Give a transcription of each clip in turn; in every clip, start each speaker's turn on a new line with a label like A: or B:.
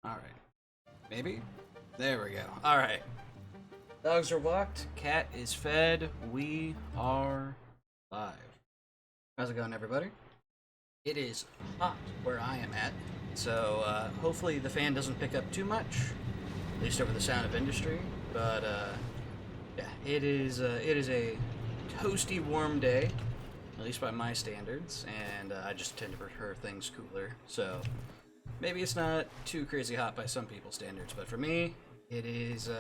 A: Alright. Maybe? There we go. Alright. Dogs are walked, cat is fed, we are live. How's it going, everybody? It is hot where I am at, so hopefully the fan doesn't pick up too much, at least over the sound of industry, but yeah, it is a toasty warm day, at least by my standards, and I just tend to prefer things cooler, so maybe it's not too crazy hot by some people's standards, but for me, it is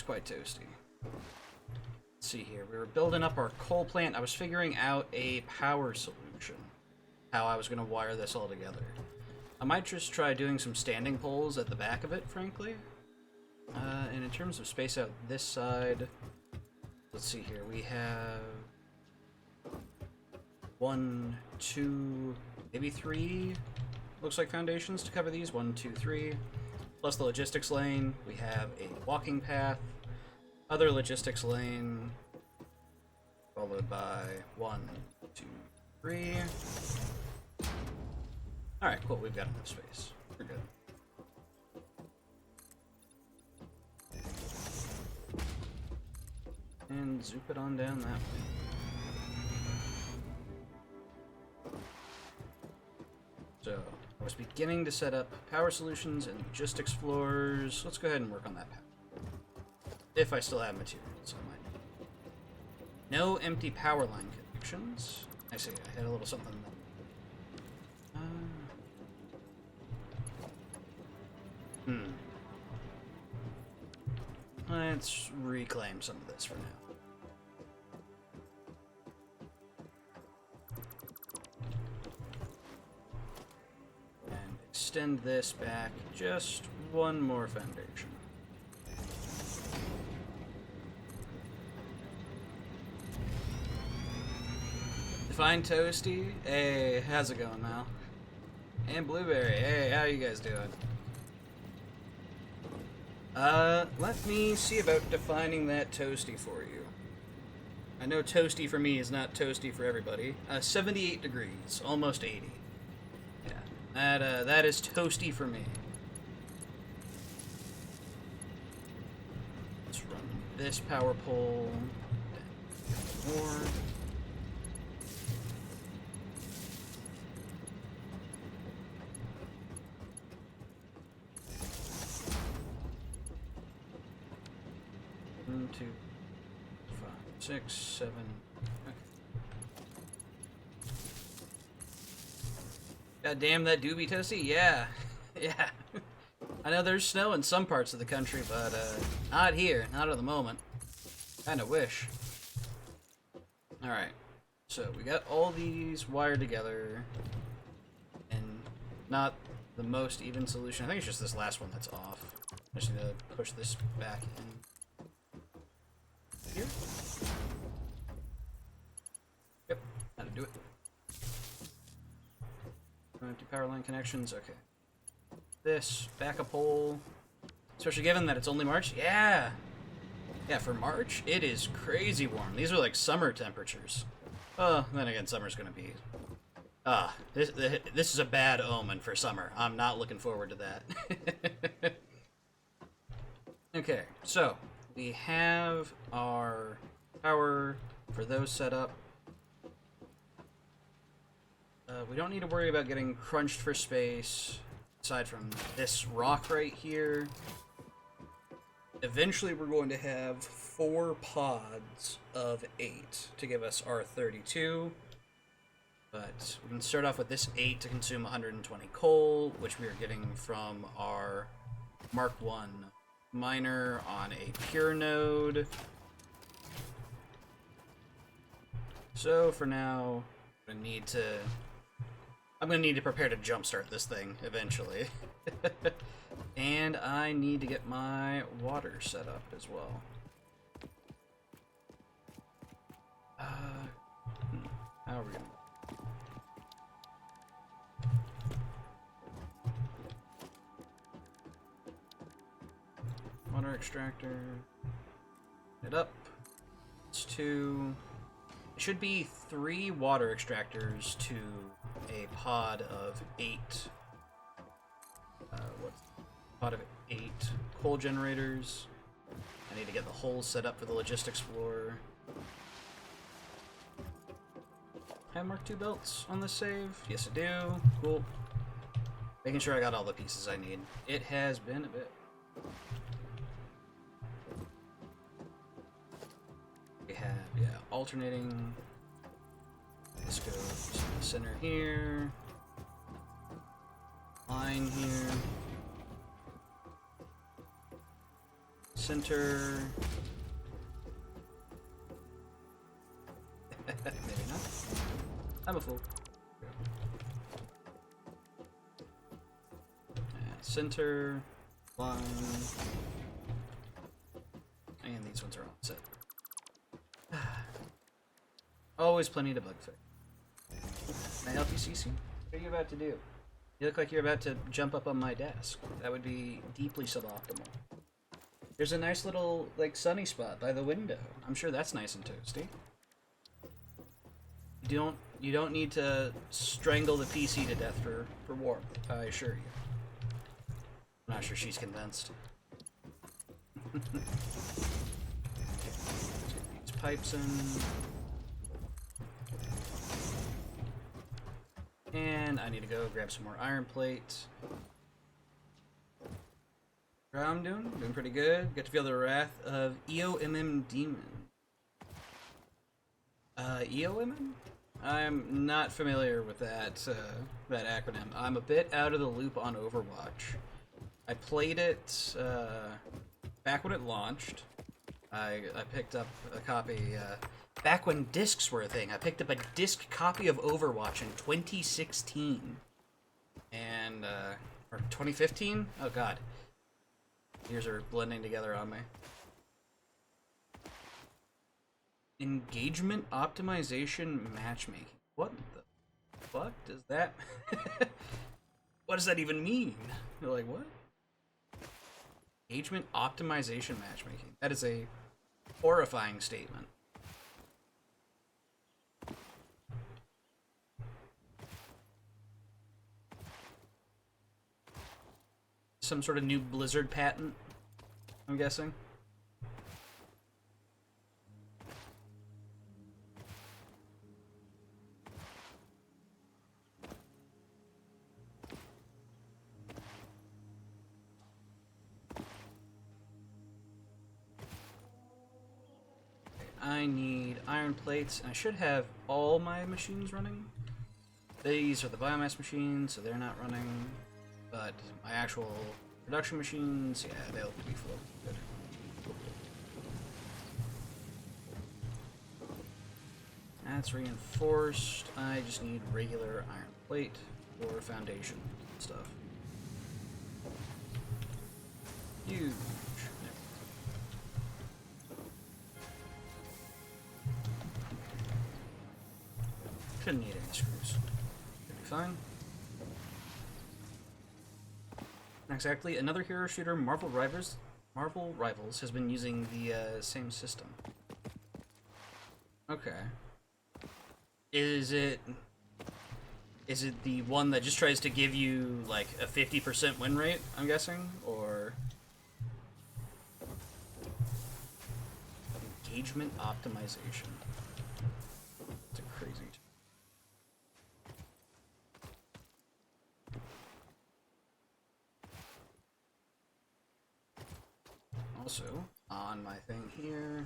A: quite toasty. Let's see here. We were building up our coal plant. I was figuring out a power solution, how I was going to wire this all together. I might just try doing some standing poles at the back of it, frankly. And in terms of space out this side, let's see here. We have 1, 2, maybe 3, looks like foundations to cover these. 1, 2, 3. Plus the logistics lane, we have a walking path, other logistics lane, followed by 1, 2, 3. Alright, cool, we've got enough space. We're good. And zoop it on down that way. So, I was beginning to set up power solutions and logistics floors. Let's go ahead and work on that path. If I still have materials, I might. No empty power line connections. I see, I had a little something. Let's reclaim some of this for now. And extend this back just one more foundation. Define Toasty. Hey, how's it going, Mal? And Blueberry. Hey, how you guys doing? Let me see about defining that toasty for you. I know toasty for me is not toasty for everybody. 78 degrees, almost 80. Yeah, that is toasty for me. Let's run this power pole. More. One, 2, 5, 6, 7. Okay. God damn, that do be toasty? Yeah. Yeah. I know there's snow in some parts of the country, but not here. Not at the moment. Kinda wish. Alright. So, we got all these wired together. And not the most even solution. I think it's just this last one that's off. I just need to push this back in. Here? Yep, how to do it. Empty power line connections, okay. This, backup pole. Especially given that it's only March? Yeah! Yeah, for March, it is crazy warm. These are like summer temperatures. Oh, then again, summer's gonna be... this is a bad omen for summer. I'm not looking forward to that. Okay, so... we have our power for those set up. We don't need to worry about getting crunched for space, aside from this rock right here. Eventually we're going to have 4 pods of 8 to give us our 32. But we can start off with this 8 to consume 120 coal, which we are getting from our Mark 1 miner on a pure node. So for now, I'm gonna need to prepare to jumpstart this thing eventually. And I need to get my water set up as well. How are we gonna... water extractor. It up. It's 2. It should be 3 water extractors to a pod of 8. What's Out of 8 coal generators. I need to get the holes set up for the logistics floor. Have Mark II belts on this save? Yes, I do. Cool. Making sure I got all the pieces I need. It has been a bit. We have, yeah, alternating. This goes to the center here. Line here. Center. Maybe not. I'm a fool. Center, line, and these ones are all set. Always plenty to bug fix. Can I help you, Cece? What are you about to do? You look like you're about to jump up on my desk. That would be deeply suboptimal. There's a nice little, like, sunny spot by the window. I'm sure that's nice and toasty. You don't need to strangle the PC to death for warmth, I assure you. I'm not sure she's convinced. These pipes in. And I need to go grab some more iron plates. How I'm doing? Doing pretty good. Get to feel the wrath of EOMM Demon. EOMM? I'm not familiar with that acronym. I'm a bit out of the loop on Overwatch. I played it back when it launched. I picked up a copy back when discs were a thing. I picked up a disc copy of Overwatch in 2016, and or 2015. Oh God, years are blending together on me. Engagement optimization matchmaking. What the fuck does that? What does that even mean? You're like, what? Engagement optimization matchmaking. That is a horrifying statement. Some sort of new Blizzard patent, I'm guessing. I need iron plates, and I should have all my machines running. These are the biomass machines, so they're not running. But my actual production machines, yeah, they'll be full. Good. That's reinforced. I just need regular iron plate for foundation stuff. Huge. Shouldn't need any screws. Should be fine. Exactly. Another hero shooter, Marvel Rivals, has been using the same system. Okay. Is it the one that just tries to give you like a 50% win rate, I'm guessing, or engagement optimization? It's a crazy. Also, on my thing here,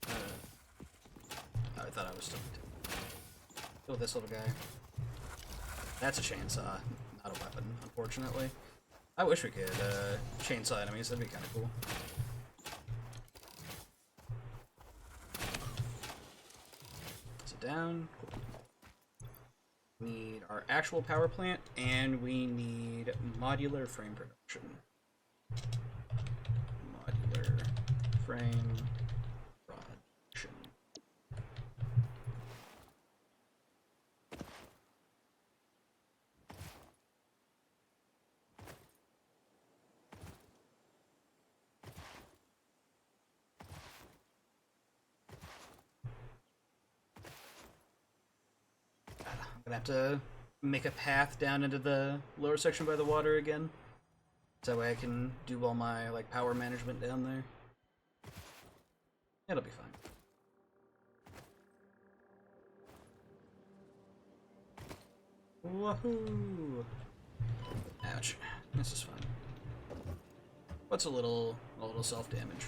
A: I thought I was still kill this little guy. That's a chainsaw, not a weapon, unfortunately. I wish we could chainsaw enemies, that'd be kind of cool. Sit down. Cool. We need our actual power plant, and we need modular frame production. Frame production. I'm gonna have to make a path down into the lower section by the water again. So that way I can do all my like power management down there. It'll be fine. Woohoo! Ouch. This is fun. What's a little self-damage?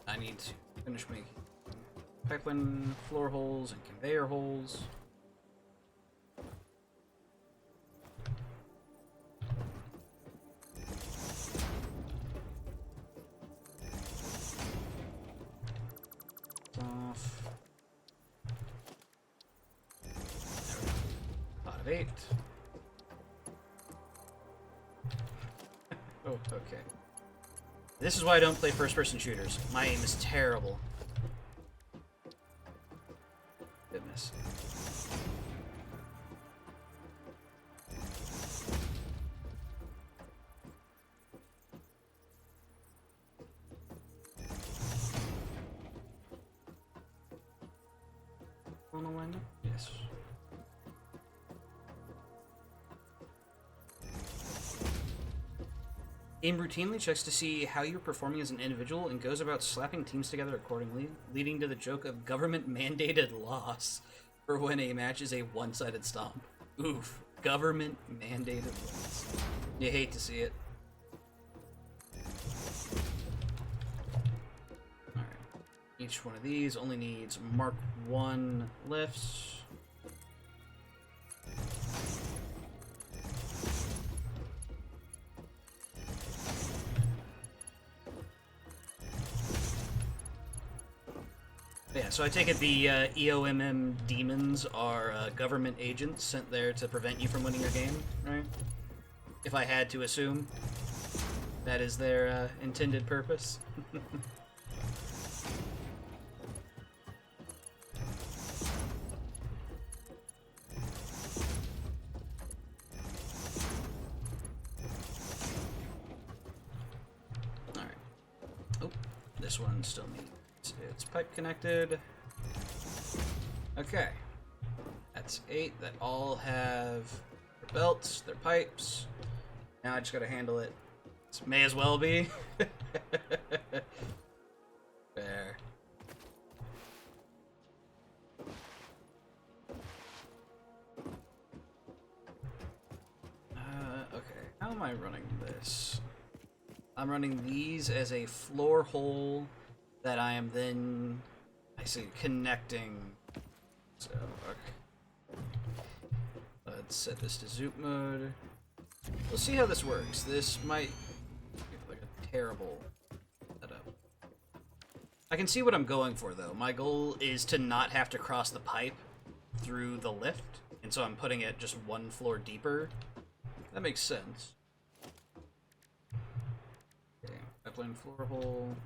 A: I need to finish making pipeline floor holes and conveyor holes. Off. There we go. Out of 8. Oh, okay. This is why I don't play first-person shooters. My aim is terrible. Goodness. Wanna wind up? Yes. Game routinely checks to see how you're performing as an individual and goes about slapping teams together accordingly, leading to the joke of government-mandated loss for when a match is a one-sided stomp. Oof. Government-mandated loss. You hate to see it. Alright. Each one of these only needs Mark 1 lifts. Yeah, so I take it the EOMM demons are government agents sent there to prevent you from winning your game, right? If I had to assume that is their intended purpose. Alright. Oh, this one still needs it's pipe connected. Okay. That's 8 that all have their belts, their pipes. Now I just gotta handle it. This may as well be. There. Okay. How am I running this? I'm running these as a floor hole that I am then, I see, connecting. So, okay. Let's set this to zoop mode. We'll see how this works. This might be like a terrible setup. I can see what I'm going for, though. My goal is to not have to cross the pipe through the lift, and so I'm putting it just one floor deeper. That makes sense. Okay, pipeline floor hole.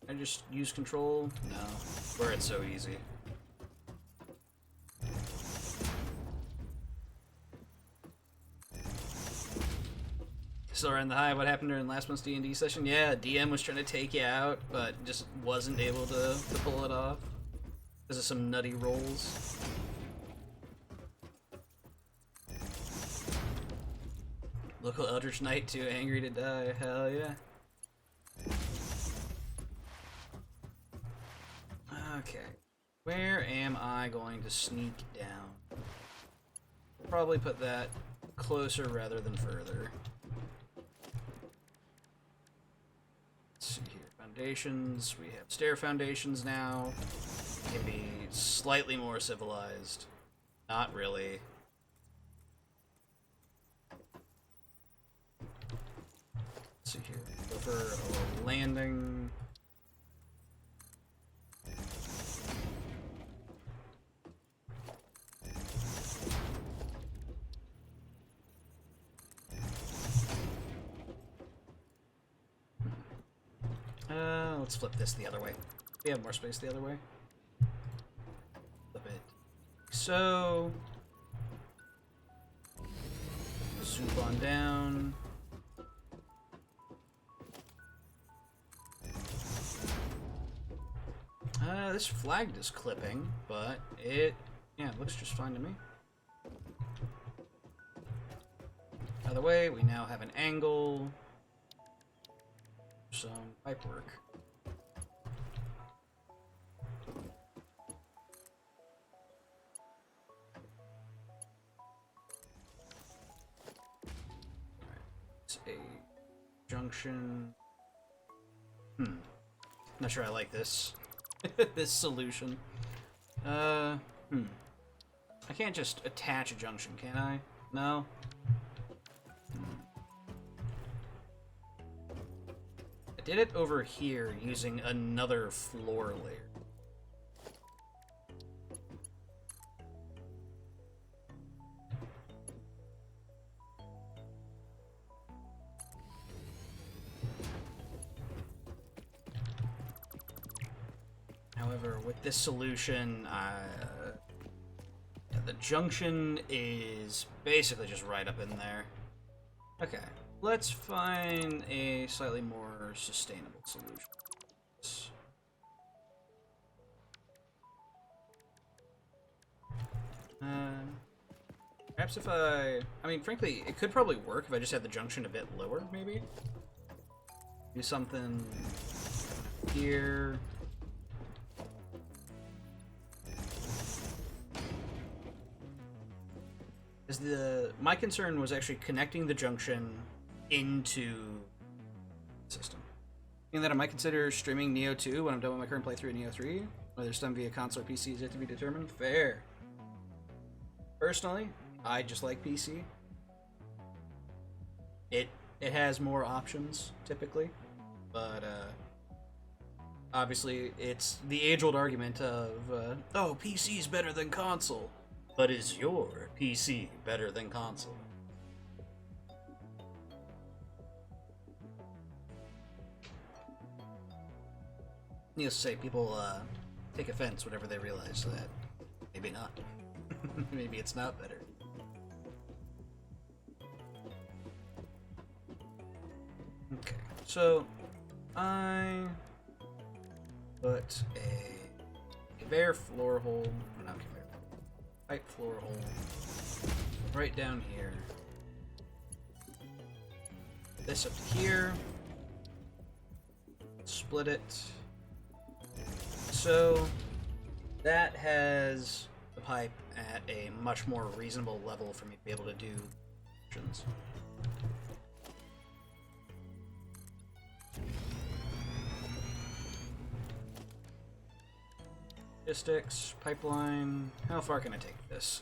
A: I just use control? No. Where it's so easy. Still around the high. What happened during last month's D&D session? Yeah, DM was trying to take you out, but just wasn't able to pull it off. Because of some nutty rolls. Local Eldritch Knight too angry to die. Hell yeah. Okay, where am I going to sneak down? Probably put that closer rather than further. Let's see here. Foundations. We have stair foundations now. Can be slightly more civilized. Not really. Let's see here. Go for a landing. Let's flip this the other way. We have more space the other way. Flip it. So, zoom on down. This flagged is clipping, but it looks just fine to me. By the way, we now have an angle. Some pipe work. It's a junction. Not sure I like this. This solution. I can't just attach a junction, can I? No? I did it over here using another floor layer. However, with this solution, the junction is basically just right up in there. Okay, let's find a slightly more sustainable solution. Perhaps if I mean, frankly, it could probably work if I just had the junction a bit lower, maybe? Do something here. My concern was actually connecting the junction into the system. Meaning that I might consider streaming Neo 2 when I'm done with my current playthrough of Neo 3. Whether it's done via console or PC is yet to be determined. Fair. Personally, I just like PC. It has more options, typically. But, obviously, it's the age-old argument of, oh, PC's better than console. But is your PC better than console? Needless to say, people take offense whenever they realize that maybe not. Maybe it's not better. Okay, so I put a conveyor floor hole, not conveyor, pipe floor hole right down here. This up to here. Split it. So that has the pipe at a much more reasonable level for me to be able to do options. Logistics, pipeline. How far can I take this?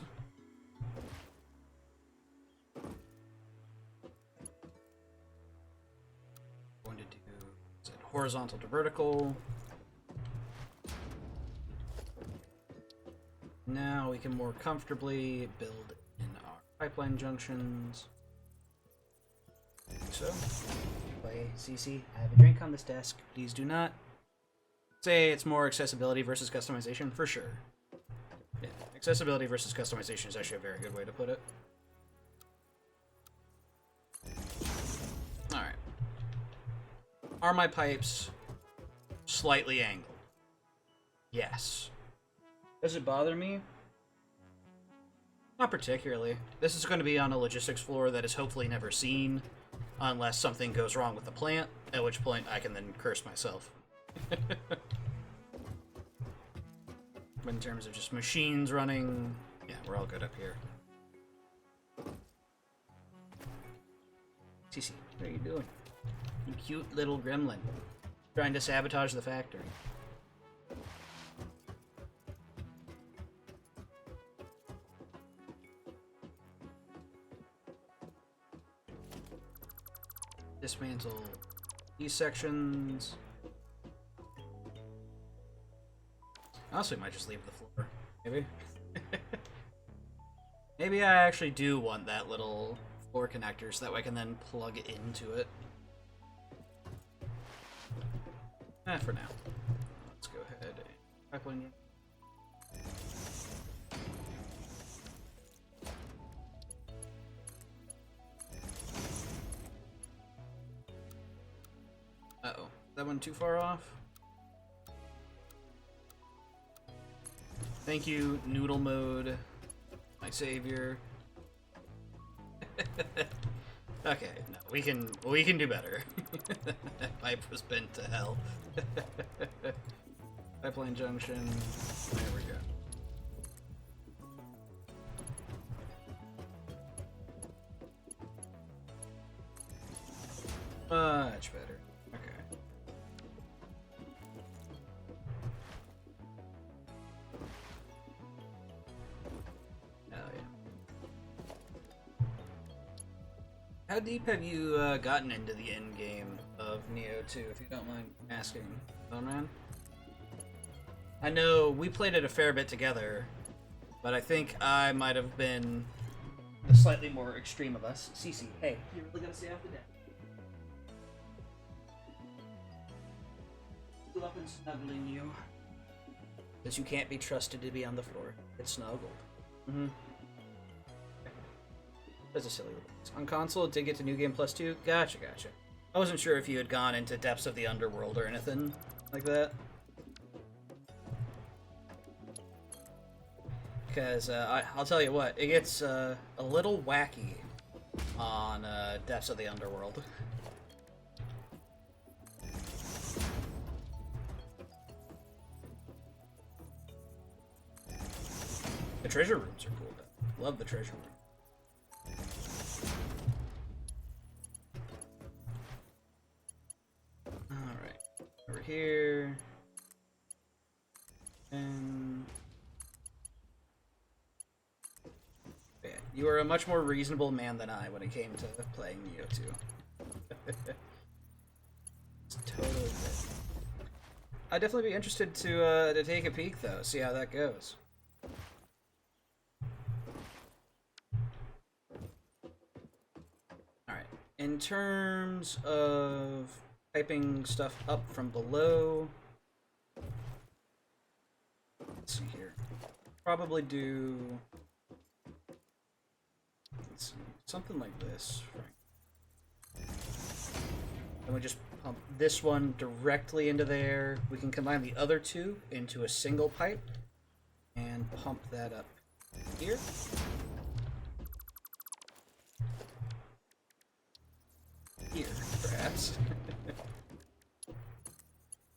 A: Going to do, is it horizontal to vertical? Now we can more comfortably build in our pipeline junctions. So, play CC. I have a drink on this desk. Please do not. Say it's more accessibility versus customization, for sure. Yeah, accessibility versus customization is actually a very good way to put it. Alright. Are my pipes slightly angled? Yes. Does it bother me? Not particularly. This is going to be on a logistics floor that is hopefully never seen, unless something goes wrong with the plant, at which point I can then curse myself. But in terms of just machines running, yeah, we're all good up here. CC, what are you doing? You cute little gremlin. Trying to sabotage the factory. Dismantle these sections. Honestly, might just leave the floor. Maybe. Maybe I actually do want that little floor connector so that way I can then plug it into it. For now. Let's go ahead and pipeline. Uh-oh. That one too far off? Thank you, Noodle Mode, my savior. Okay, no, we can do better. That pipe was bent to hell. Pipeline junction. There we go. Much better. Okay. Oh yeah. How deep have you gotten into the end game of Neo 2, if you don't mind asking, man? I know we played it a fair bit together, but I think I might have been the slightly more extreme of us. Cece, hey, you really gonna stay after that? Up and snuggling you. Because you can't be trusted to be on the floor. It's snuggled. Mm-hmm. That's a silly reference. On console, it did get to New Game Plus 2? Gotcha. I wasn't sure if you had gone into Depths of the Underworld or anything like that. Because I'll tell you what, it gets a little wacky on Depths of the Underworld. The treasure rooms are cool, though. Love the treasure room. Alright. Over here. And... yeah, you are a much more reasonable man than I when it came to playing Neo 2. It's totally good. I'd definitely be interested to take a peek, though, see how that goes. In terms of piping stuff up from below, let's see here. Probably do, let's see, something like this. And we just pump this one directly into there. We can combine the other two into a single pipe and pump that up here. Here, perhaps.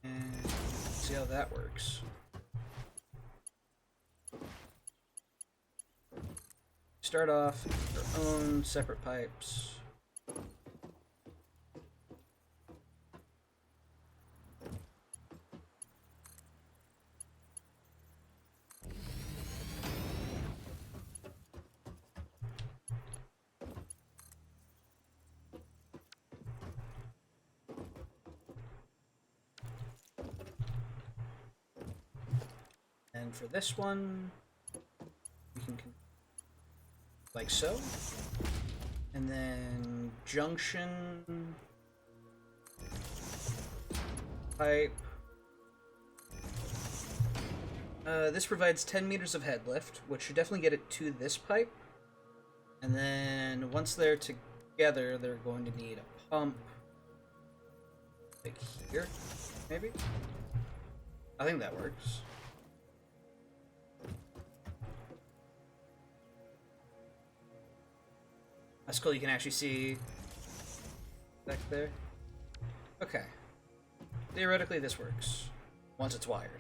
A: And see how that works. Start off with our own separate pipes. And for this one, we can like so. And then junction pipe. This provides 10 meters of head lift, which should definitely get it to this pipe. And then once they're together, they're going to need a pump. Like here, maybe? I think that works. That's cool, you can actually see back there. Okay. Theoretically, this works. Once it's wired.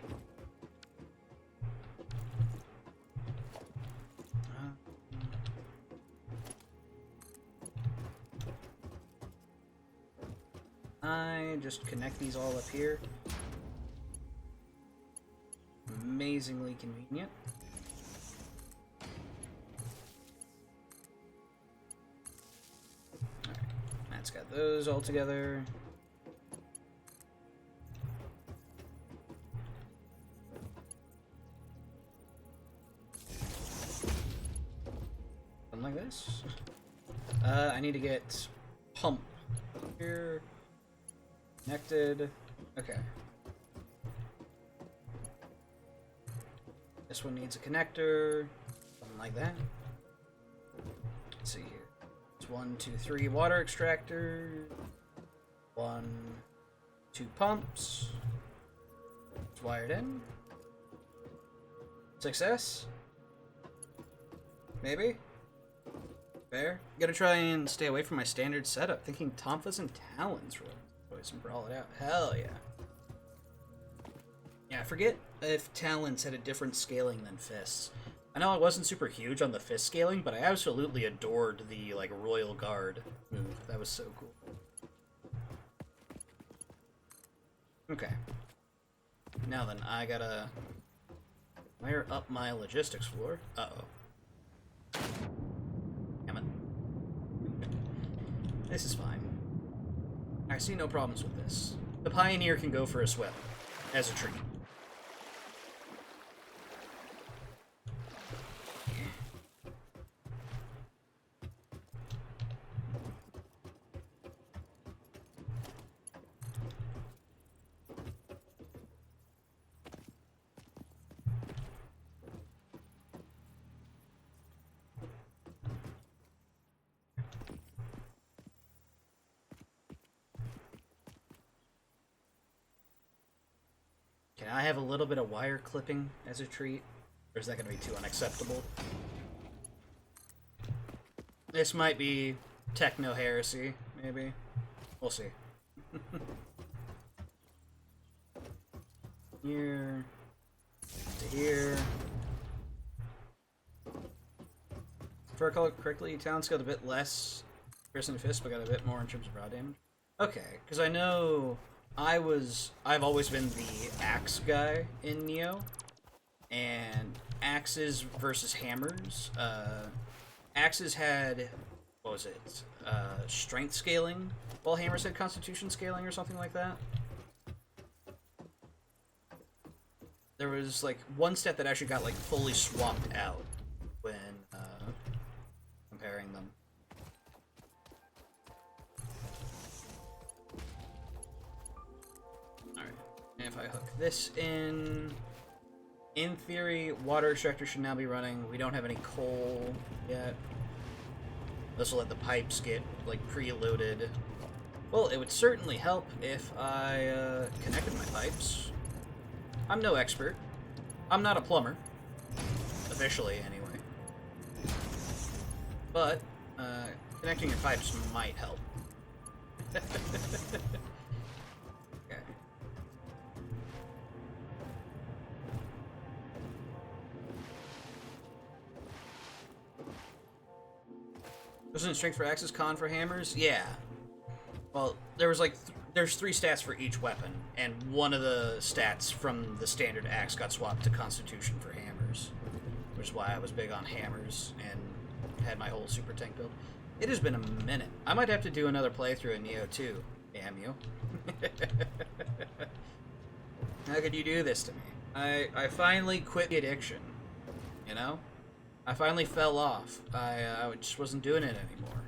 A: I just connect these all up here. Amazingly convenient. Alright, that's got those all together. Something like this. I need to get pump here. Connected. Okay. This one needs a connector. Something like that. Let's see here. It's 1, 2, 3 water extractor. 1, 2 pumps. It's wired in. Success? Maybe? Fair? Gotta try and stay away from my standard setup, thinking Tonfas and Talons for choice and brawl it out. Hell yeah. Yeah, I forget if Talons had a different scaling than Fists. I know I wasn't super huge on the Fist scaling, but I absolutely adored the, like, Royal Guard move. That was so cool. Okay. Now then, I gotta wire up my logistics floor. Uh-oh. Damn it. This is fine. I see no problems with this. The Pioneer can go for a swim, as a treat. Can I have a little bit of wire clipping as a treat? Or is that going to be too unacceptable? This might be techno-heresy, maybe. We'll see. Here to here. If I recall it correctly, Talon's got a bit less Piercing Fist, but got a bit more in terms of raw damage. Okay, because I know I've always been the axe guy in Neo, and axes versus hammers. Axes had, what was it, strength scaling, while hammers had constitution scaling or something like that. There was like one stat that actually got like fully swapped out when comparing them. Alright, and if I hook this in theory, water extractor should now be running. We don't have any coal yet. This will let the pipes get like preloaded. Well, it would certainly help if I connected my pipes. I'm no expert. I'm not a plumber. Officially, anyway. But, connecting your pipes might help. Okay. Wasn't it strength for axes, con for hammers? Yeah. Well, there was like there's 3 stats for each weapon, and one of the stats from the standard axe got swapped to Constitution for hammers, which is why I was big on hammers and had my whole super tank build. It has been a minute. I might have to do another playthrough in Neo 2. Damn you. How could you do this to me? I finally quit the addiction, you know? I finally fell off. I just wasn't doing it anymore.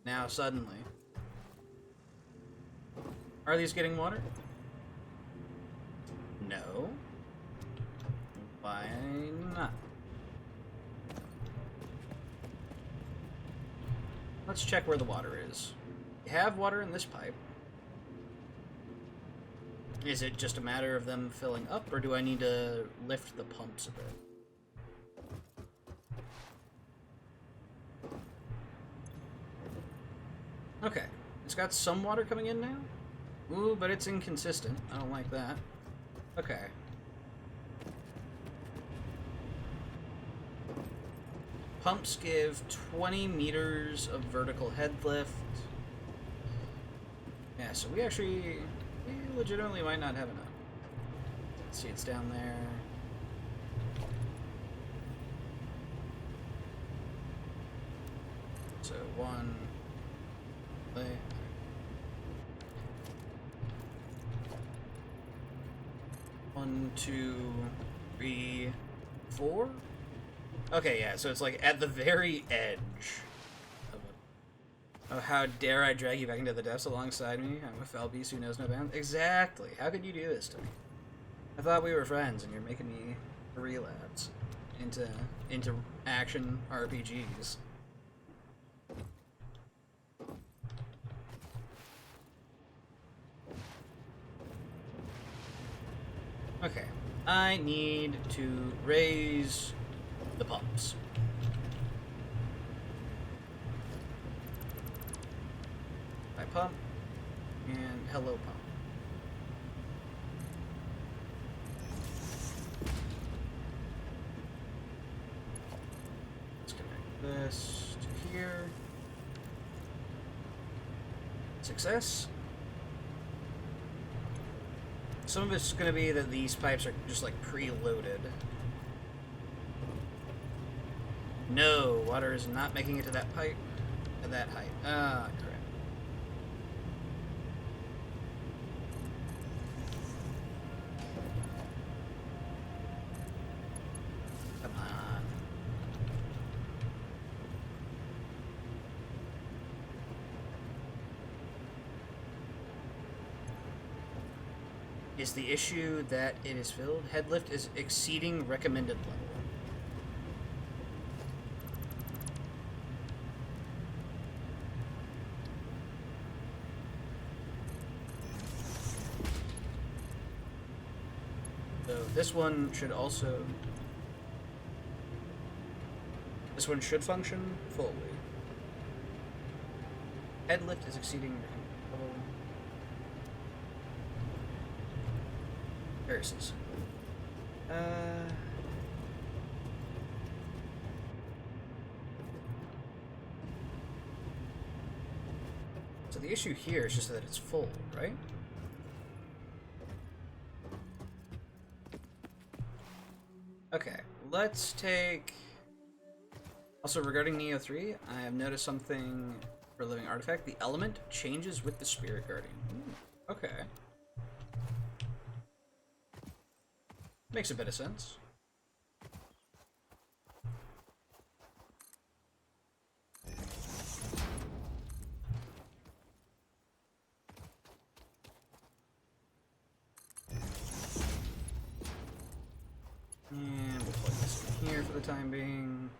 A: Now, suddenly. Are these getting water? No. Why not? Let's check where the water is. You have water in this pipe. Is it just a matter of them filling up, or do I need to lift the pumps a bit? Okay, it's got some water coming in now? Ooh, but it's inconsistent. I don't like that. Okay. Pumps give 20 meters of vertical head lift. Yeah, so we legitimately might not have enough. Let's see, it's down there. So, 1... play. 1, 2, 3, 4? Okay, yeah, so it's like at the very edge of it. Oh, how dare I drag you back into the depths alongside me? I'm a fell beast who knows no bounds. Exactly. How could you do this to me? I thought we were friends, and you're making me relapse into action RPGs. Okay. I need to raise the pumps. Hi, pump. And hello, pump. Let's connect this to here. Success. Some of it's going to be that these pipes are just like pre-loaded. No, water is not making it to that pipe at that height. Ah, crap. Come on. Is the issue that it is filled? Head lift is exceeding recommended level. So this one should also... This one should function fully. Head lift is exceeding recommended level. Versus. So the issue here is just that it's full, right? Okay, let's take... Also, regarding Neo 3, I have noticed something for Living Artifact. The element changes with the Spirit Guardian. Ooh, okay. Makes a bit of sense. And we'll plug this in here for the time being.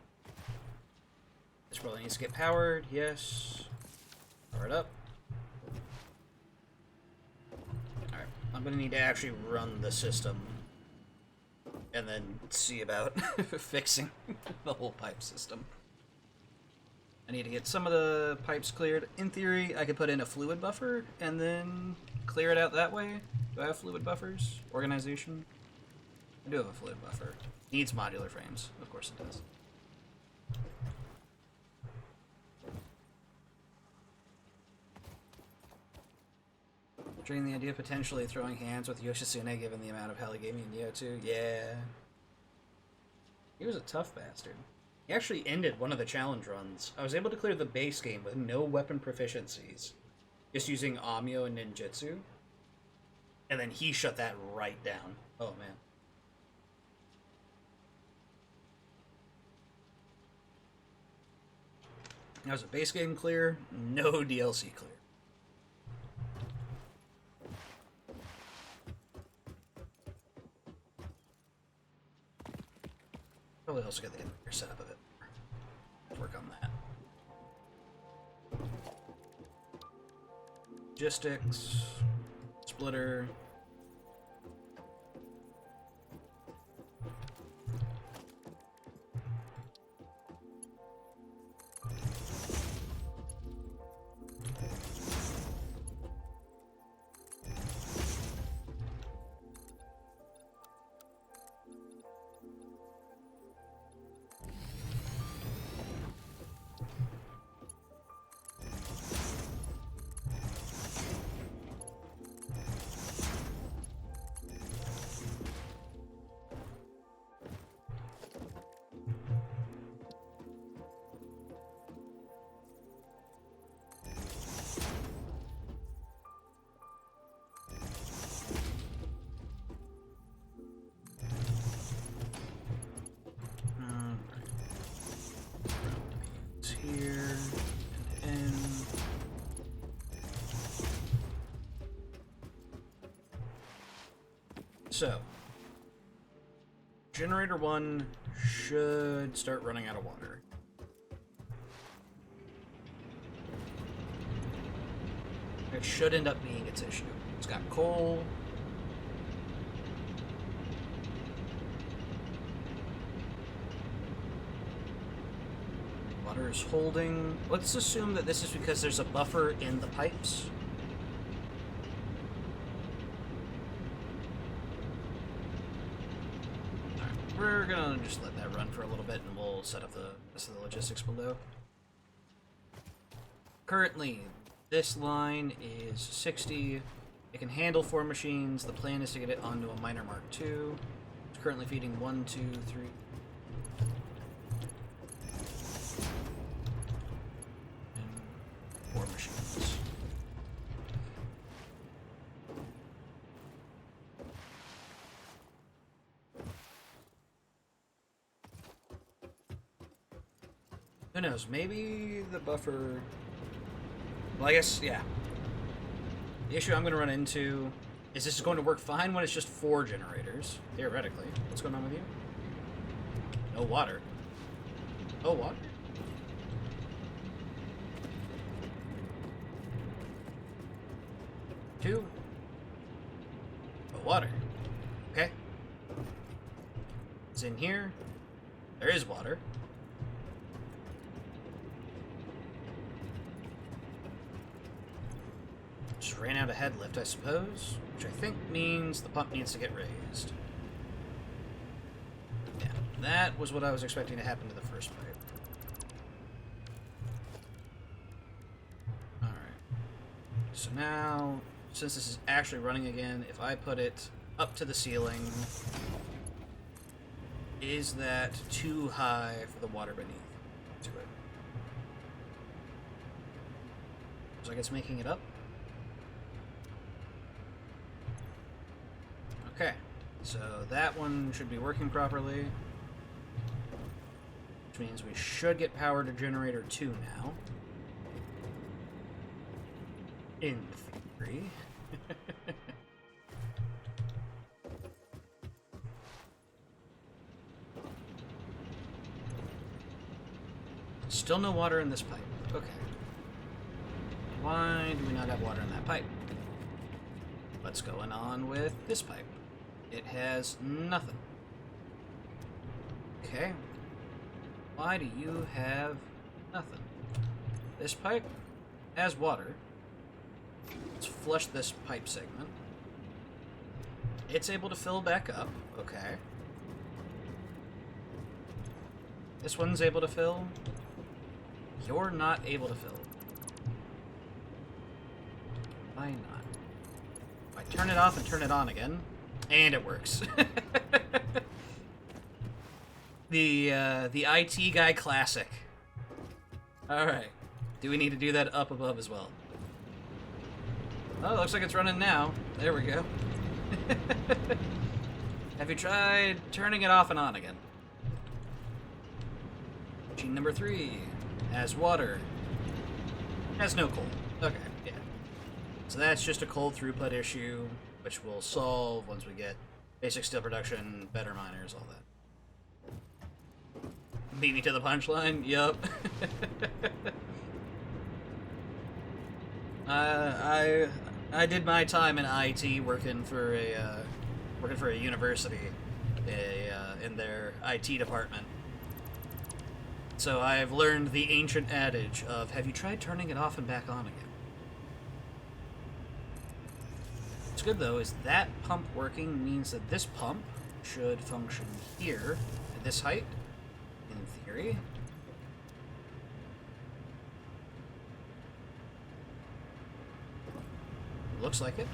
A: This probably needs to get powered, yes. Power it up. Alright, I'm gonna need to actually run the system and then see about fixing the whole pipe system. I need to get some of the pipes cleared. In theory, I could put in a fluid buffer and then clear it out that way. Do I have fluid buffers? Organization? I do have a fluid buffer. Needs modular frames. Of course it does. Dream the idea of potentially throwing hands with Yoshitsune given the amount of hell he gave me in Neo 2. Yeah. He was a tough bastard. He actually ended one of the challenge runs. I was able to clear the base game with no weapon proficiencies. Just using Amyo and Ninjutsu. And then he shut that right down. Oh man. That was a base game clear, no DLC clear. Probably also get the inventory setup of it. Work on that. Logistics, splitter. Here and so generator 1 should start running out of water. It should end up being its issue. It's got coal. buffer's holding. Let's assume that this is because there's a buffer in the pipes. Alright, we're gonna just let that run for a little bit and we'll set up the rest of the logistics below. Currently, this line is 60. It can handle 4 machines. The plan is to get it onto a miner Mark II. It's currently feeding 1, 2, 3. And 4 machines. Who knows? Maybe the buffer... Well, I guess, yeah. The issue I'm going to run into is this is going to work fine when it's just 4 generators, theoretically. What's going on with you? No water. Oh, water? Two. Oh, water. Okay. It's in here. There is water. Just ran out of head lift, I suppose, which I think means the pump needs to get raised. Yeah, that was what I was expecting to happen to the first pipe. Alright. So now, since this is actually running again, if I put it up to the ceiling, is that too high for the water beneath to it? Looks like it's making it up. Okay, so that one should be working properly, which means we should get power to generator 2 now. In theory. Still no water in this pipe. Okay. Why do we not have water in that pipe? What's going on with this pipe? It has nothing. Okay. Why do you have nothing? This pipe has water. Let's flush this pipe segment. It's able to fill back up. Okay. This one's able to fill. You're not able to fill. Why not? I turn it off and turn it on again. And it works. The IT guy classic. Alright. Do we need to do that up above as well? Oh, looks like it's running now. There we go. Have you tried turning it off and on again? Machine number 3 has water. Has no coal. Okay, yeah. So that's just a coal throughput issue, which we'll solve once we get basic steel production, better miners, all that. Beat me to the punchline? Yup. I did my time in IT working for a university, in their IT department. So I've learned the ancient adage of, have you tried turning it off and back on again? What's good though is that pump working means that this pump should function here at this height, in theory. Looks like it.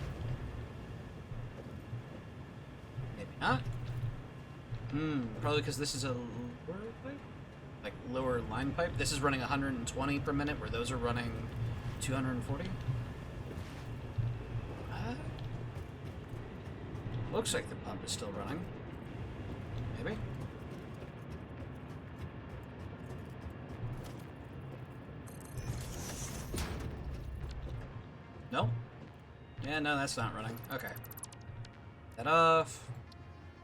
A: Maybe not. Probably because this is a lower pipe? Like lower line pipe. This is running 120 per minute, where those are running 240. Looks like the pump is still running. Maybe. No? Yeah, no, that's not running. Okay. That off.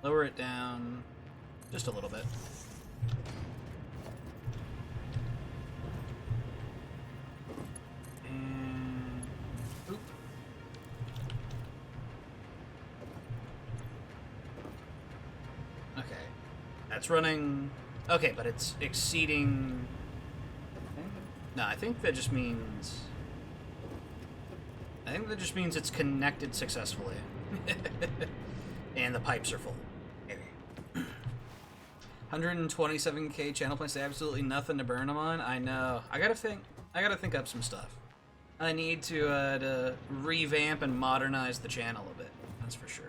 A: Lower it down. Just a little bit. And... Oop. Okay. That's running... Okay, but it's exceeding No, I think that just means... I think that just means it's connected successfully. And the pipes are full. Maybe. 127k channel points, absolutely nothing to burn them on. I know. I gotta think up some stuff. I need to revamp and modernize the channel a bit. That's for sure.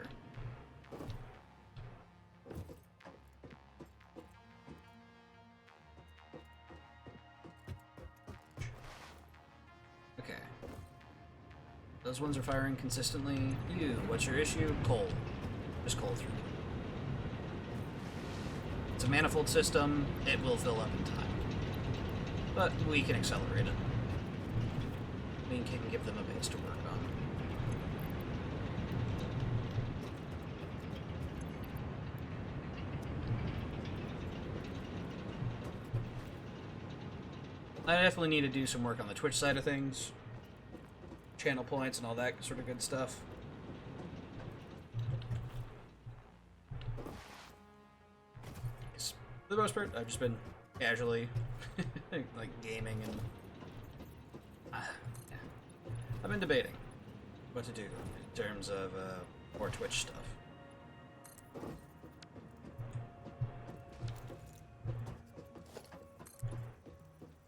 A: Okay. Those ones are firing consistently. You, what's your issue? Coal. Just coal through. It's a manifold system. It will fill up in time. But we can accelerate it. We can give them a base to work on. I definitely need to do some work on the Twitch side of things. Channel points and all that sort of good stuff. For the most part, I've just been casually like gaming and yeah. I've been debating what to do in terms of more Twitch stuff.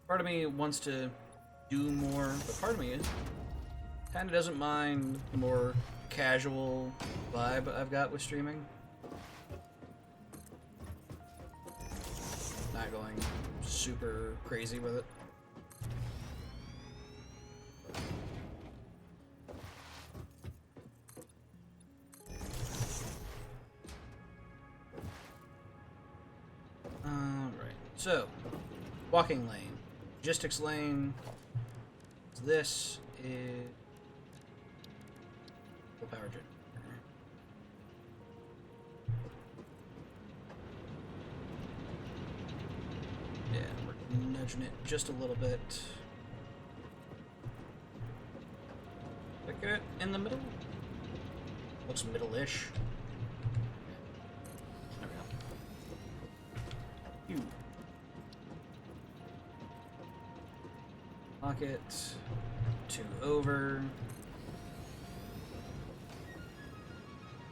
A: Part of me wants to do more, but part of me kind of doesn't mind the more casual vibe I've got with streaming. Not going super crazy with it. Alright, so, walking lane. Logistics lane. This is the power gen. Yeah, we're nudging it just a little bit. Look at it in the middle. Looks middle-ish. There we go. Pocket. 2 over.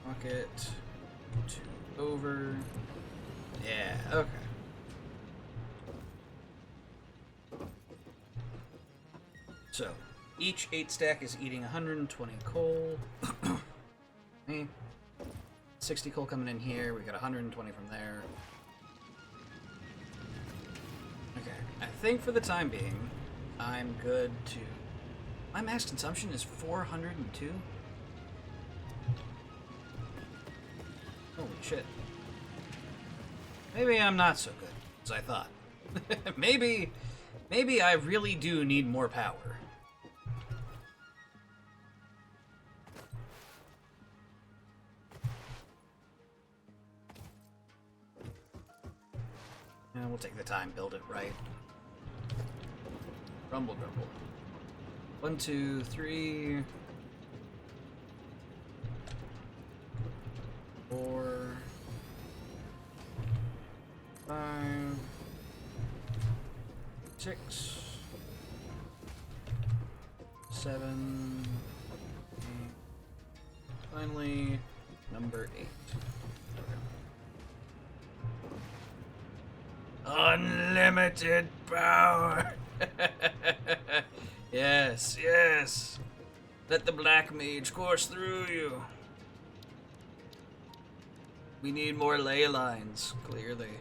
A: Pocket. 2 over. Yeah, okay. So, each 8 stack is eating 120 coal. 60 coal coming in here. We got 120 from there. Okay, I think for the time being, I'm good to... My max consumption is 402? Holy shit. Maybe I'm not so good as I thought. maybe I really do need more power. Yeah, we'll take the time, build it right. Rumble, grumble. 1, 2, 3, 4, 5, 6, 7, 8. Finally, number 8. Unlimited power! Yes, yes! Let the black mage course through you. We need more ley lines, clearly.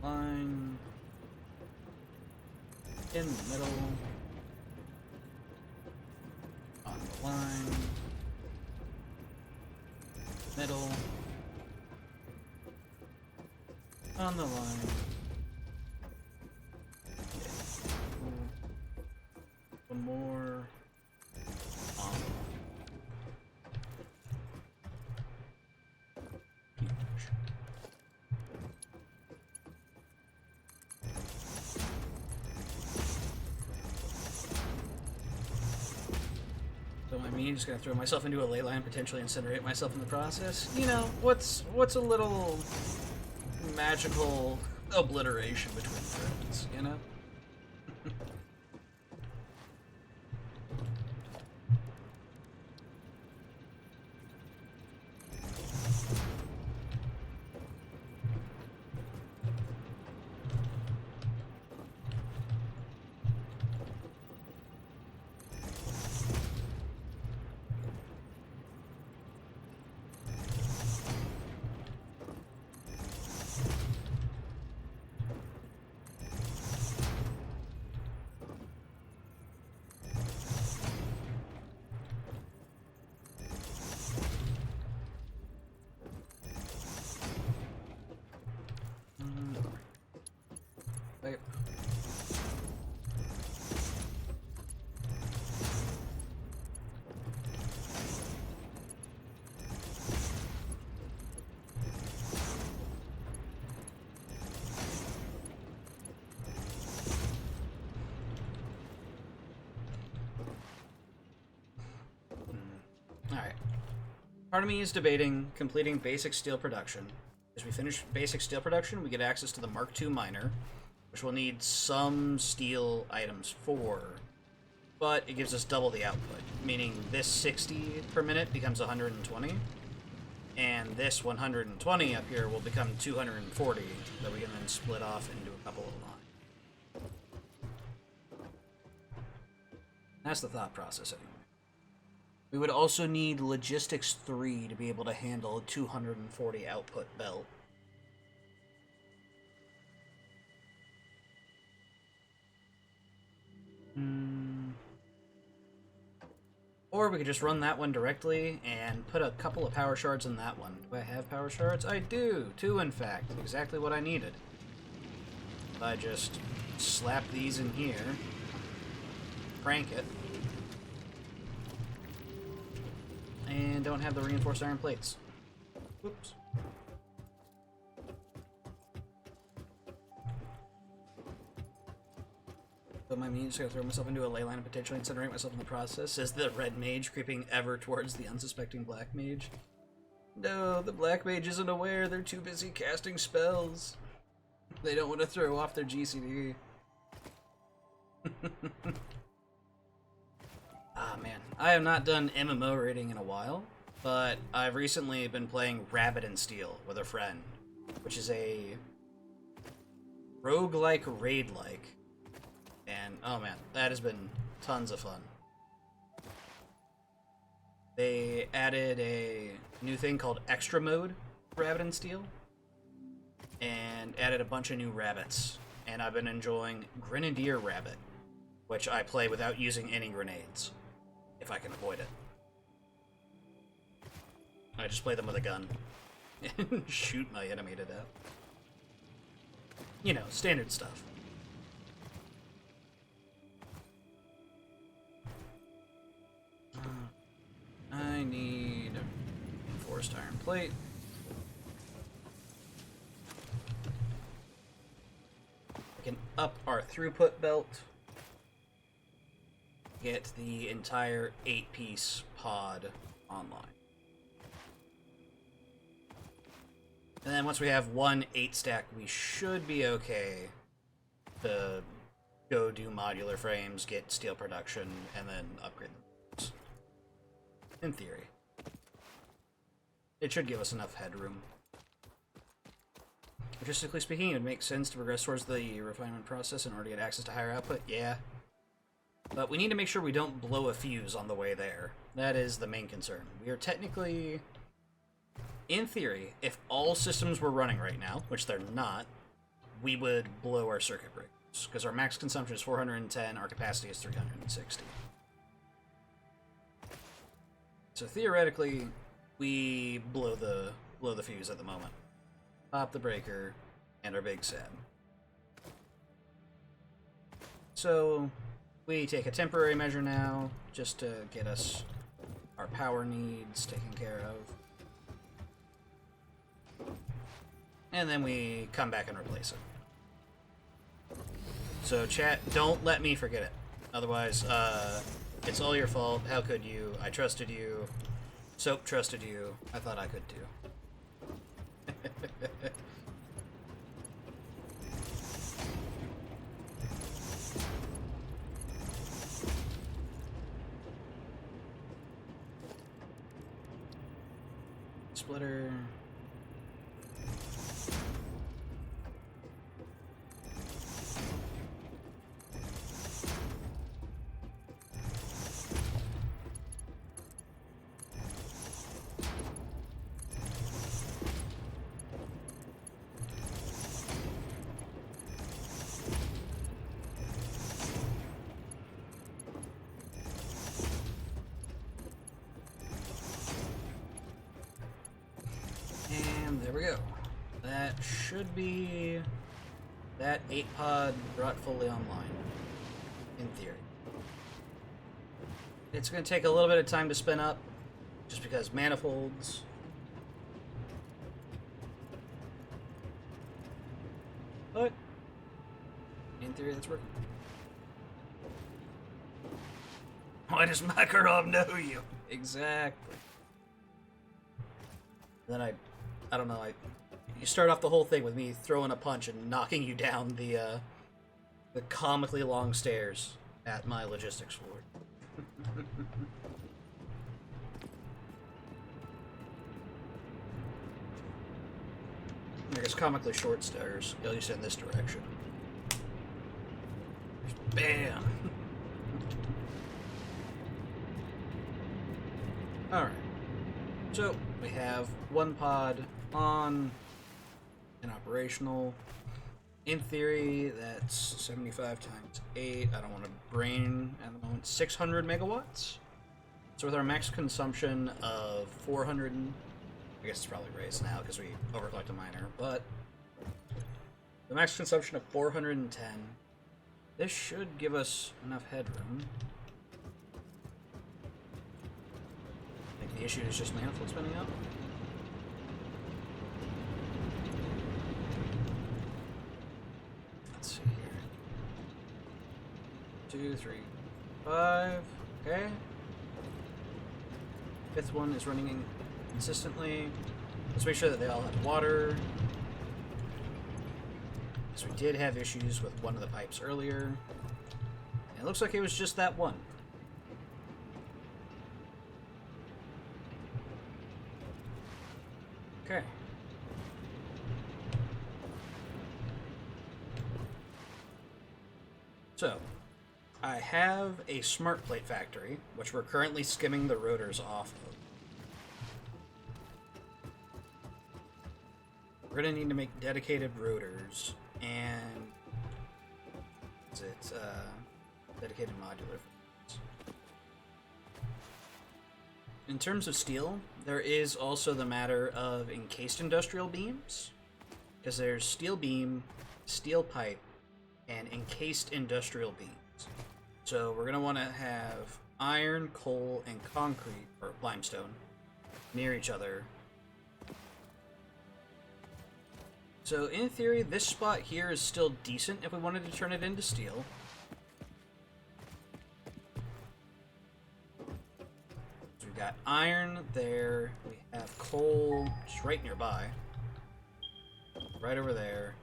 A: Line in the middle. On the line. Middle. On the line. One more. On the line. I mean, just gonna throw myself into a ley line, potentially incinerate myself in the process. You know, what's a little magical obliteration between friends, you know? Wait. Alright. Part of me is debating completing basic steel production. As we finish basic steel production, we get access to the Mark II miner, which we'll need some steel items for, but it gives us double the output, meaning this 60 per minute becomes 120, and this 120 up here will become 240 that we can then split off into a couple of lines. That's the thought process anyway. We would also need Logistics 3 to be able to handle a 240 output belt. Or we could just run that one directly and put a couple of power shards in that one. Do I have power shards? I do! 2 in fact. Exactly what I needed. I just slap these in here, crank it, and don't have the reinforced iron plates. Oops. But my means to throw myself into a ley line and potentially incinerate myself in the process, says the red mage creeping ever towards the unsuspecting black mage. No, the black mage isn't aware, they're too busy casting spells. They don't want to throw off their GCD. Ah, man. I have not done MMO raiding in a while, but I've recently been playing Rabbit and Steel with a friend, which is a roguelike raid-like. And, oh man, that has been tons of fun. They added a new thing called Extra Mode for Rabbit and Steel, and added a bunch of new rabbits. And I've been enjoying Grenadier Rabbit, which I play without using any grenades, if I can avoid it. I just play them with a gun and shoot my enemy to death. You know, standard stuff. I need forced iron plate. We can up our throughput belt. Get the entire 8-piece pod online. And then once we have one 8-stack, we should be okay to go do modular frames, get steel production, and then upgrade them. In theory. It should give us enough headroom. Logistically speaking, it would make sense to progress towards the refinement process in order to get access to higher output, yeah. But we need to make sure we don't blow a fuse on the way there. That is the main concern. We are technically, in theory, if all systems were running right now, which they're not, we would blow our circuit breakers, because our max consumption is 410, our capacity is 360. So theoretically, we blow the fuse at the moment. Pop the breaker, and our big sad. So we take a temporary measure now, just to get us our power needs taken care of. And then we come back and replace it. So chat, don't let me forget it. Otherwise, It's all your fault. How could you? I trusted you. Soap trusted you. I thought I could too. Splitter. And there we go. That should be that 8-pod brought fully online, in theory. It's going to take a little bit of time to spin up, just because manifolds. But, in theory, that's working. Why does Makarov know you? Exactly. And then I don't know, you start off the whole thing with me throwing a punch and knocking you down the comically long stairs at my logistics floor. I guess comically short stairs, at least in this direction. Bam! Alright. So, we have one pod on and operational. In theory, that's 75 times 8. I don't want to brain at the moment. 600 megawatts. So with our max consumption of 400, I guess it's probably raised now because we overclocked a miner, but the max consumption of 410. This should give us enough headroom. I think the issue is just manifold spinning out. Let's see here. 2, 3, 5. Okay. Fifth one is running consistently. Let's make sure that they all have water. Because we did have issues with one of the pipes earlier. And it looks like it was just that one. Okay. So, I have a smart plate factory, which we're currently skimming the rotors off of. We're going to need to make dedicated rotors, and it's dedicated modular. In terms of steel, there is also the matter of encased industrial beams, because there's steel beam, steel pipe, and encased industrial beams. So we're going to want to have iron, coal, and concrete, or limestone, near each other. So in theory, this spot here is still decent if we wanted to turn it into steel. So we've got iron there, we have coal just right nearby, right over there,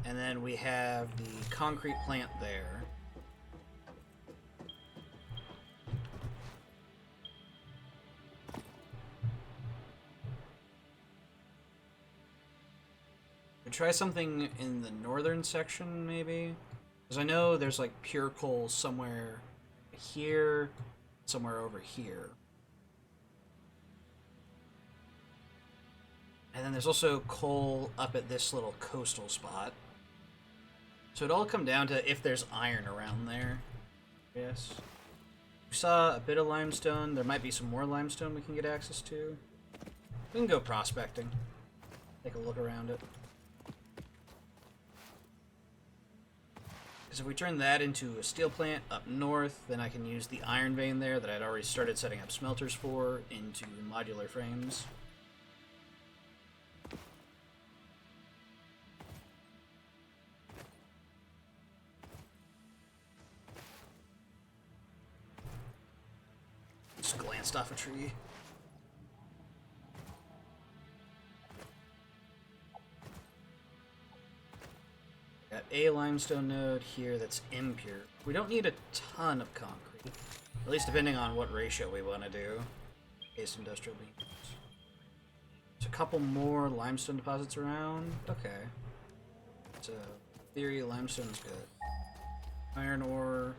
A: and then we have the concrete plant there. Try something in the northern section, maybe? Because I know there's, like, pure coal somewhere here, somewhere over here. And then there's also coal up at this little coastal spot. So it'd all come down to if there's iron around there. Yes. We saw a bit of limestone. There might be some more limestone we can get access to. We can go prospecting. Take a look around it. Because if we turn that into a steel plant up north, then I can use the iron vein there that I'd already started setting up smelters for into modular frames. blast off a tree. Got a limestone node here that's impure. We don't need a ton of concrete, at least depending on what ratio we want to do. Case industrial beams. There's a couple more limestone deposits around. Okay. So, theory, limestone's good. Iron ore.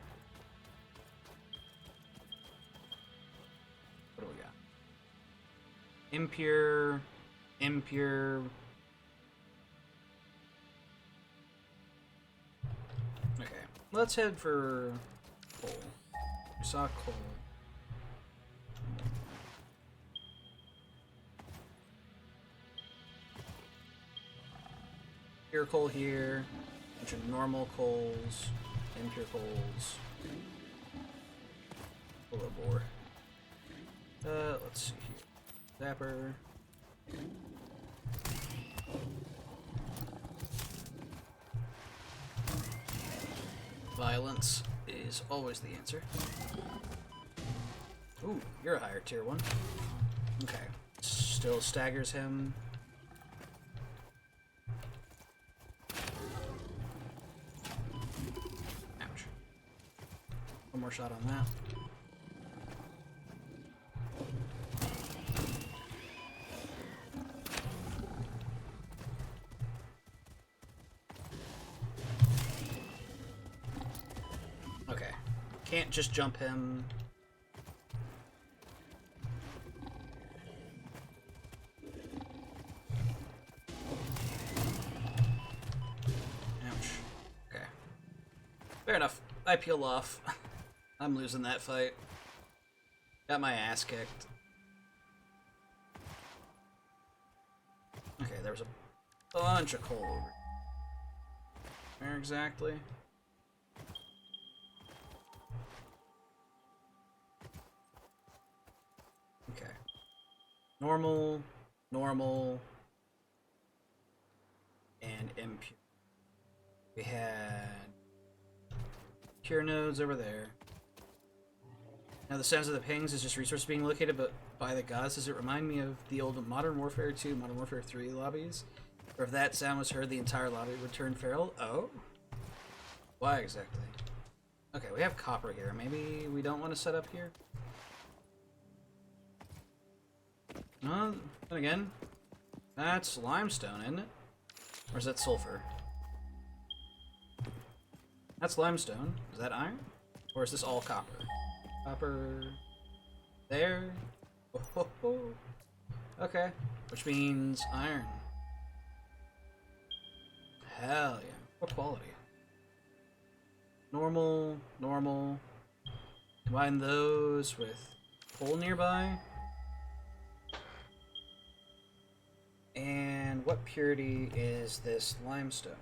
A: What do we got? Impure. Impure. Okay. Let's head for coal. We saw coal. Pure coal here, a bunch of normal coals, impure coals. Full of ore. Let's see here. Zapper. Violence is always the answer. Ooh, you're a higher tier one. Okay. Still staggers him. Ouch. One more shot on that. Okay. Can't just jump him. Fair enough. I peel off. I'm losing that fight. Got my ass kicked. Okay, there was a bunch of coal over. Where exactly? Okay. Normal, normal, and impure. We had pure nodes over there. Now the sounds of the pings is just resources being located but by the gods. Does it remind me of the old Modern Warfare 2, Modern Warfare 3 lobbies? Or if that sound was heard, the entire lobby would turn feral? Oh? Why exactly? Okay, we have copper here. Maybe we don't want to set up here? No, then again, that's limestone, isn't it? Or is that sulfur? That's limestone. Is that iron? Or is this all copper? Copper... there? Oh, ho, ho. Okay. Which means iron. Hell yeah. What quality? Normal, normal. Combine those with coal nearby. And what purity is this limestone?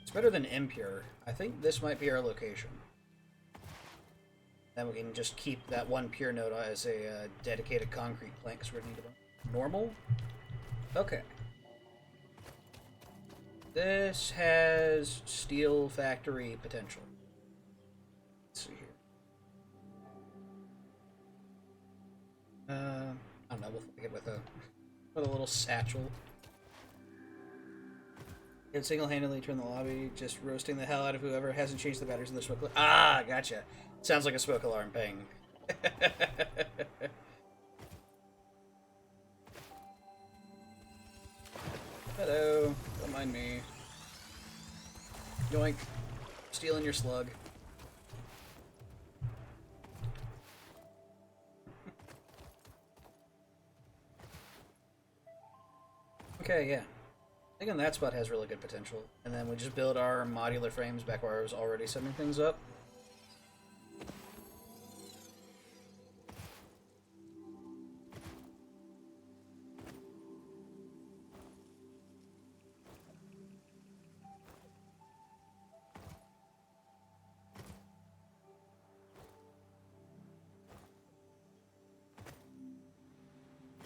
A: It's better than impure. I think this might be our location. Then we can just keep that one pure node as a dedicated concrete plant because we're going to need a normal. Okay. This has steel factory potential. Let's see here. I don't know. We'll fake it with a little satchel. Can single-handedly turn the lobby, just roasting the hell out of whoever hasn't changed the batteries in the smoke alarm. Ah, gotcha. Sounds like a smoke alarm ping. Hello. Don't mind me. Yoink. Stealing your slug. Okay, yeah. I think that spot has really good potential. And then we just build our modular frames back where I was already setting things up.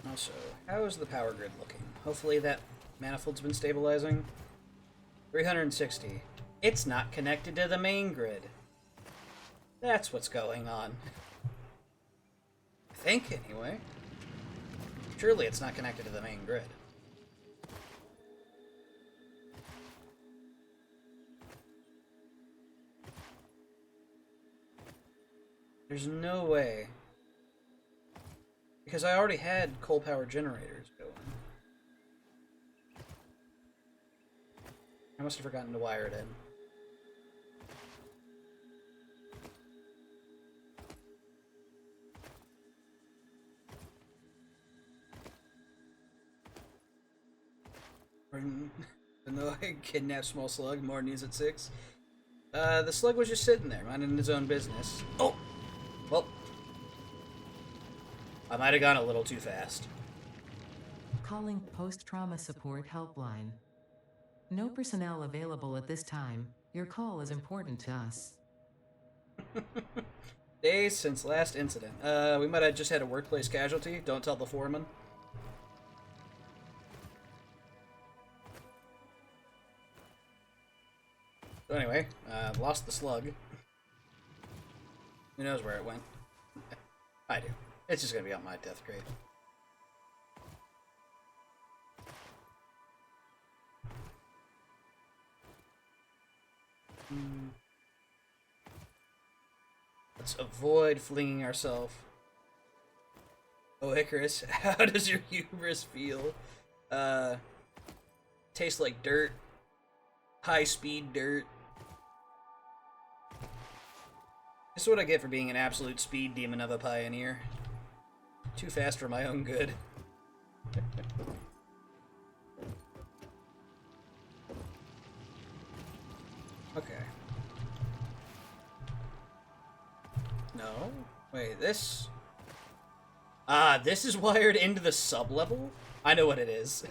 A: Also, how is the power grid looking? Hopefully that manifold's been stabilizing. 360. It's not connected to the main grid. That's what's going on. I think, anyway. Surely it's not connected to the main grid. There's no way. Because I already had coal power generators going. I must have forgotten to wire it in. No, I kidnapped small slug, more news at 6. The slug was just sitting there, minding his own business. Oh! Well, I might have gone a little too fast.
B: Calling post-trauma support helpline. No personnel available at this time. Your call is important to us.
A: Days since last incident. We might have just had a workplace casualty. Don't tell the foreman. So anyway, lost the slug. Who knows where it went? I do. It's just gonna be on my death grade. Let's avoid flinging ourselves. Oh, Icarus, how does your hubris feel? Tastes like dirt. High-speed dirt. This is what I get for being an absolute speed demon of a pioneer. Too fast for my own good. Okay. No? Wait, this... Ah, this is wired into the sub-level? I know what it is.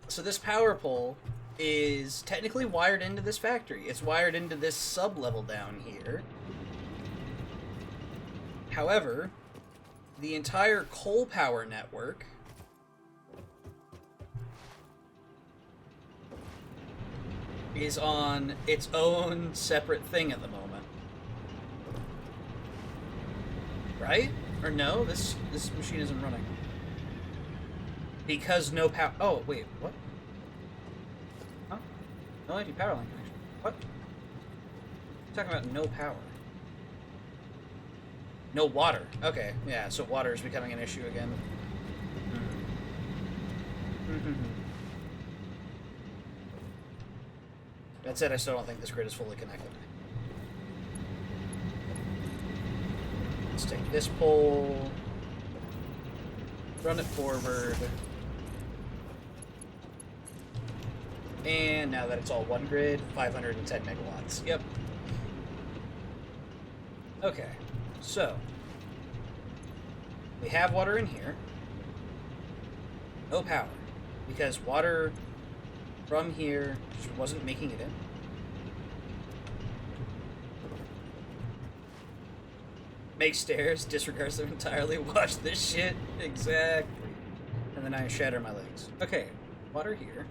A: So this power pole is technically wired into this factory. It's wired into this sub-level down here. However, the entire coal power network is on its own separate thing at the moment. Right? Or no, this machine isn't running. Because no power. Oh, wait, what? Huh? No ID power line connection. What? You're talking about no power. No water. Okay, yeah, so water is becoming an issue again. That said, I still don't think this grid is fully connected. Let's take this pole, run it forward, and now that it's all one grid, 510 megawatts. Yep. Okay, so we have water in here. No power, because water from here just wasn't making it in. Make stairs, disregards them entirely, watch this shit. Exactly. And then I shatter my legs. Okay, water here.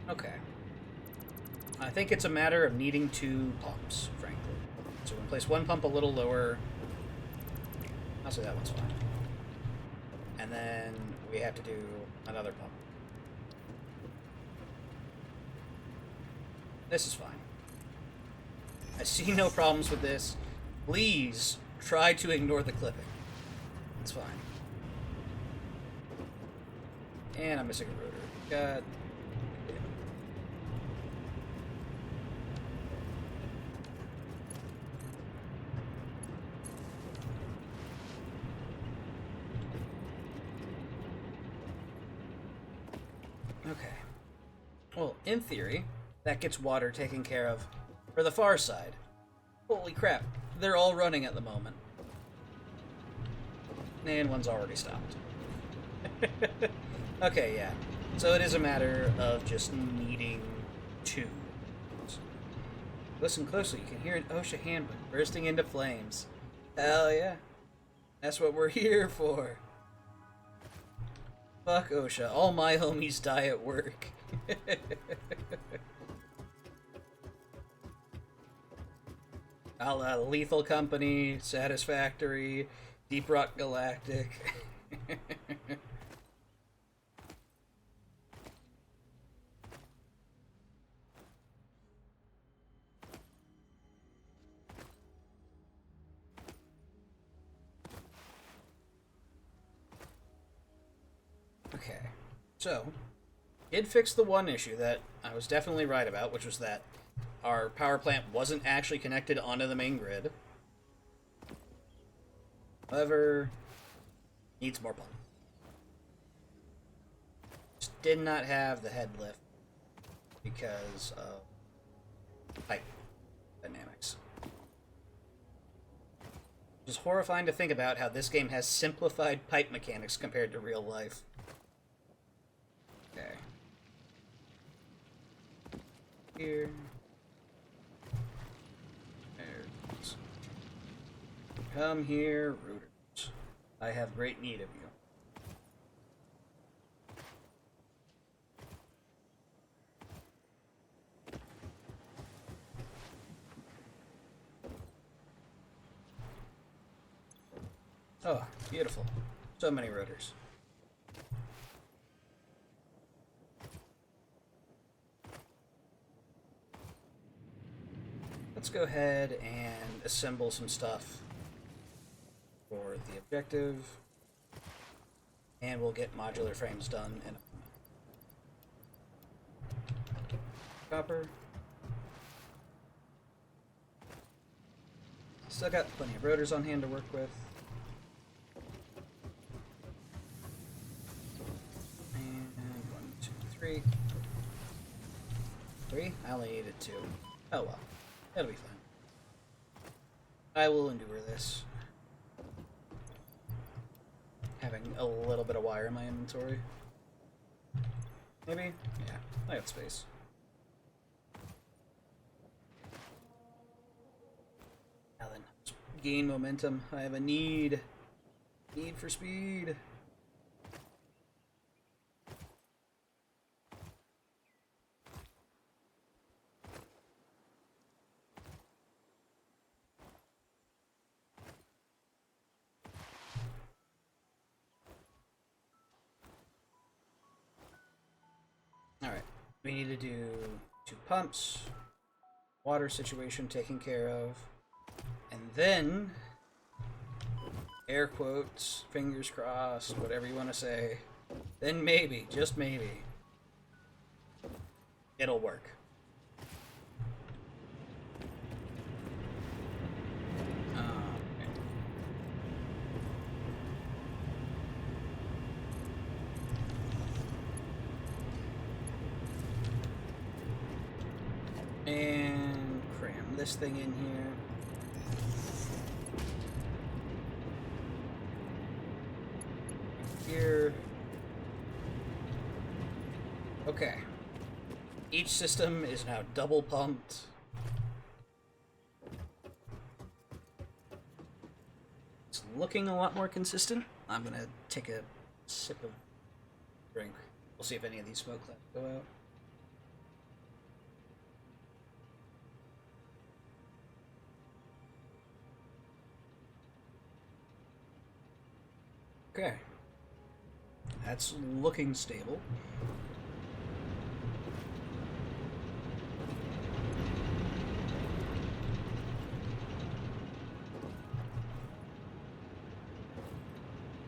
A: Okay. I think it's a matter of needing two pumps, frankly. So we'll place one pump a little lower. I'll say that one's fine. And then we have to do another pump. This is fine. I see no problems with this. Please try to ignore the clipping. It's fine. And I'm missing a rotor. God. Okay. Well, in theory, that gets water taken care of for the far side. Holy crap. They're all running at the moment. And one's already stopped. Okay, yeah. So it is a matter of just needing two. Listen closely. You can hear an OSHA handbook bursting into flames. Hell yeah. That's what we're here for. Fuck OSHA. All my homies die at work. A la Lethal Company, Satisfactory, Deep Rock Galactic. Okay, so did fix the one issue that I was definitely right about, which was that our power plant wasn't actually connected onto the main grid. However, needs more pump. Just did not have the head lift because of pipe dynamics. It's horrifying to think about how this game has simplified pipe mechanics compared to real life. Okay. Here. There it is. Come here, rooters. I have great need of you. Oh, beautiful. So many rotors. Let's go ahead and assemble some stuff for the objective. And we'll get modular frames done in a moment. Copper. Still got plenty of rotors on hand to work with. Three. I only needed 2. Oh well. That'll be fine. I will endure this. Having a little bit of wire in my inventory. Maybe? Yeah, I got space. Now then, let's gain momentum. I have a need. Need for speed. Alright, we need to do 2 pumps, water situation taken care of, and then, air quotes, fingers crossed, whatever you want to say, then maybe, just maybe, it'll work. And cram this thing in here. Here. Okay. Each system is now double pumped. It's looking a lot more consistent. I'm gonna take a sip of drink. We'll see if any of these smoke clouds go out. Okay. That's looking stable.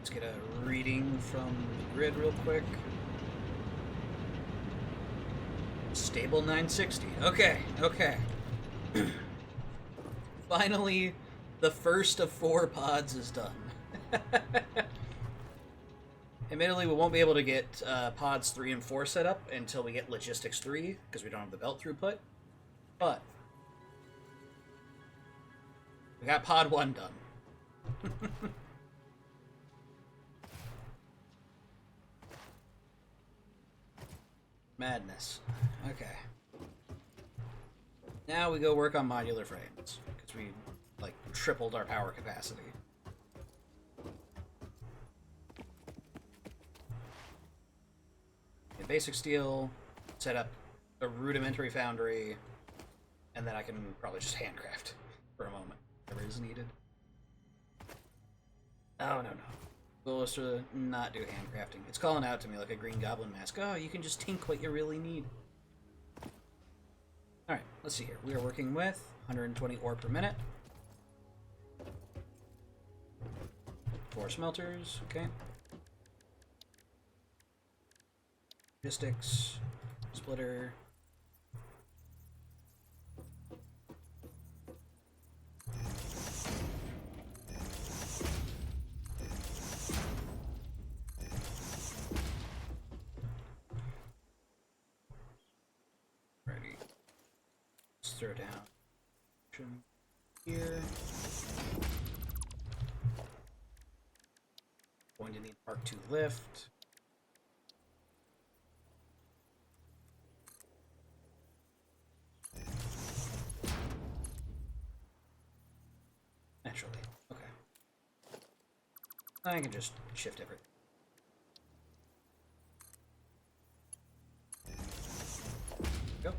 A: Let's get a reading from the grid real quick. Stable 960. Okay, okay. Finally, the first of 4 pods is done. Admittedly, we won't be able to get pods 3 and 4 set up until we get logistics 3, because we don't have the belt throughput. But we got pod 1 done. Madness. Okay. Now we go work on modular frames, because we, like, tripled our power capacity. basic steel, set up a rudimentary foundry, and then I can probably just handcraft for a moment, whatever is needed. Oh, no. Goal is to not do handcrafting. It's calling out to me like a Green Goblin mask. Oh, you can just tink what you really need. Alright, let's see here. We are working with 120 ore per minute. 4 smelters, okay. Logistics, splitter. Ready. Let's throw down here. Going to need Mark II lift. Naturally. Okay. I can just shift everything. Go.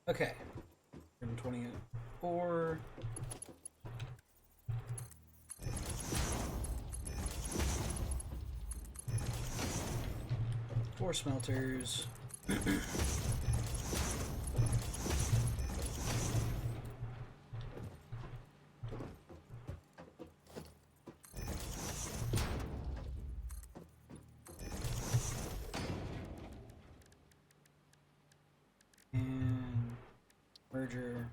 A: Okay. 124. Four smelters. And merger.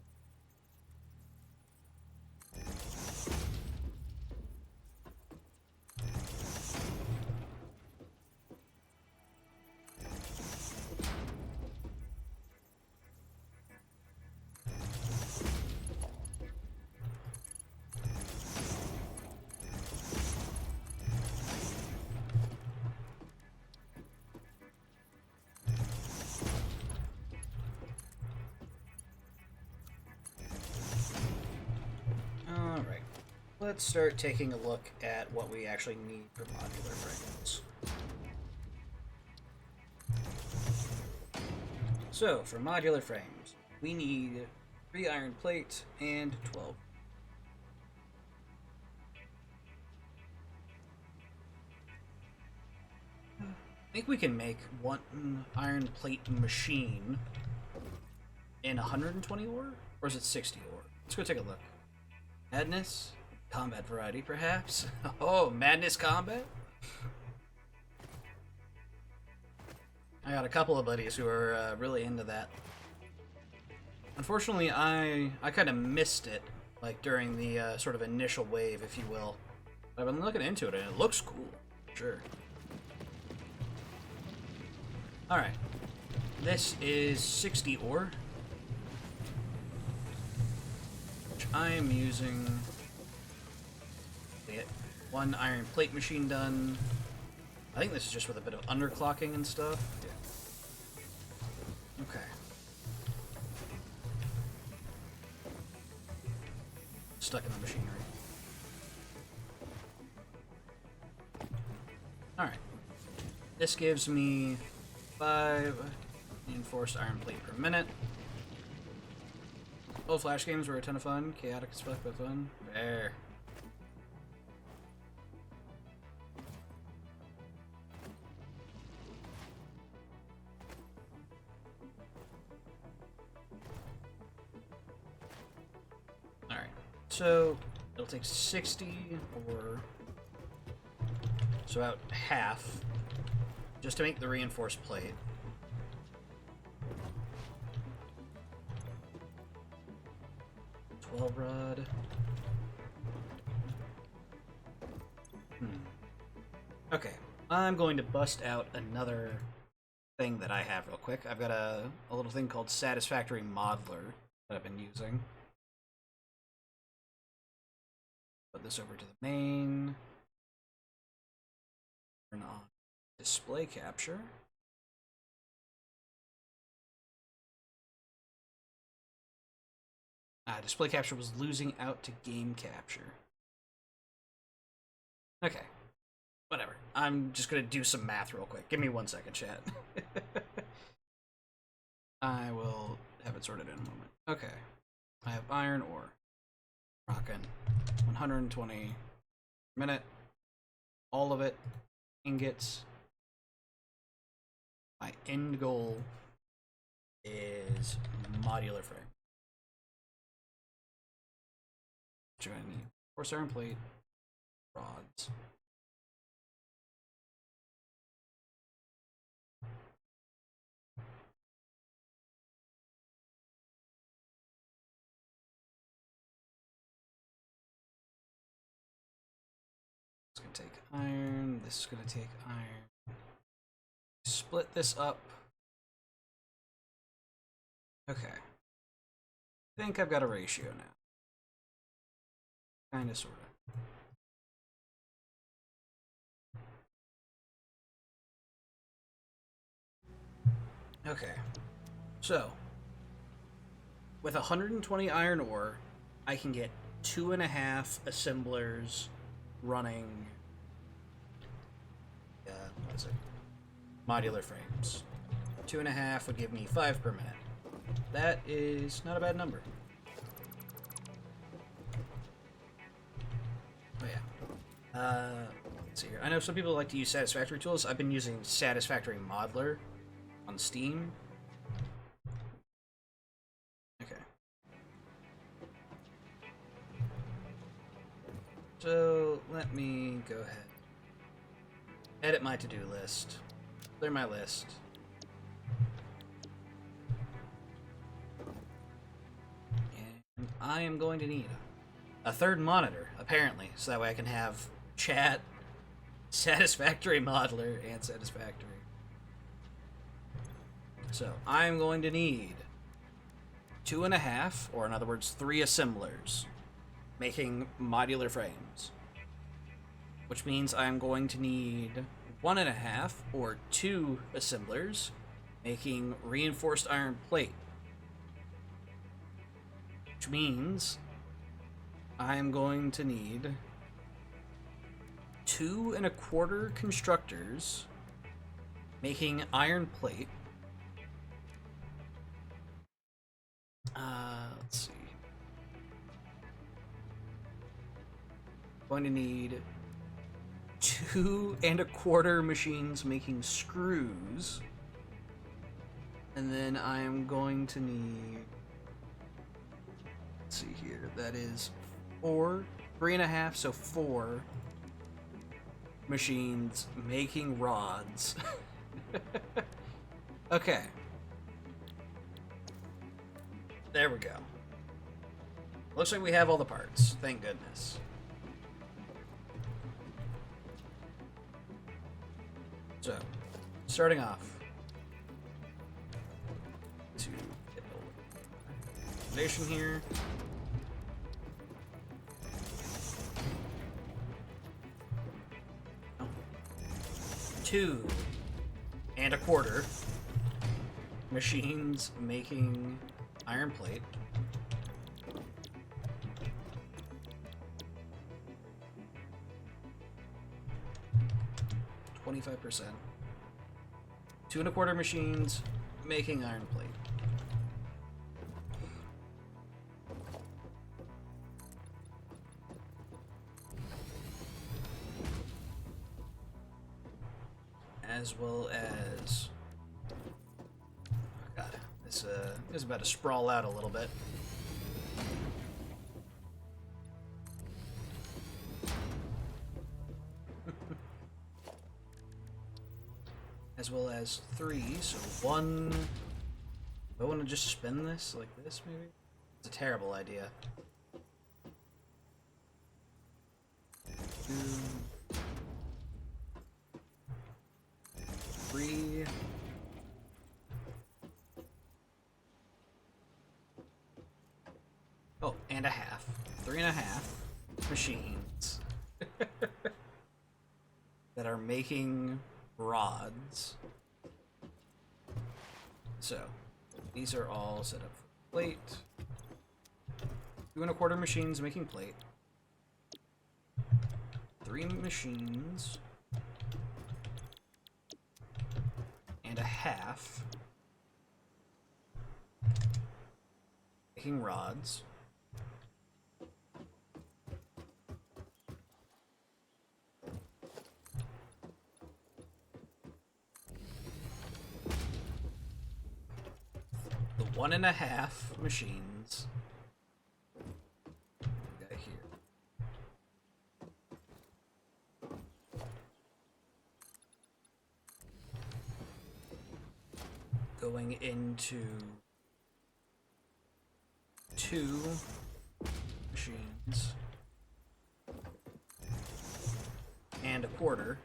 A: Alright. Let's start taking a look at what we actually need for modular frames. So, for modular frames, we need 3 iron plate and 12. I think we can make 1 iron plate machine in 120 ore? Or is it 60 ore? Let's go take a look. Madness? Combat variety, perhaps? Oh, Madness Combat? I got a couple of buddies who are really into that. Unfortunately, I kind of missed it, like during the sort of initial wave, if you will. But I've been looking into it, and it looks cool. Sure. Alright. This is 60 ore, which I am using to get 1 iron plate machine done. I think this is just with a bit of underclocking and stuff. Yeah. Okay. Stuck in the machinery. Alright. This gives me 5 reinforced iron plate per minute. Old Flash games were a ton of fun. Chaotic as fuck, but fun. There. Alright. So, it'll take 60 or so about half just to make the reinforced plate. Rod. Okay, I'm going to bust out another thing that I have real quick. I've got a little thing called Satisfactory Modeler that I've been using. Put this over to the main. Turn on display capture. Display capture was losing out to game capture. Okay. Whatever. I'm just gonna do some math real quick. Give me 1 second, chat. I will have it sorted in a moment. Okay. I have iron ore. Rockin'. 120 per minute. All of it. Ingots. My end goal is modular frame. What do I need? Force iron plate. Rods. It's gonna take iron. This is gonna take iron. Split this up. Okay. I think I've got a ratio now. Kinda, sorta. Okay. So, with 120 iron ore, I can get 2.5 assemblers running. What is it? Modular frames. 2.5 would give me 5 per minute. That is not a bad number. Oh yeah. Let's see here. I know some people like to use Satisfactory tools. I've been using Satisfactory Modeler on Steam. Okay. So let me go ahead. Edit my to-do list. Clear my list. And I am going to need a third monitor, apparently, so that way I can have chat, Satisfactory Modeler, and Satisfactory. So I'm going to need 2.5, or in other words, 3 assemblers, making modular frames. Which means I'm going to need 1.5 or 2 assemblers, making reinforced iron plate. Which means I'm going to need 2.25 constructors, making iron plate. Let's see. Going to need 2.25 machines making screws. And then I am going to need, let's see here, that is 3.5, so 4 machines making rods. Okay. There we go. Looks like we have all the parts. Thank goodness. So, starting off, to get the foundation here. Oh. 2.25 machines making iron plate. %. 2.25 machines making iron plate. As well as, oh god, this is about to sprawl out a little bit. As well as 3, so 1. Do I want to just spin this like this, maybe? It's a terrible idea. 2, 3. Oh, and a half. 3.5 machines that are making rods. So, these are all set up for plate. 2¼ machines making plate. 3 machines. And a half. Making rods. The 1½ machines. We got here. Going into 2 machines and 1/4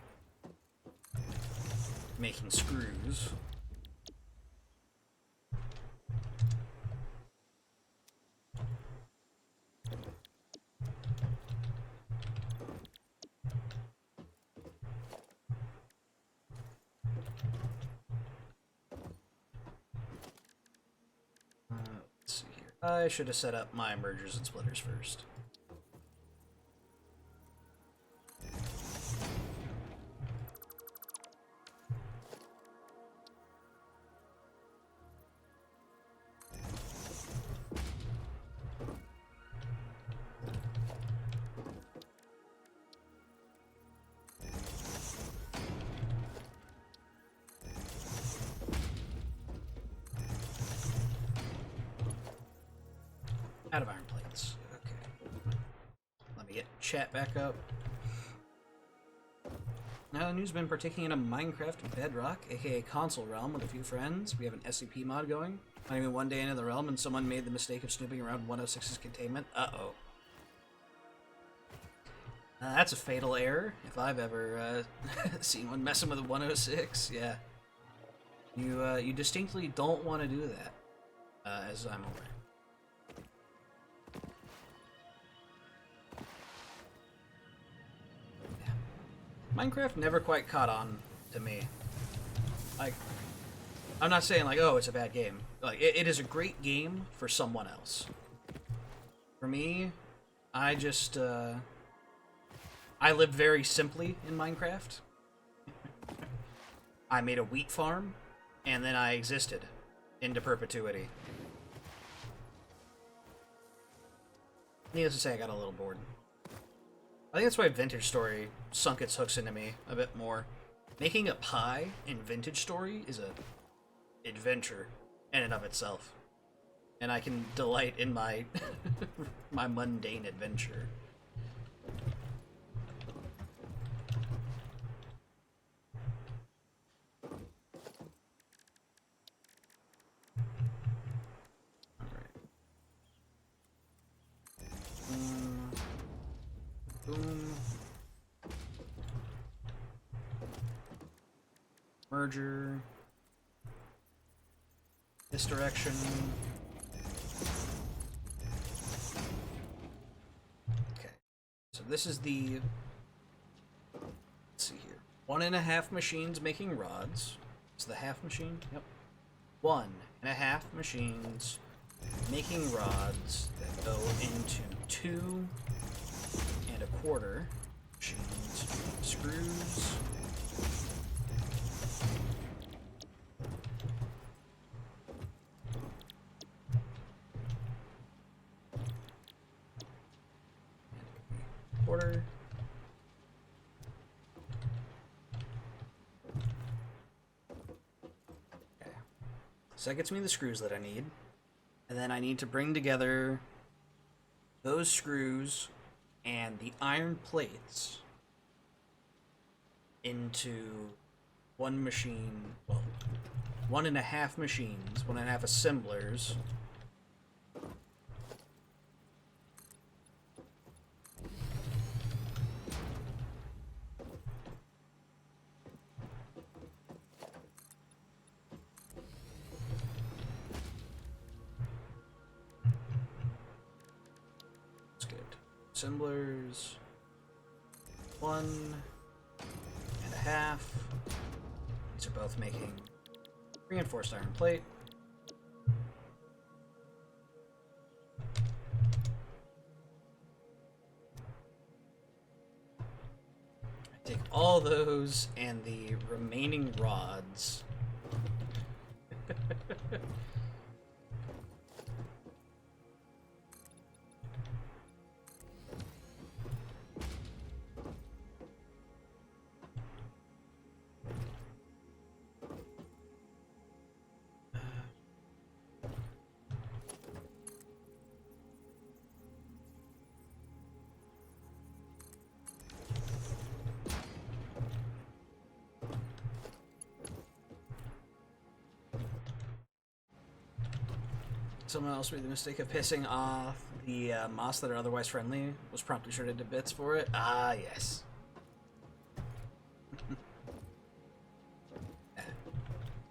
A: making screws. Let's see here. I should have set up my mergers and splitters first. Out of iron plates. Okay. Let me get chat back up. Now the news been partaking in a Minecraft Bedrock, aka console realm, with a few friends. We have an SCP mod going. Not even one day into the realm, and someone made the mistake of snooping around 106's containment. Uh-oh. That's a fatal error, if I've ever seen one messing with a 106. Yeah. You distinctly don't want to do that, as I'm aware. Minecraft never quite caught on to me. Like, I'm not saying like, oh, it's a bad game. Like, it is a great game for someone else. For me, I just, I lived very simply in Minecraft. I made a wheat farm, and then I existed into perpetuity. Needless to say, I got a little bored. I think that's why Vintage Story sunk its hooks into me a bit more. Making a pie in Vintage Story is a adventure in and of itself. And I can delight in my my mundane adventure. Boom. Merger. This direction. Okay. So this is the... Let's see here. 1½ machines making rods. Is the half machine? Yep. 1½ machines making rods that go into 2 1/4 machines, screws, quarter, okay. So that gets me the screws that I need, and then I need to bring together those screws and the iron plates into one machine, well, 1½ machines, 1½ assemblers. Assemblers, 1½ These are both making reinforced iron plate. all those and the remaining rods. Someone else made the mistake of pissing off the moss that are otherwise friendly, was promptly shredded to bits for it. Ah, yes.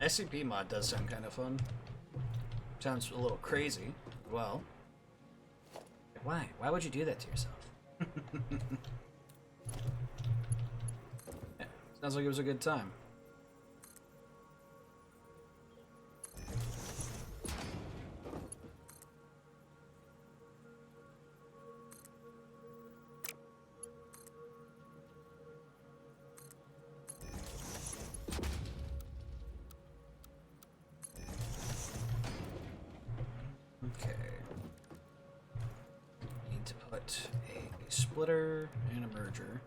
A: SCP mod does sound kind of fun. Sounds a little crazy. Well, why? Why would you do that to yourself? Yeah, sounds like it was a good time. Okay. Need to put a splitter and a merger.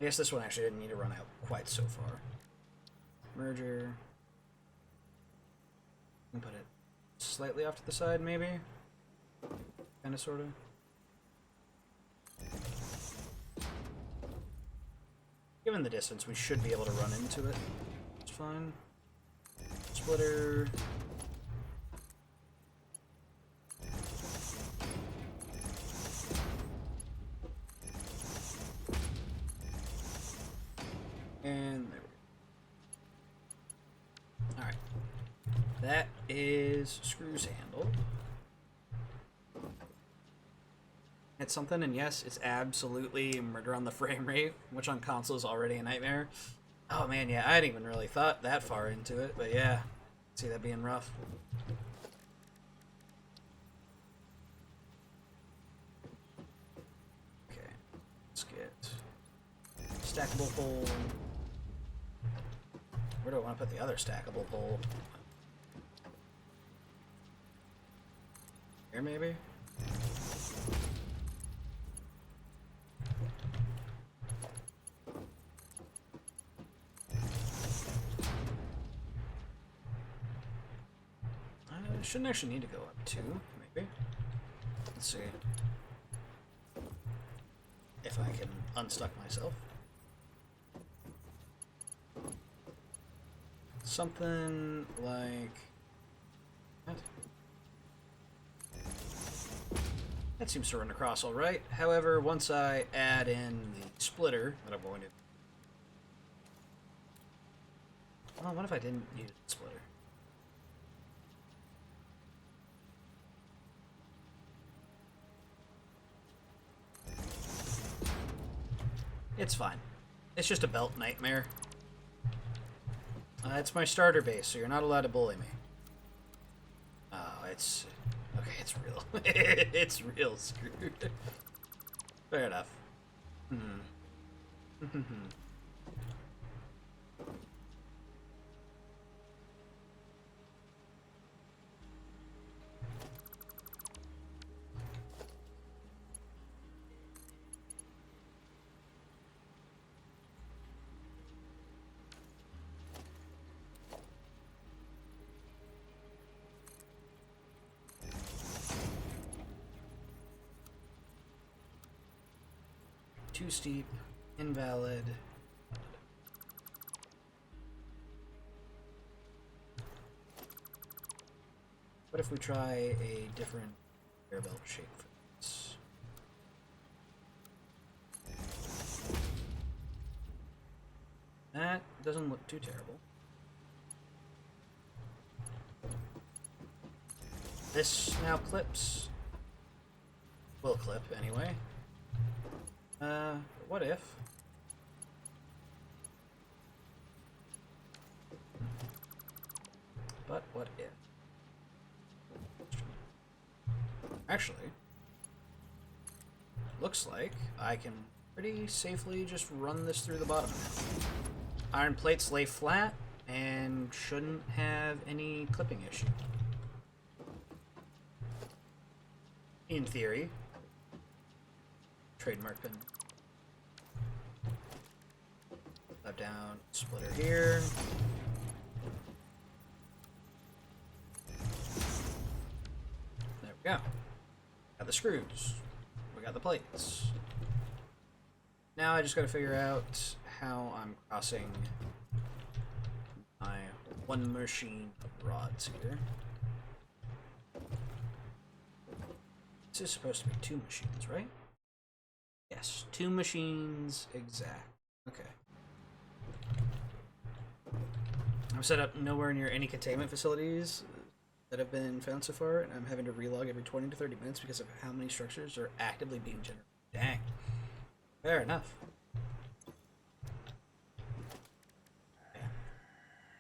A: I guess this one actually didn't need to run out quite so far. Merger. And put it slightly off to the side, maybe? Kinda, sorta. Given the distance, we should be able to run into it. It's fine. Splitter. And there we go. Alright. That is screws handle. It's something, and yes, it's absolutely murder on the frame rate, which on console is already a nightmare. Oh man, yeah, I hadn't even really thought that far into it, but yeah, see that being rough. Okay, let's get stackable pole. Where do I want to put the other stackable pole? Here, maybe? Shouldn't actually need to go up 2, maybe. Let's see if I can unstuck myself. Something like that. That seems to run across all right. However, once I add in the splitter that I'm going to... Oh, what if I didn't use the splitter? It's fine. It's just a belt nightmare. It's my starter base, so you're not allowed to bully me. Oh, it's... Okay, it's real. It's real screwed. Fair enough. Too steep, invalid. What if we try a different air belt shape for this? That doesn't look too terrible. This now clips. Will clip anyway. What if? But what if? Actually, looks like I can pretty safely just run this through the bottom now. Iron plates lay flat and shouldn't have any clipping issue. In theory. Trademark pin. Up, down, splitter here. There we go. Got the screws. We got the plates. Now I just gotta figure out how I'm crossing my one machine of rods here. This is supposed to be 2 machines, right? Yes, 2 machines exact. Okay. I'm set up nowhere near any containment facilities that have been found so far, and I'm having to relog every 20 to 30 minutes because of how many structures are actively being generated. Dang. Fair enough.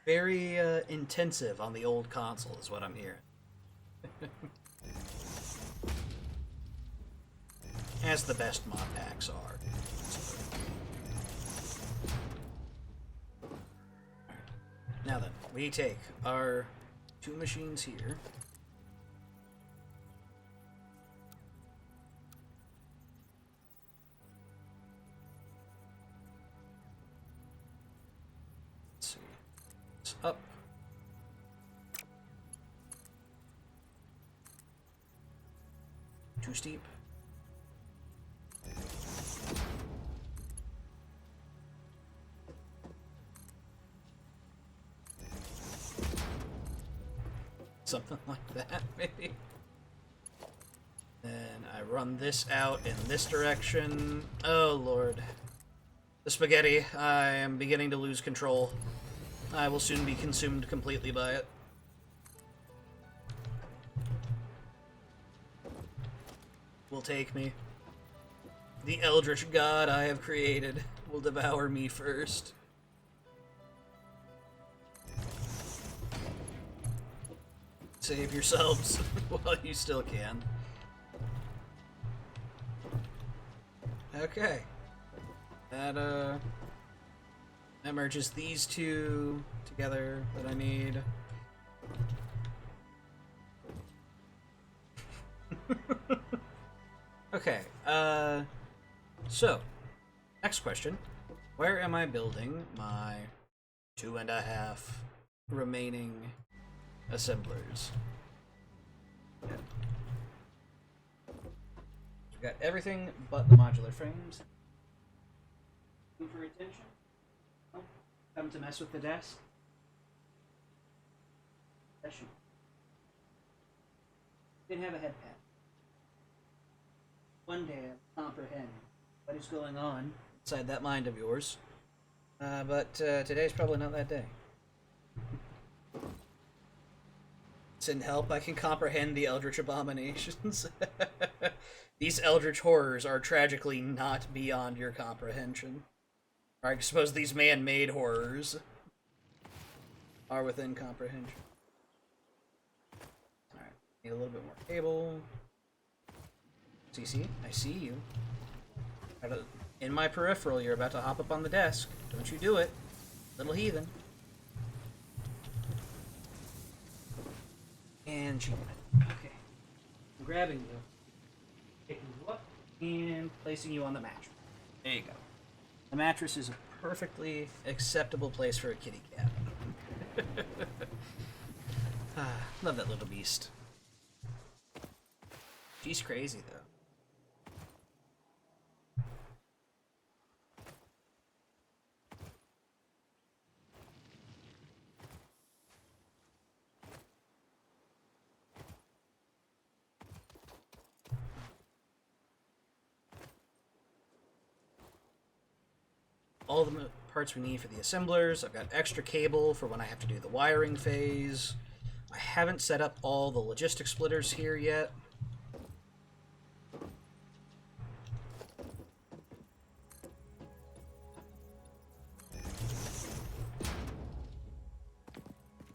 A: Very intensive on the old console is what I'm hearing. As the best mod packs are. Now then, we take our 2 machines here. Let's see. It's up. Too steep. Something like that, maybe. Then I run this out in this direction. Oh, Lord. The spaghetti. I am beginning to lose control. I will soon be consumed completely by it. Will take me. The eldritch god I have created will devour me first. Save yourselves while you still can. Okay. That merges these 2 together that I need. Okay, so, next question. Where am I building my 2.5 remaining assemblers? Yeah. We've got everything but the modular frames. Looking for attention? Oh, come to mess with the desk? Session. Didn't have a head pad. One day I'll comprehend what is going on inside that mind of yours. But today's probably not that day. Send help, I can comprehend the eldritch abominations. These eldritch horrors are tragically not beyond your comprehension. Or I suppose these man-made horrors are within comprehension. Alright, need a little bit more cable. CC, I see you. In my peripheral, you're about to hop up on the desk. Don't you do it, little heathen. And you. Okay. I'm grabbing you, picking you up, and placing you on the mattress. There you go. The mattress is a perfectly acceptable place for a kitty cat. Love that little beast. She's crazy, though. All the parts we need for the assemblers. I've got extra cable for when I have to do the wiring phase. I haven't set up all the logistic splitters here yet.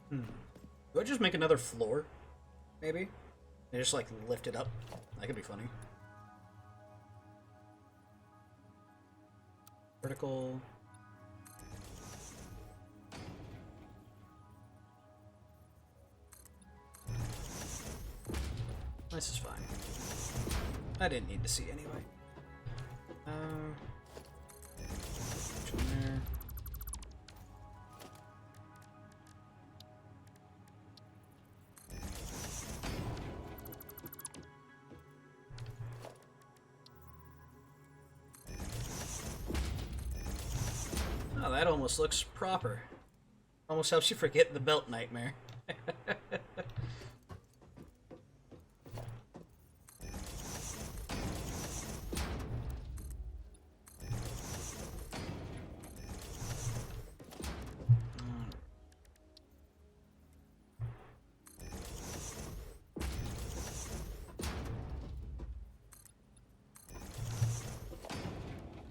A: Do I just make another floor? Maybe? They just like lift it up. That could be funny. Vertical. This is fine. I didn't need to see anyway. There. Oh, that almost looks proper. Almost helps you forget the belt nightmare.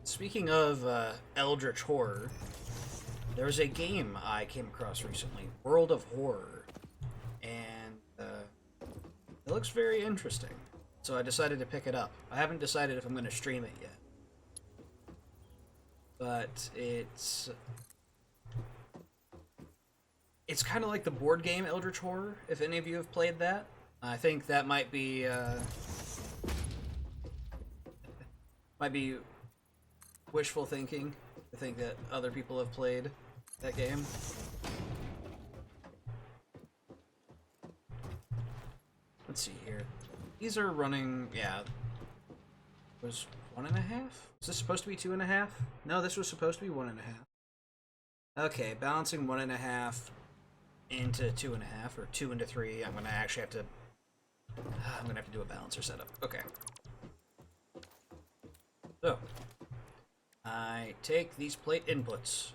A: Speaking of Eldritch Horror, there was a game I came across recently, World of Horror, and it looks very interesting, so I decided to pick it up. I haven't decided if I'm going to stream it yet, but it's kind of like the board game Eldritch Horror, if any of you have played that. I think that might be wishful thinking to think that other people have played that game. Let's see here. These are running, yeah. It was 1.5? Is this supposed to be 2.5? No, this was supposed to be 1.5. Okay, balancing 1.5 into 2.5, or 2 into 3. I'm gonna actually have to. I'm gonna have to do a balancer setup. Okay. So, I take these plate inputs.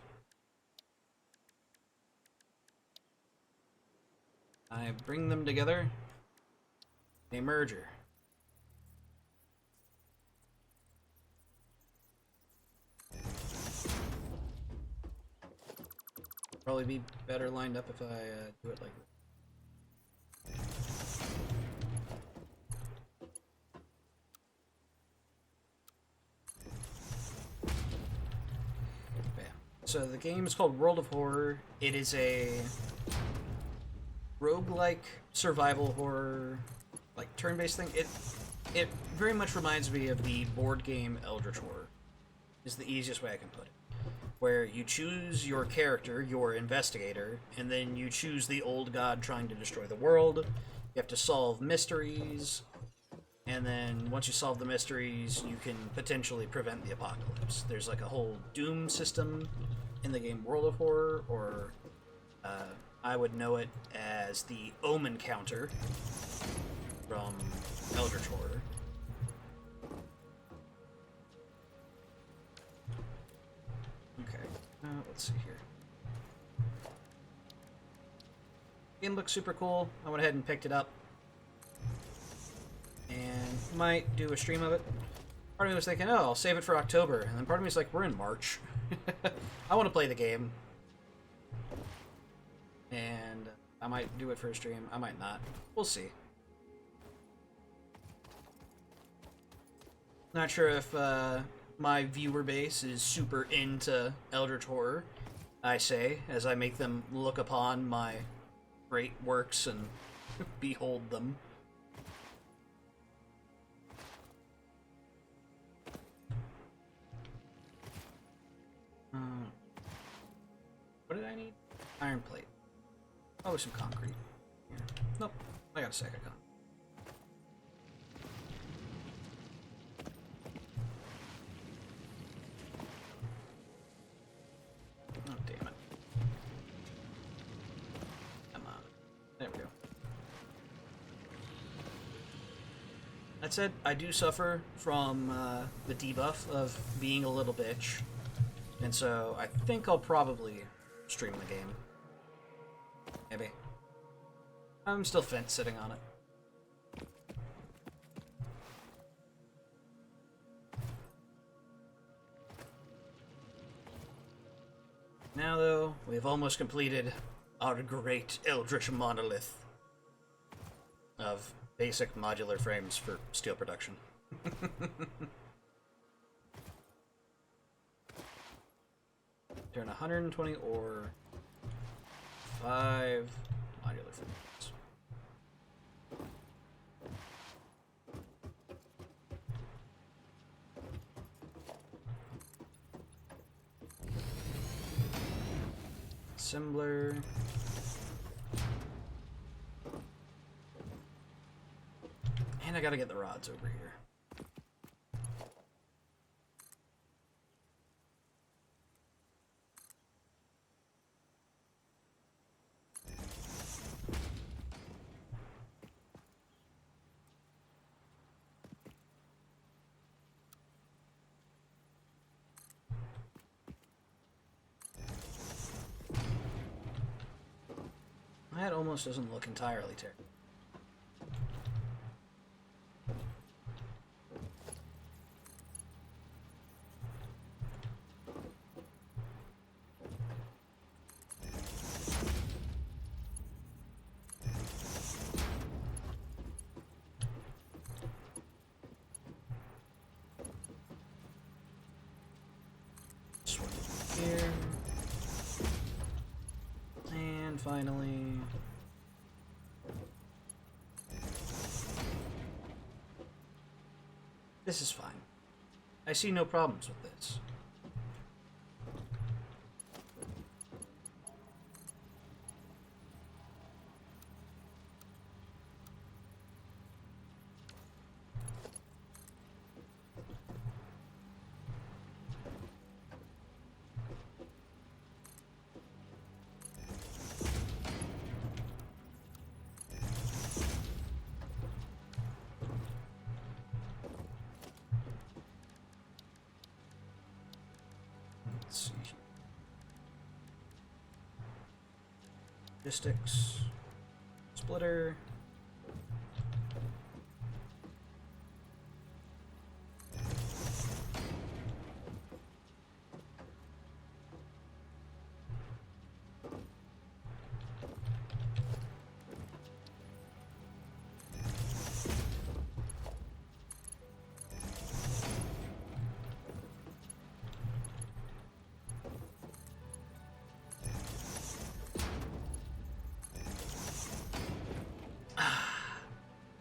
A: I bring them together. A merger. Probably be better lined up if I do it like this. So the game is called World of Horror. It is a roguelike survival horror, like turn-based thing. It very much reminds me of the board game Eldritch Horror. Is the easiest way I can put it. Where you choose your character, your investigator, and then you choose the old god trying to destroy the world. You have to solve mysteries, and then once you solve the mysteries, you can potentially prevent the apocalypse. There's like a whole doom system in the game World of Horror, or I would know it as the Omen counter from Eldritch Horror. Okay, let's see here. Game looks super cool. I went ahead and picked it up. And might do a stream of it. Part of me was thinking, oh, I'll save it for October. And then part of me was like, we're in March. I want to play the game. And I might do it for a stream. I might not. We'll see. Not sure if my viewer base is super into Eldritch Horror, I say, as I make them look upon my great works and behold them. What did I need? Iron plate. Oh, some concrete. Here. Nope. I got a sack of concrete. Oh, damn it. Come on. There we go. That said, I do suffer from the debuff of being a little bitch. And so I think I'll probably stream the game. Maybe. I'm still sitting on it. Now, though, we've almost completed our great Eldritch monolith of basic modular frames for steel production. Turn 120 or 5 modular frames. Assembler. And I gotta get the rods over here. That almost doesn't look entirely terrible. This one here. And finally... This is fine. I see no problems with this. Let's see. Logistics. Splitter.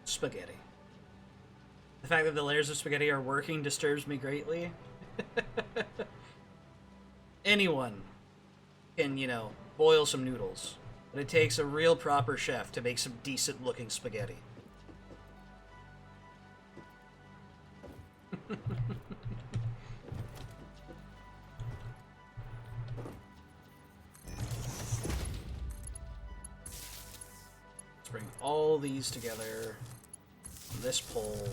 A: Spaghetti. The fact that the layers of spaghetti are working disturbs me greatly. Anyone can, you know, boil some noodles, but it takes a real proper chef to make some decent looking spaghetti. Let's bring all these together. This pole.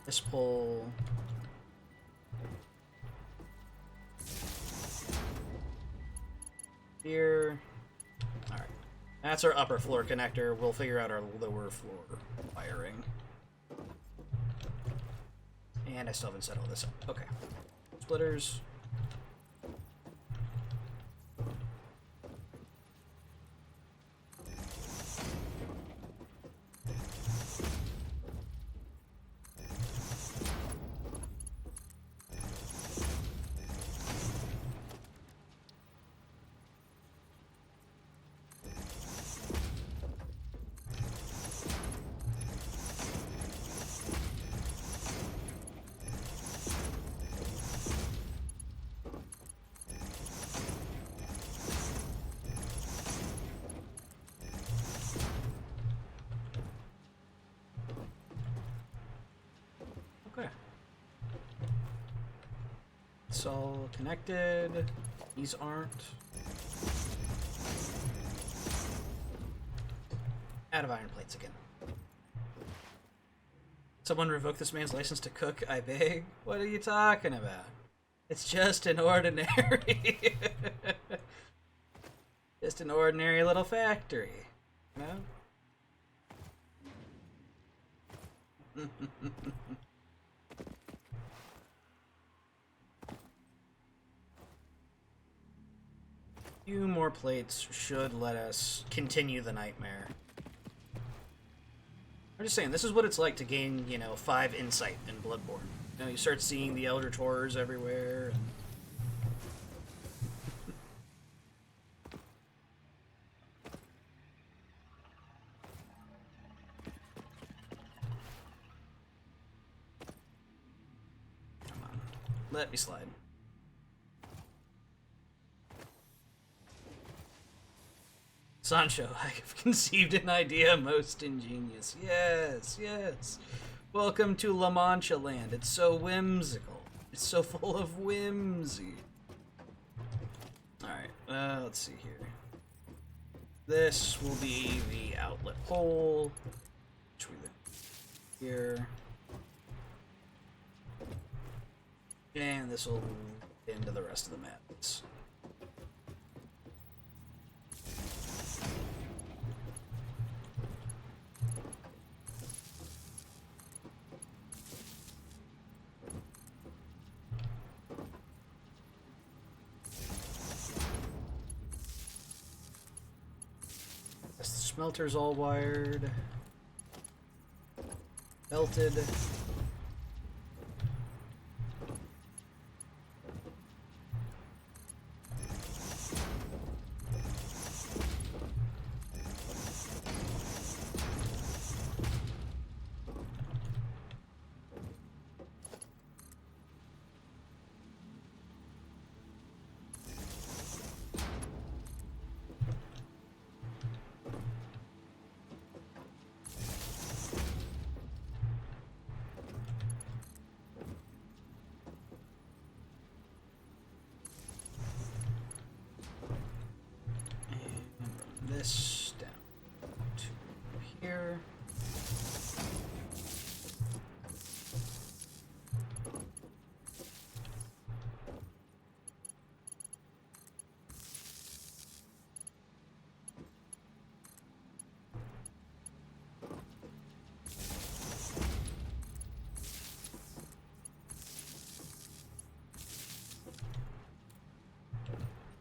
A: This pole. Here. Alright. That's our upper floor connector. We'll figure out our lower floor wiring. And I still haven't set all this up. Okay. Splitters. Okay. It's all connected. These aren't. Out of iron plates again. Someone revoke this man's license to cook, I beg? What are you talking about? It's just an ordinary... just an ordinary little factory. You know? Few more plates should let us continue the nightmare. I'm just saying, this is what it's like to gain, 5 insight in Bloodborne. You start seeing the Eldritch Horrors everywhere. And... Come on. Let me slide. Sancho, I have conceived an idea most ingenious. Yes, yes. Welcome to La Mancha land. It's so whimsical. It's so full of whimsy. Alright, let's see here. This will be the outlet pole, which we live here. And this will into the rest of the maps. Smelter's all wired. Belted. This down to here.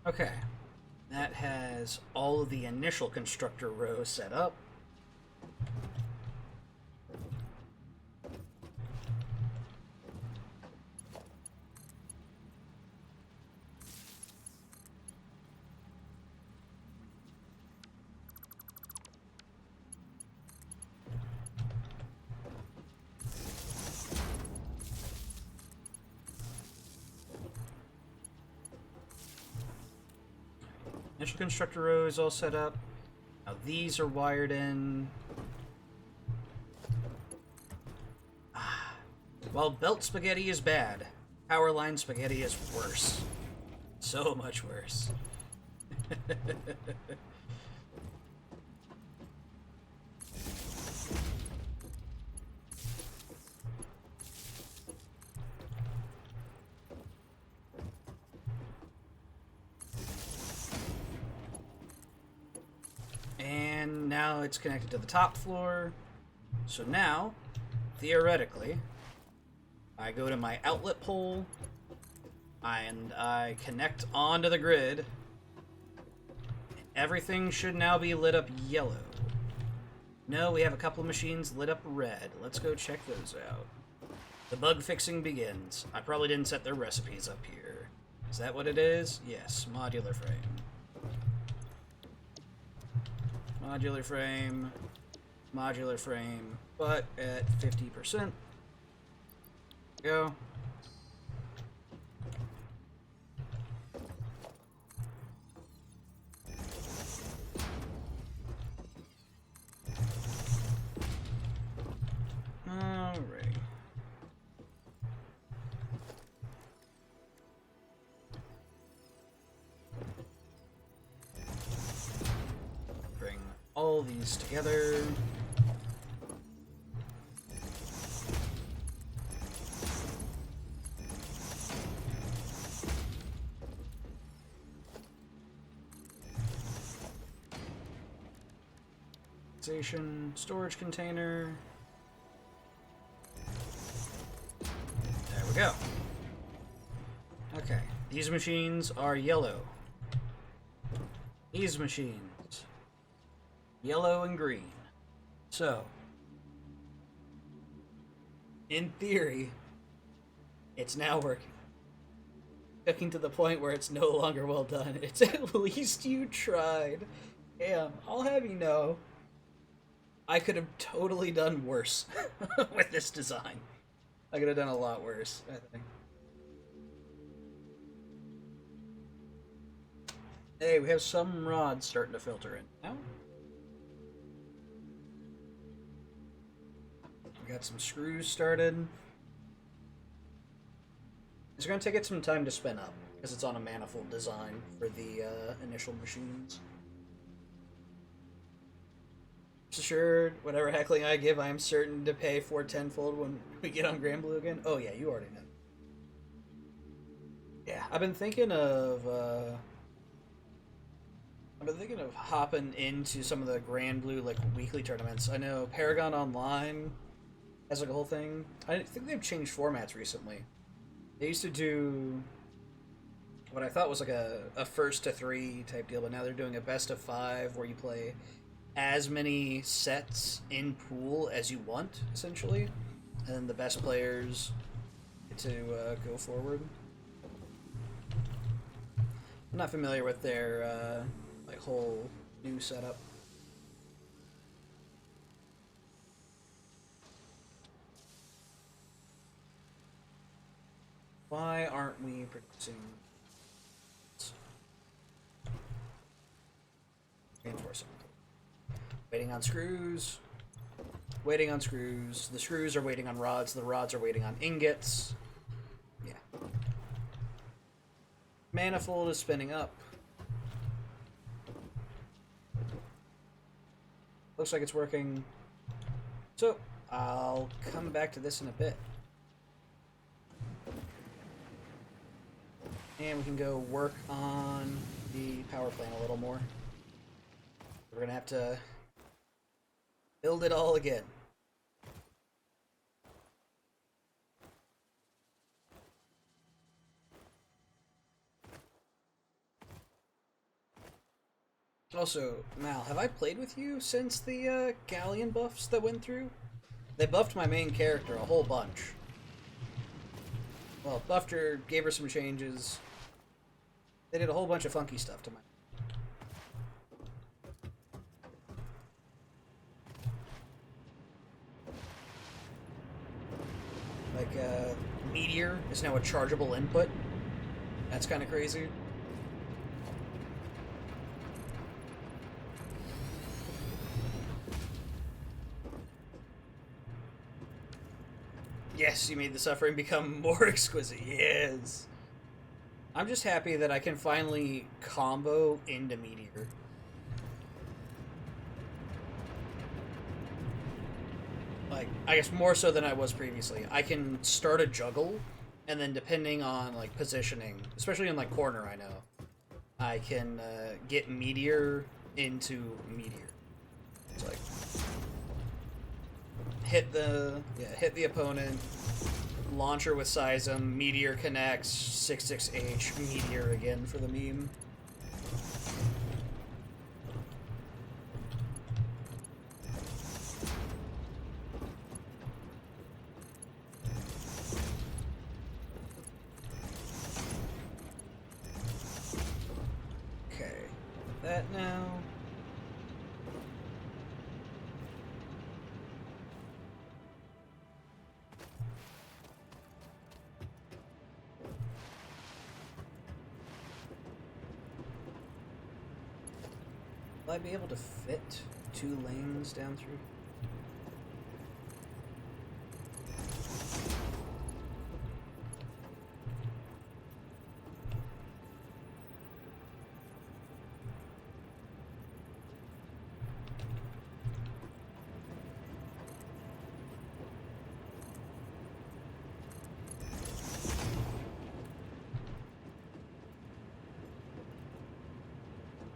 A: Okay. That has all of the initial constructor rows set up. Initial constructor row is all set up. Now these are wired in. While belt spaghetti is bad, power line spaghetti is worse. So much worse. And now it's connected to the top floor. So now, theoretically, I go to my outlet pole, and I connect onto the grid. Everything should now be lit up yellow. No, we have a couple of machines lit up red. Let's go check those out. The bug fixing begins. I probably didn't set their recipes up here. Is that what it is? Yes, modular frame. Modular frame, but at 50%. Go. Alright. Bring all these together. Storage container. There we go. Okay, these machines are yellow. These machines, yellow and green. So, In theory, it's now working. Cooking to the point where it's no longer well done. It's at least you tried. Damn, I'll have you know, I could have totally done worse with this design. I could have done a lot worse, I think. Hey, we have some rods starting to filter in now. We got some screws started. It's going to take it some time to spin up, because it's on a manifold design for the initial machines. Assured, whatever heckling I give, I am certain to pay for tenfold when we get on Grand Blue again. Oh yeah, you already know. Yeah, I've been thinking of hopping into some of the Grand Blue like weekly tournaments. I know Paragon Online has like a whole thing. I think they've changed formats recently. They used to do what I thought was like a first to 3 type deal, but now they're doing a best of 5 where you play as many sets in pool as you want, essentially, and the best players get to go forward. I'm not familiar with their like whole new setup. Why aren't we producing? Reinforcing. Waiting on screws. Waiting on screws. The screws are waiting on rods. The rods are waiting on ingots. Yeah. Manifold is spinning up. Looks like it's working. So, I'll come back to this in a bit. And we can go work on the power plant a little more. We're gonna have to build it all again. Also, Mal, have I played with you since the Galleon buffs that went through? They buffed my main character a whole bunch. Well, buffed her, gave her some changes. They did a whole bunch of funky stuff to my... Like, Meteor is now a chargeable input. That's kind of crazy. Yes, you made the suffering become more exquisite. Yes. I'm just happy that I can finally combo into Meteor. Like, I guess more so than I was previously. I can start a juggle, and then depending on, like, positioning, especially in, like, corner, I know, I can get Meteor into Meteor. It's like... hit the opponent, launcher with Seism, Meteor connects, 6-6H, Meteor again for the meme. Okay, that now. Will I be able to fit 2 lanes down through?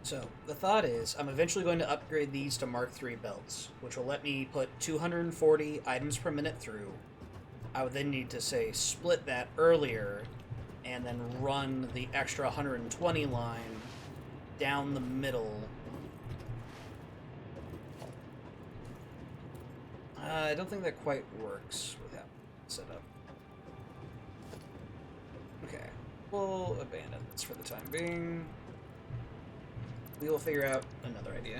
A: So, the thought is, I'm eventually going to upgrade these to Mark III belts, which will let me put 240 items per minute through. I would then need to, say, split that earlier, and then run the extra 120 line down the middle. I don't think that quite works with that. set up. Okay, we'll abandon this for the time being. We will figure out another idea.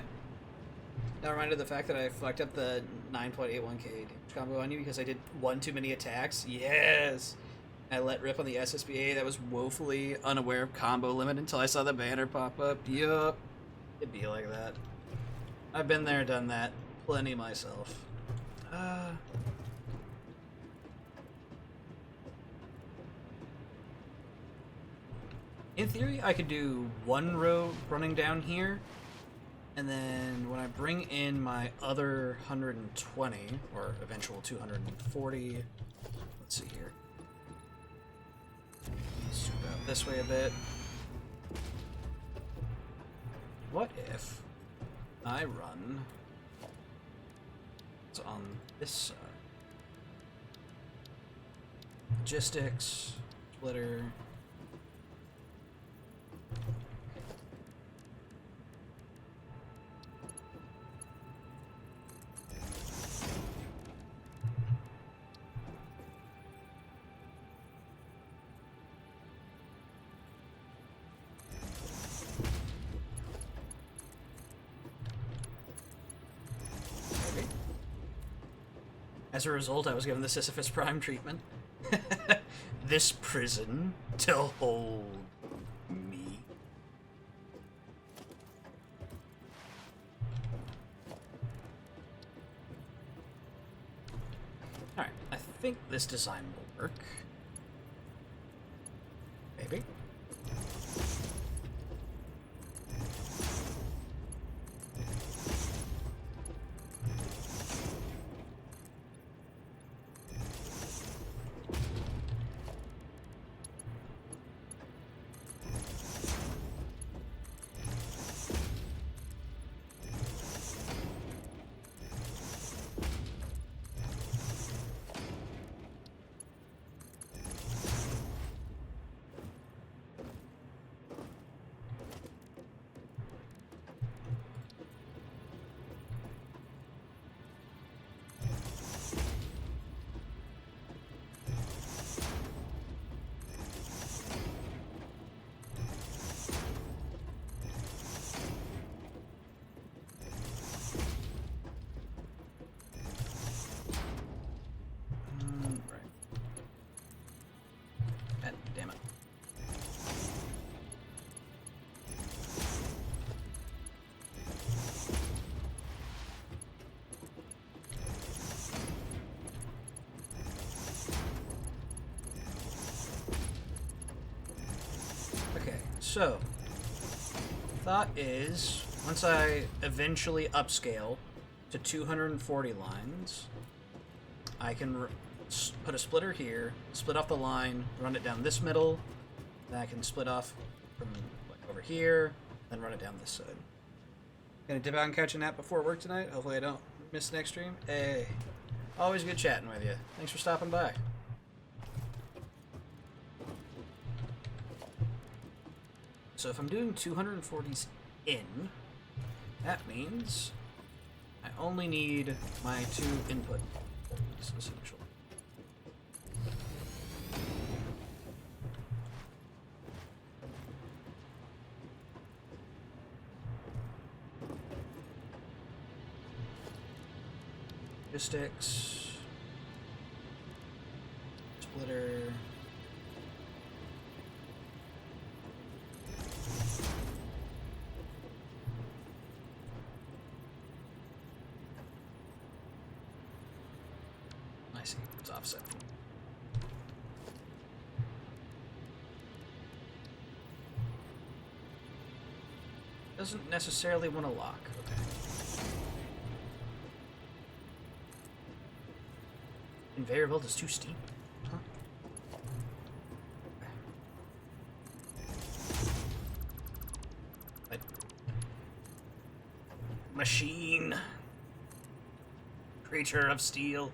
A: Now reminded of the fact that I fucked up the 9.81k damage combo on you because I did one too many attacks. Yes! I let rip on the SSBA that was woefully unaware of combo limit until I saw the banner pop up. Yup. It'd be like that. I've been there, done that. Plenty myself. In theory, I could do one row running down here, and then when I bring in my other 120, or eventual 240, let's see here. Swoop out this way a bit. What if I run on this side? Logistics, splitter. As a result, I was given the Sisyphus Prime treatment. This prison to hold me. Alright, I think this design will work. Maybe. So, thought is, once I eventually upscale to 240 lines, I can put a splitter here, split off the line, run it down this middle, then I can split off from like over here, then run it down this side. Gonna dip out and catch a nap before work tonight. Hopefully I don't miss the next stream. Hey, always good chatting with you. Thanks for stopping by. So if I'm doing 240s in, that means I only need my 2 input holes, essentially. Logistics, splitter. I see, it's offset. Doesn't necessarily want to lock. Okay. Conveyor belt is too steep. Huh? Okay. Machine. Creature of steel.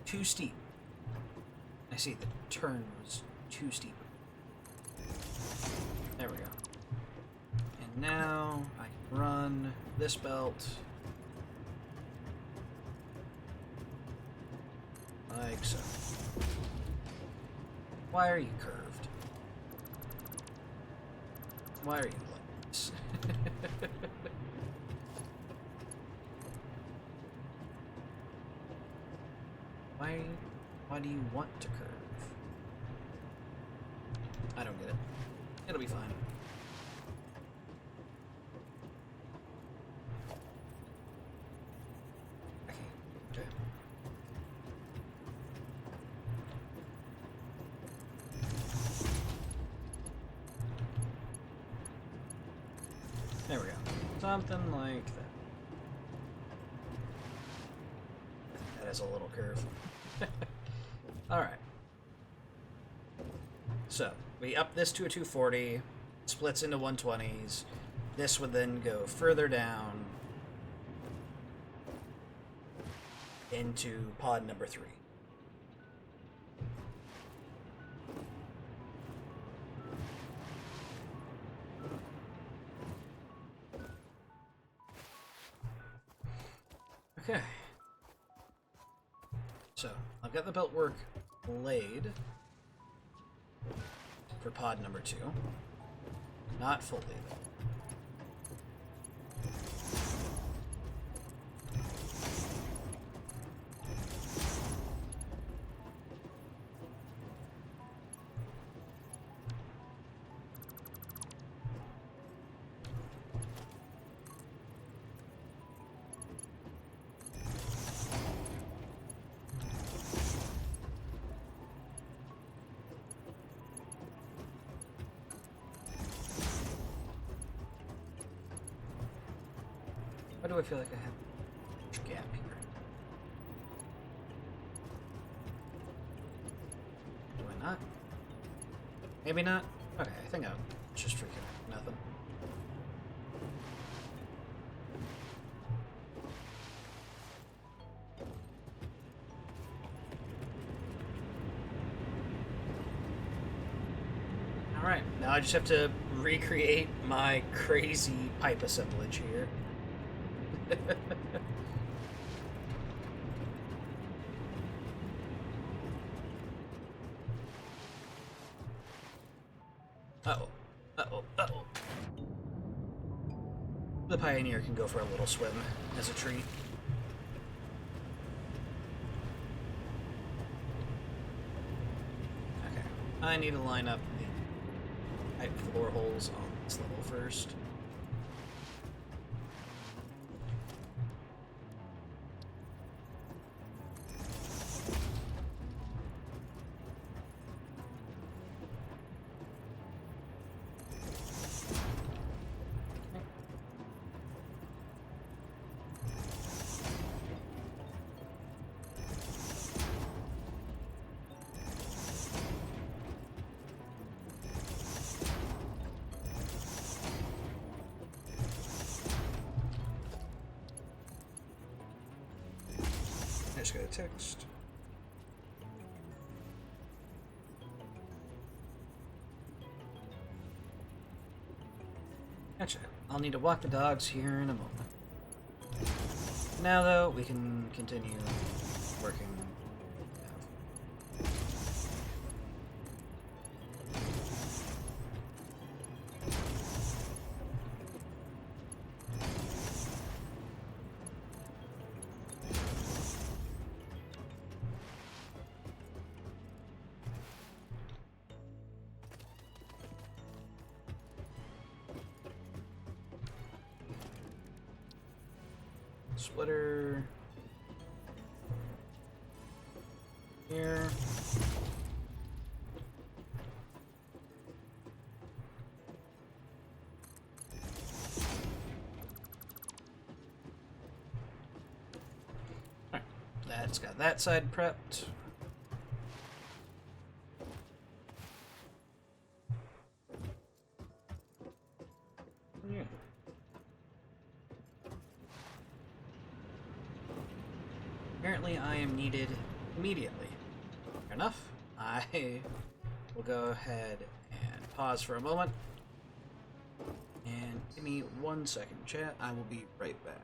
A: Too steep. I see, the turn was too steep. There we go. And now I can run this belt think so. Why are you curved? Why are you like this? Why do you want to curve? I don't get it. It'll be fine. Okay. There we go. Something like that. That has a little curve. Alright. So, we up this to a 240, splits into 120s. This would then go further down into pod number 3. Okay. So, I've got the belt work laid for pod number 2. Not fully, though. Why do I feel like I have a gap here? Do I not? Maybe not? Okay, I think I'm just freaking out. Nothing. Alright, now I just have to recreate my crazy pipe assemblage here. Uh-oh. Uh-oh. Uh-oh. The Pioneer can go for a little swim as a treat. Okay. I need to line up the pipe floor holes on this level first. I just got a text. Gotcha. I'll need to walk the dogs here in a moment. Now, though, we can continue working. Splitter here. Alright, that's got that side prepped. Yeah. Apparently I am needed immediately. Fair enough. I will go ahead and pause for a moment. And give me 1 second, chat. I will be right back.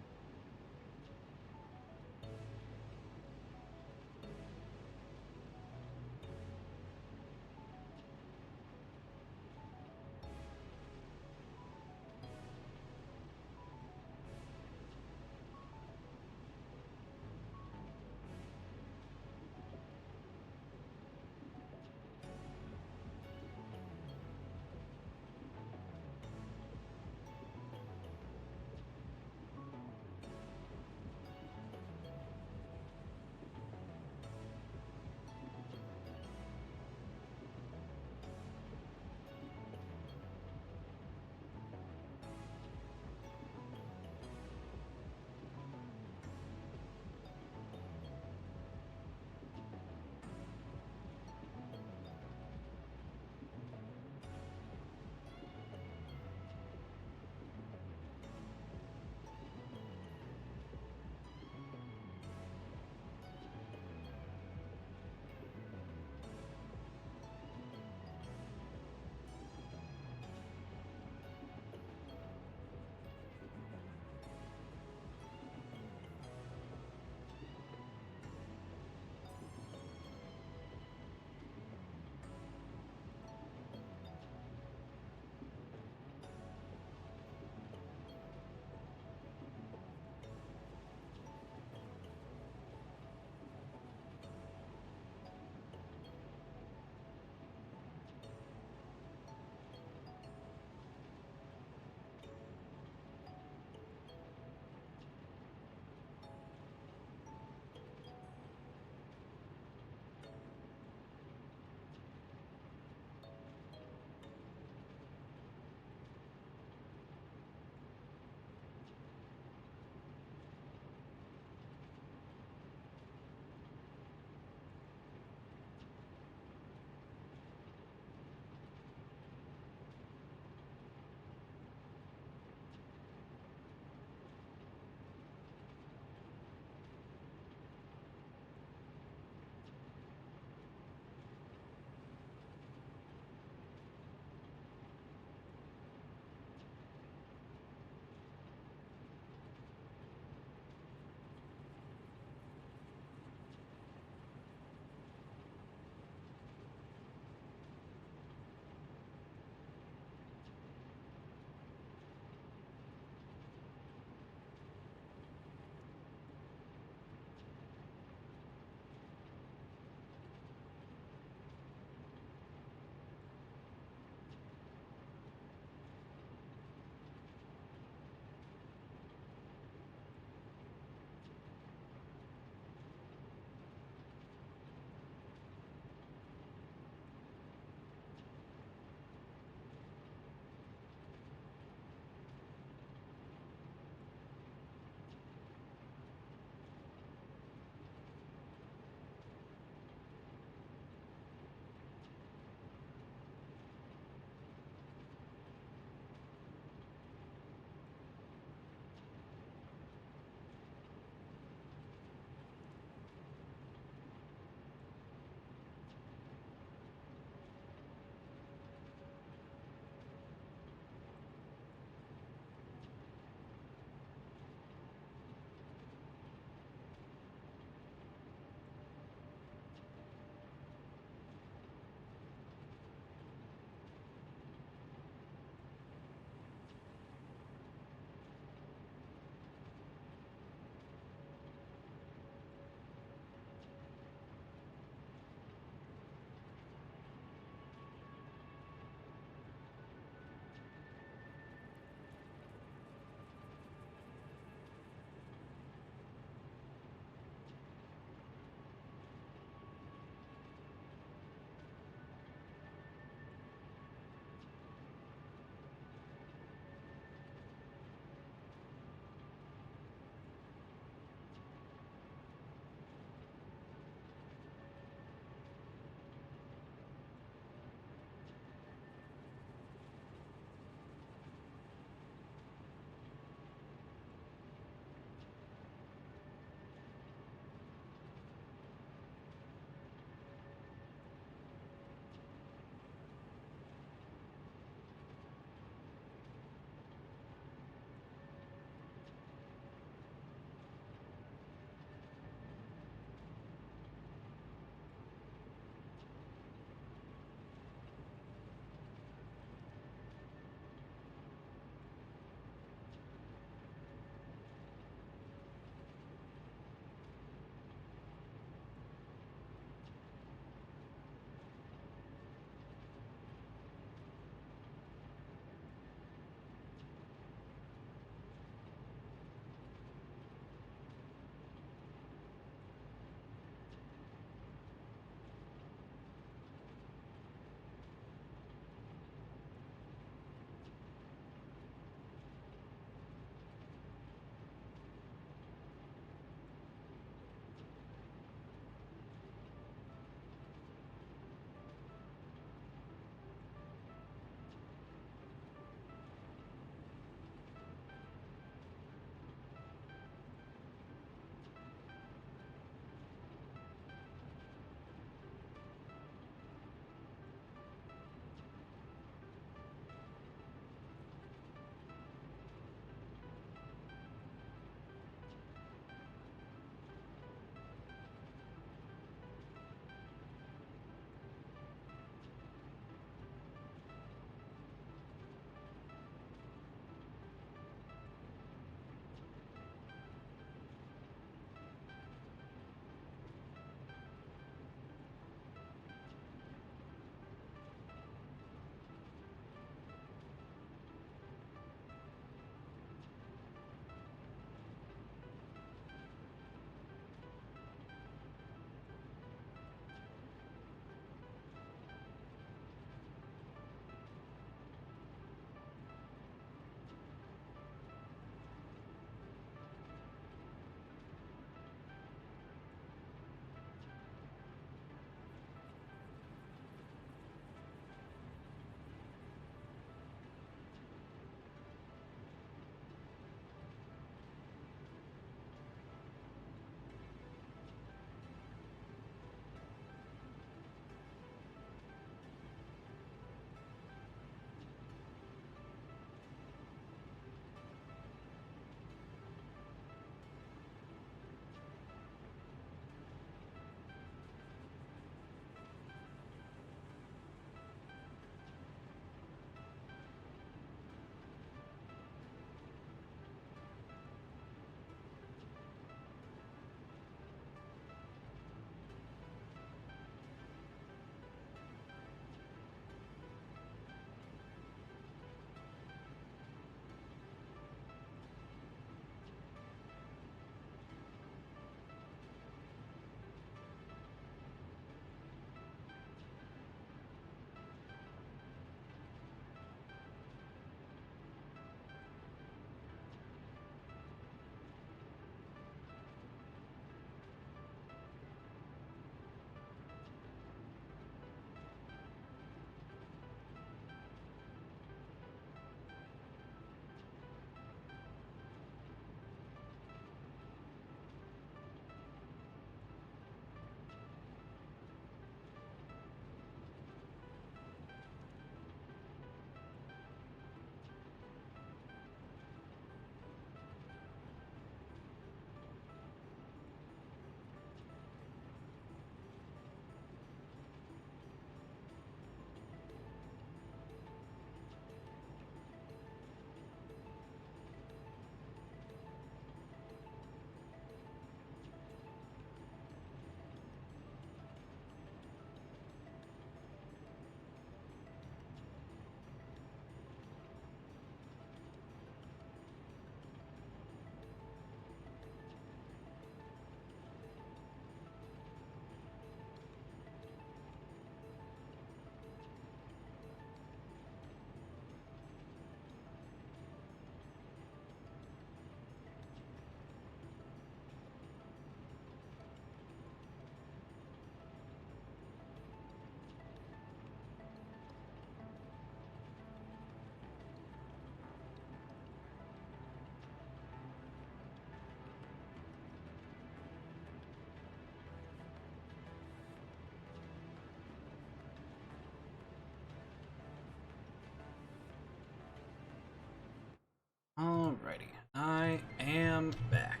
A: am back.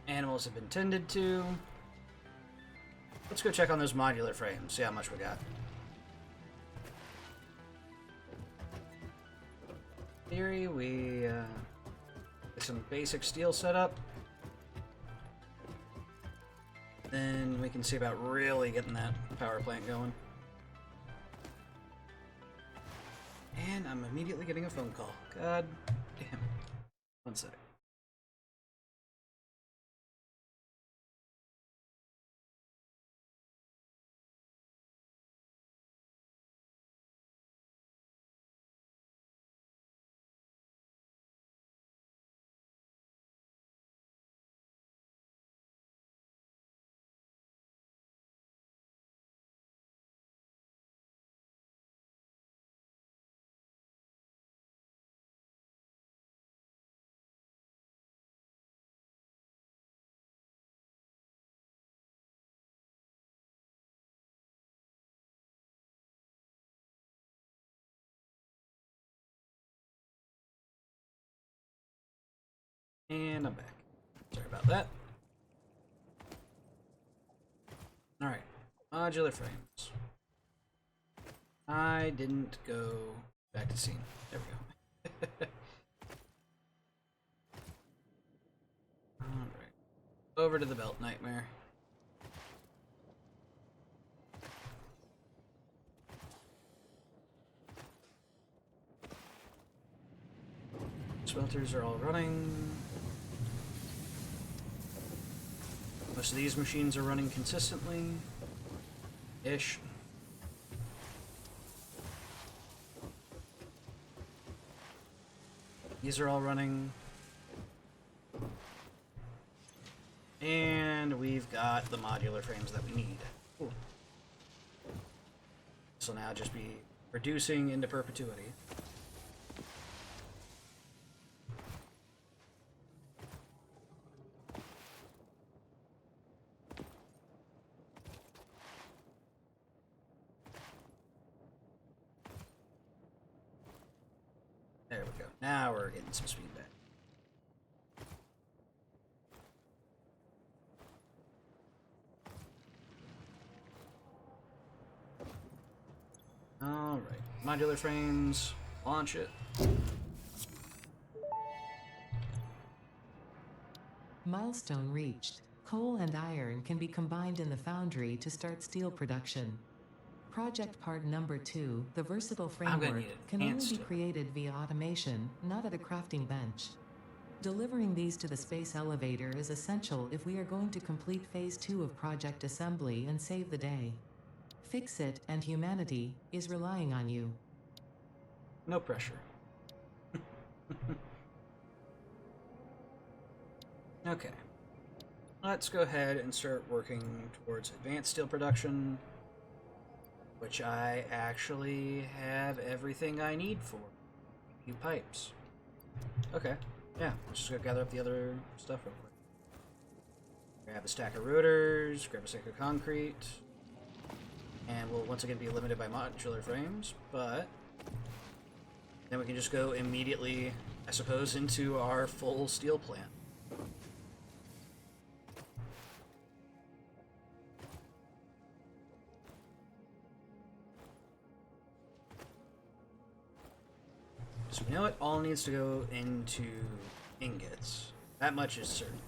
A: Animals have been tended to. Let's go check on those modular frames, see how much we got. In theory, we get some basic steel setup. Then we can see about really getting that power plant going. And I'm immediately getting a phone call. God damn. One sec. And I'm back. Sorry about that. Alright. Modular frames. I didn't go back to scene. There we go. Alright. Over to the belt nightmare. Smelters are all running. Most of these machines are running consistently. Ish. These are all running. And we've got the modular frames that we need. Cool. This will now just be reducing into perpetuity. There we go. Now we're getting some speed back. Alright. Modular frames. Launch it.
B: Milestone reached. Coal and iron can be combined in the foundry to start steel production. Project part number 2, the versatile framework, can only be created via automation, not at a crafting bench. Delivering these to the space elevator is essential if we are going to complete phase 2 of project assembly and save the day. Fix it, and humanity is relying on you.
A: No pressure. Okay. Let's go ahead and start working towards advanced steel production, which I actually have everything I need for. A few pipes. Okay. Yeah, let's just go gather up the other stuff real quick. Grab a stack of rotors, grab a stack of concrete, and we'll once again be limited by modular frames, but then we can just go immediately, I suppose, into our full steel plant. So we know it all needs to go into ingots. That much is certain.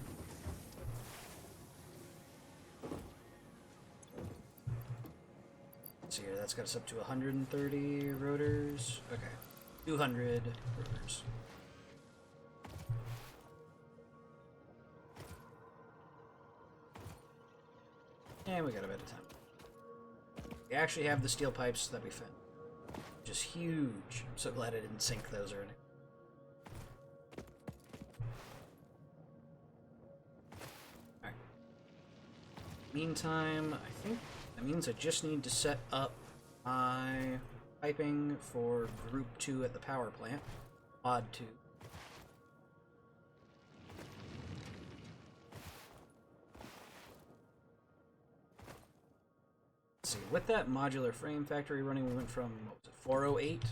A: Let's see here, that's got us up to 130 rotors. Okay, 200 rotors. And we got a bit of time. We actually have the steel pipes that we found. Just huge. I'm so glad I didn't sink those already. Alright. Meantime, I think that means I just need to set up my piping for Group 2 at the power plant. Pod 2. See, with that modular frame factory running, we went from, what was it, 408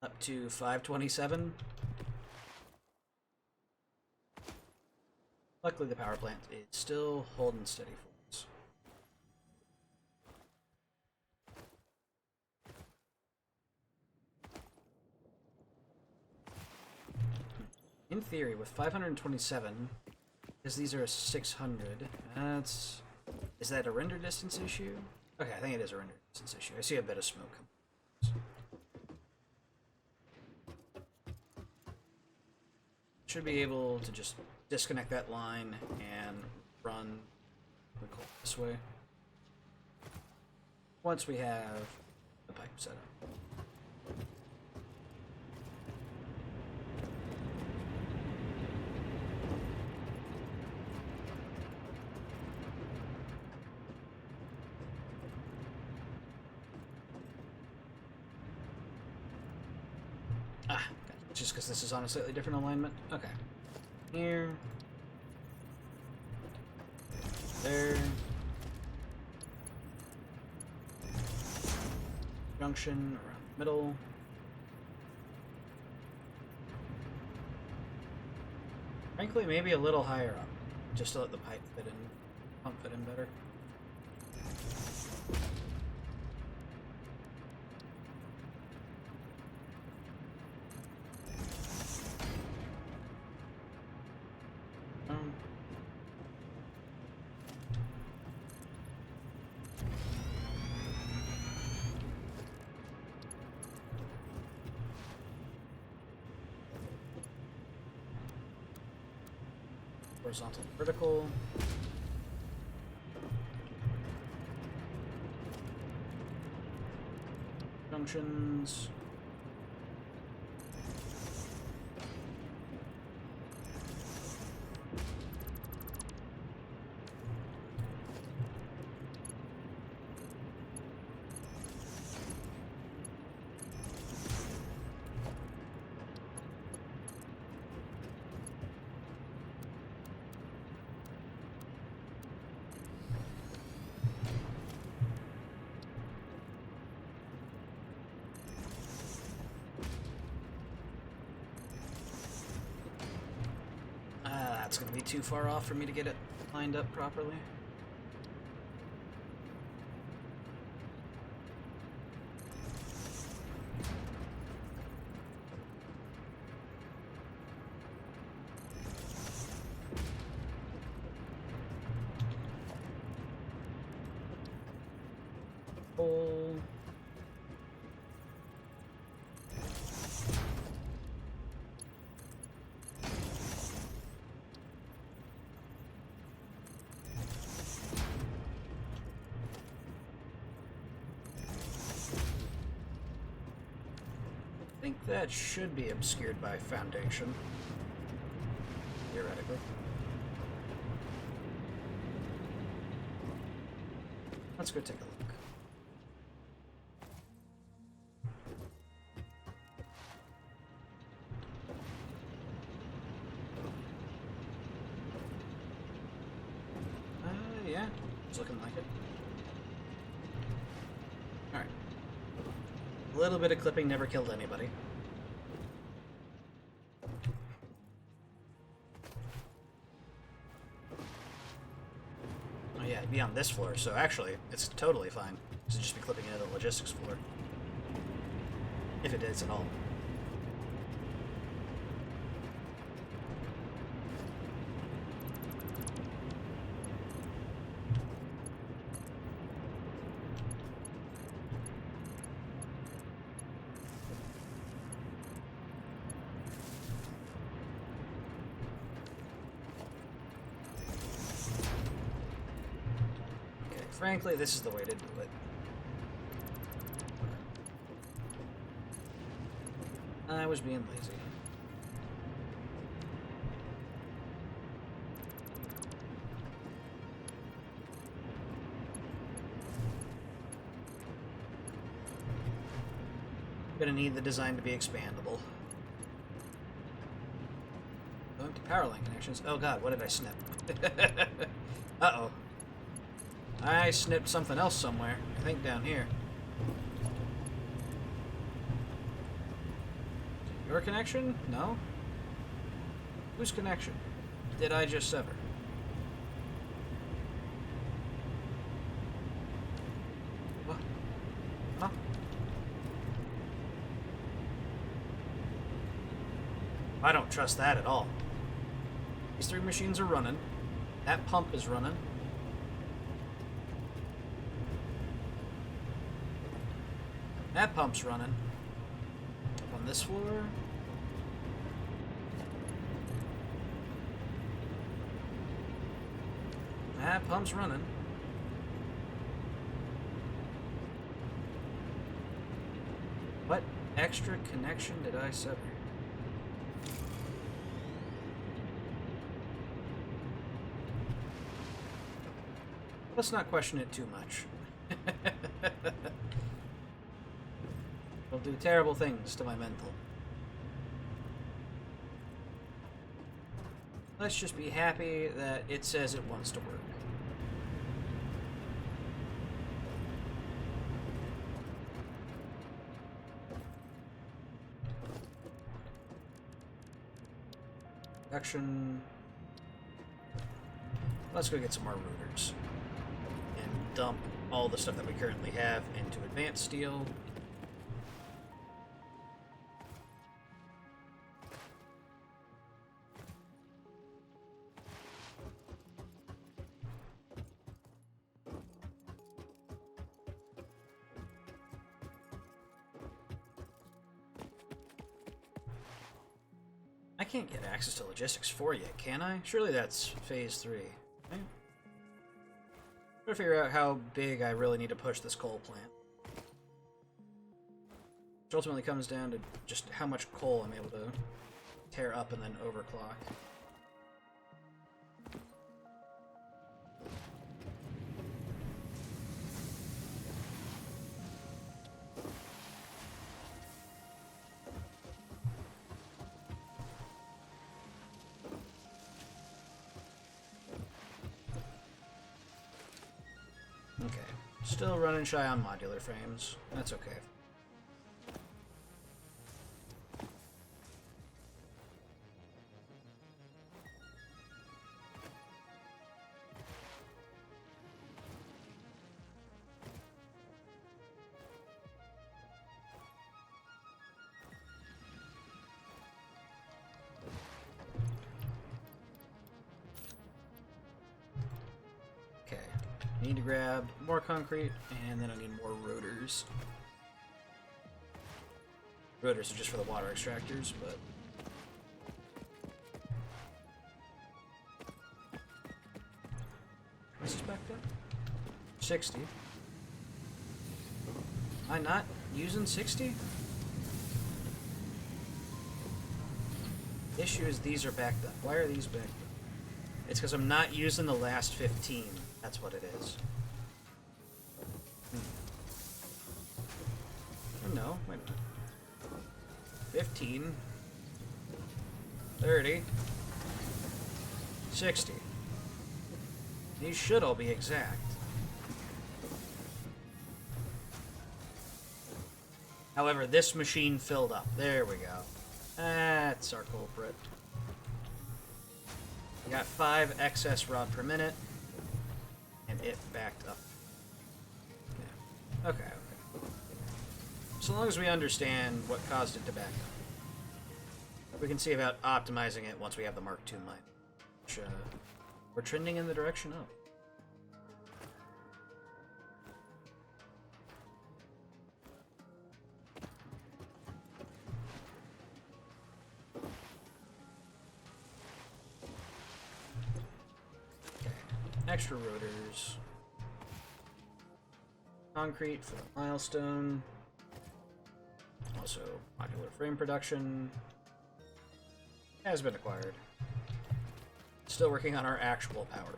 A: up to 527. Luckily, the power plant is still holding steady for us. In theory, with 527, because these are 600, that's... Is that a render distance issue? Okay, I think it is a render distance issue. I see a bit of smoke coming. Should be able to just disconnect that line and run the coal this way. Once we have the pipe set up. Just because this is on a slightly different alignment. Okay. Here. There. Junction around the middle. Frankly, maybe a little higher up, just to let the pipe fit in, pump fit in better. Horizontal, vertical. Junctions. It's going to be too far off for me to get it lined up properly. Hole. I think that should be obscured by foundation, theoretically. Let's go take a look. Yeah, it's looking like it. Alright. A little bit of clipping never killed anybody. Oh yeah, it'd be on this floor, so actually, it's totally fine. This would just be clipping into the logistics floor. If it is at all. Frankly, this is the way to do it. I was being lazy. Gonna need the design to be expandable. Going to power line connections. Oh god, what did I snip? Uh-oh. I snipped something else somewhere. I think down here. Your connection? No? Whose connection did I just sever? I don't trust that at all. These 3 machines are running. That pump is running. That pump's running. On this floor. That pump's running. What extra connection did I sever? Let's not question it too much. It'll do terrible things to my mental. Let's just be happy that it says it wants to work. Action. Let's go get some more rooters and dump all the stuff that we currently have into advanced steel. I can't get access to logistics 4 yet, can I? Surely that's phase 3. Right? Gotta figure out how big I really need to push this coal plant. Which ultimately comes down to just how much coal I'm able to tear up and then overclock. Okay, still running shy on modular frames. That's okay. I need to grab more concrete, and then I need more rotors. Rotors are just for the water extractors, but... What's this back up? 60. Am I not using 60? The issue is these are backed up. Why are these backed up? It's because I'm not using the last 15. That's what it is. Oh, no, wait a minute. 15. 30. 60. These should all be exact. However, this machine filled up. There we go. That's our culprit. We got 5 excess rod per minute. And it backed up. Yeah. Okay, okay. So long as we understand what caused it to back up, we can see about optimizing it once we have the Mark II mine. Which, we're trending in the direction of. Extra rotors. Concrete for the milestone. Also, modular frame production has been acquired. Still working on our actual power.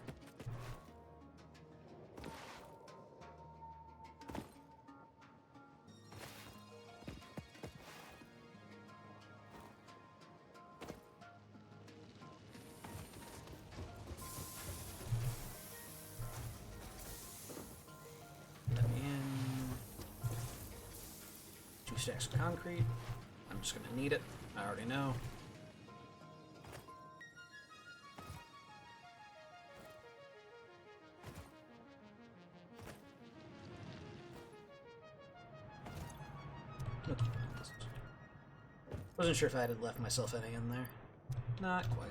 A: Stacks of concrete. I'm just gonna need it. I already know. Wasn't sure if I had left myself any in there. Not quite.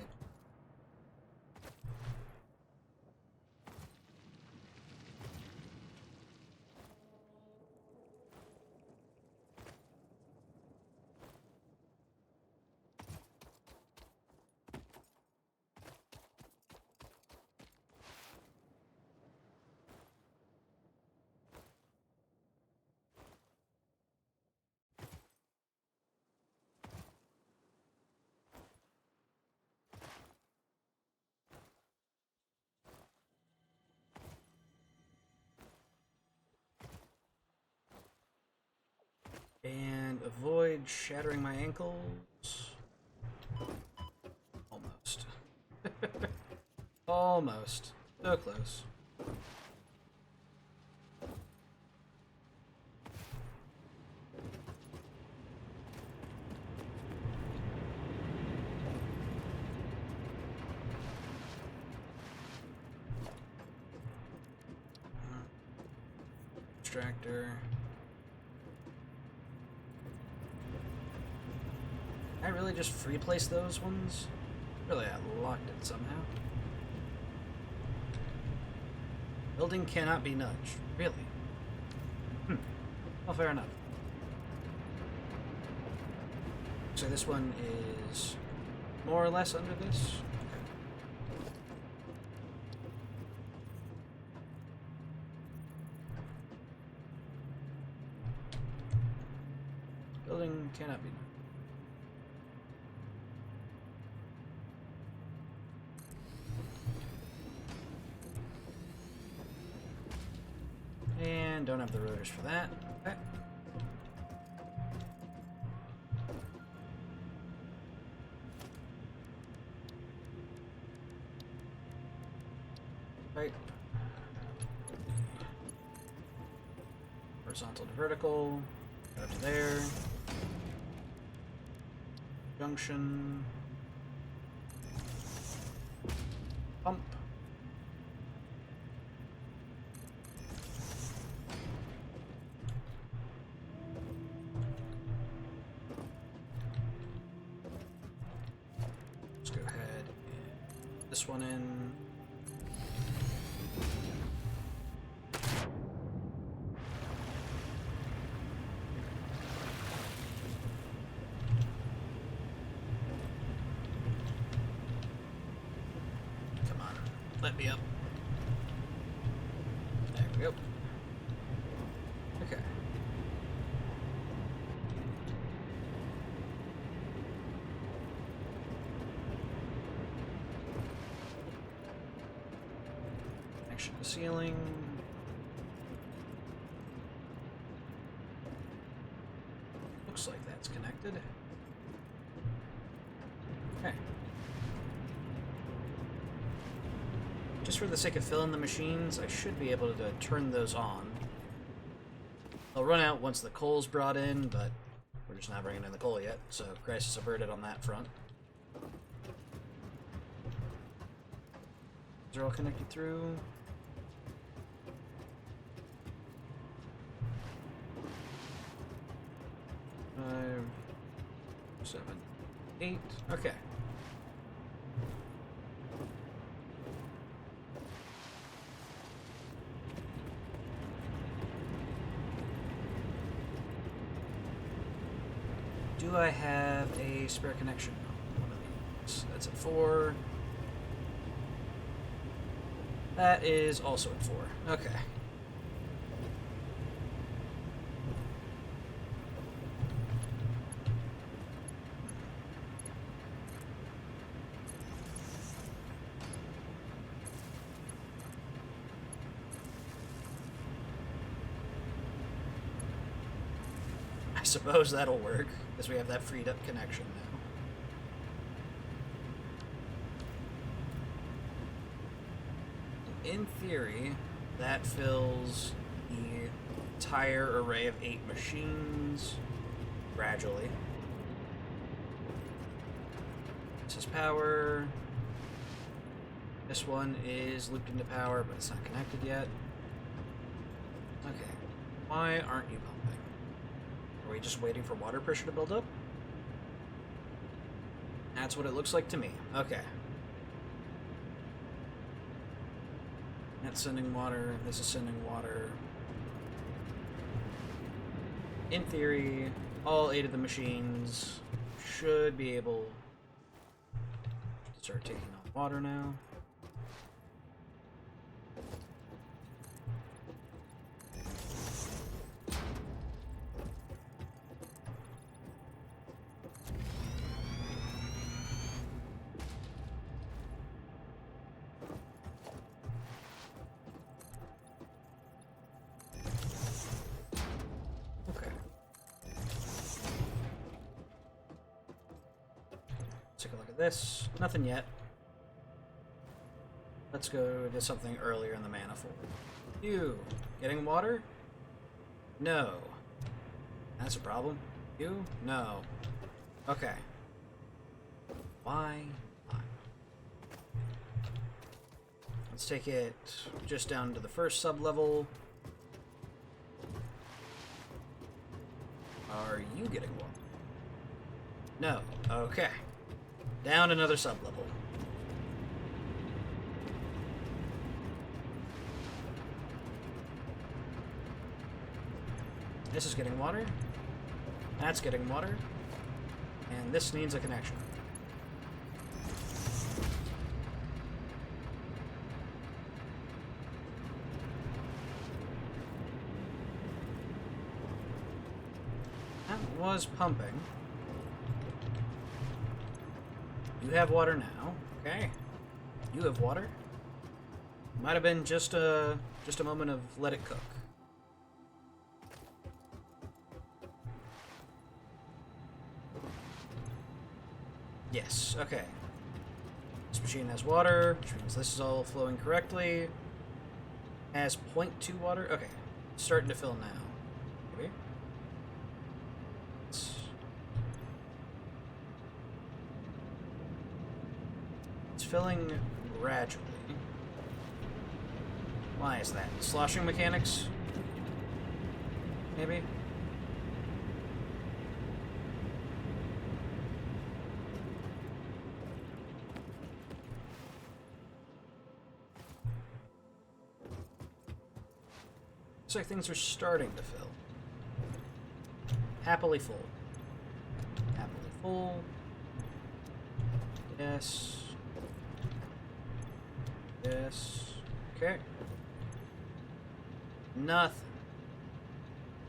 A: And avoid shattering my ankles. Almost. Almost. So close. Extractor. I really just free place those ones? Really, I locked it somehow. Building cannot be nudged. Really? Well, fair enough. So this one is more or less under this? Okay. Building cannot be nudged. And don't have the rotors for that. Okay. Right. Horizontal to vertical. Go to there. Junction. Pump. Let's go ahead and put this one in. Let me up. There we go. Okay. Connection to ceiling. Looks like that's connected. Okay. Just for the sake of filling the machines, I should be able to turn those on. They'll run out once the coal's brought in, but we're just not bringing in the coal yet, so crisis averted on that front. These are all connected through. Five, 7, 8. Okay. Do I have a spare connection on one of these? That's at 4. That is also at 4. Okay. I suppose that'll work, because we have that freed up connection now. In theory, that fills the entire array of 8 machines gradually. This is power. This one is looped into power, but it's not connected yet. Okay. Why aren't you pumping? Are we just waiting for water pressure to build up? That's what it looks like to me. Okay. That's sending water. This is sending water. In theory, all 8 of the machines should be able to start taking on water now. Take a look at this. Nothing yet. Let's go to something earlier in the manifold. You getting water? No. That's a problem. You? No. Okay. Why not? Let's take it just down to the first sub-level. Are you getting water? No. Okay. Down another sub-level. This is getting water. That's getting water. And this needs a connection. That was pumping. You have water now. Okay. You have water. Might have been just a moment of let it cook. Yes, okay. This machine has water, which means this is all flowing correctly. Has 0.2 water. Okay. It's starting to fill now. Maybe? It's filling gradually. Why is that? Sloshing mechanics? Maybe? Looks like things are starting to fill. Happily full. Happily full. Yes. Yes. Okay. Nothing.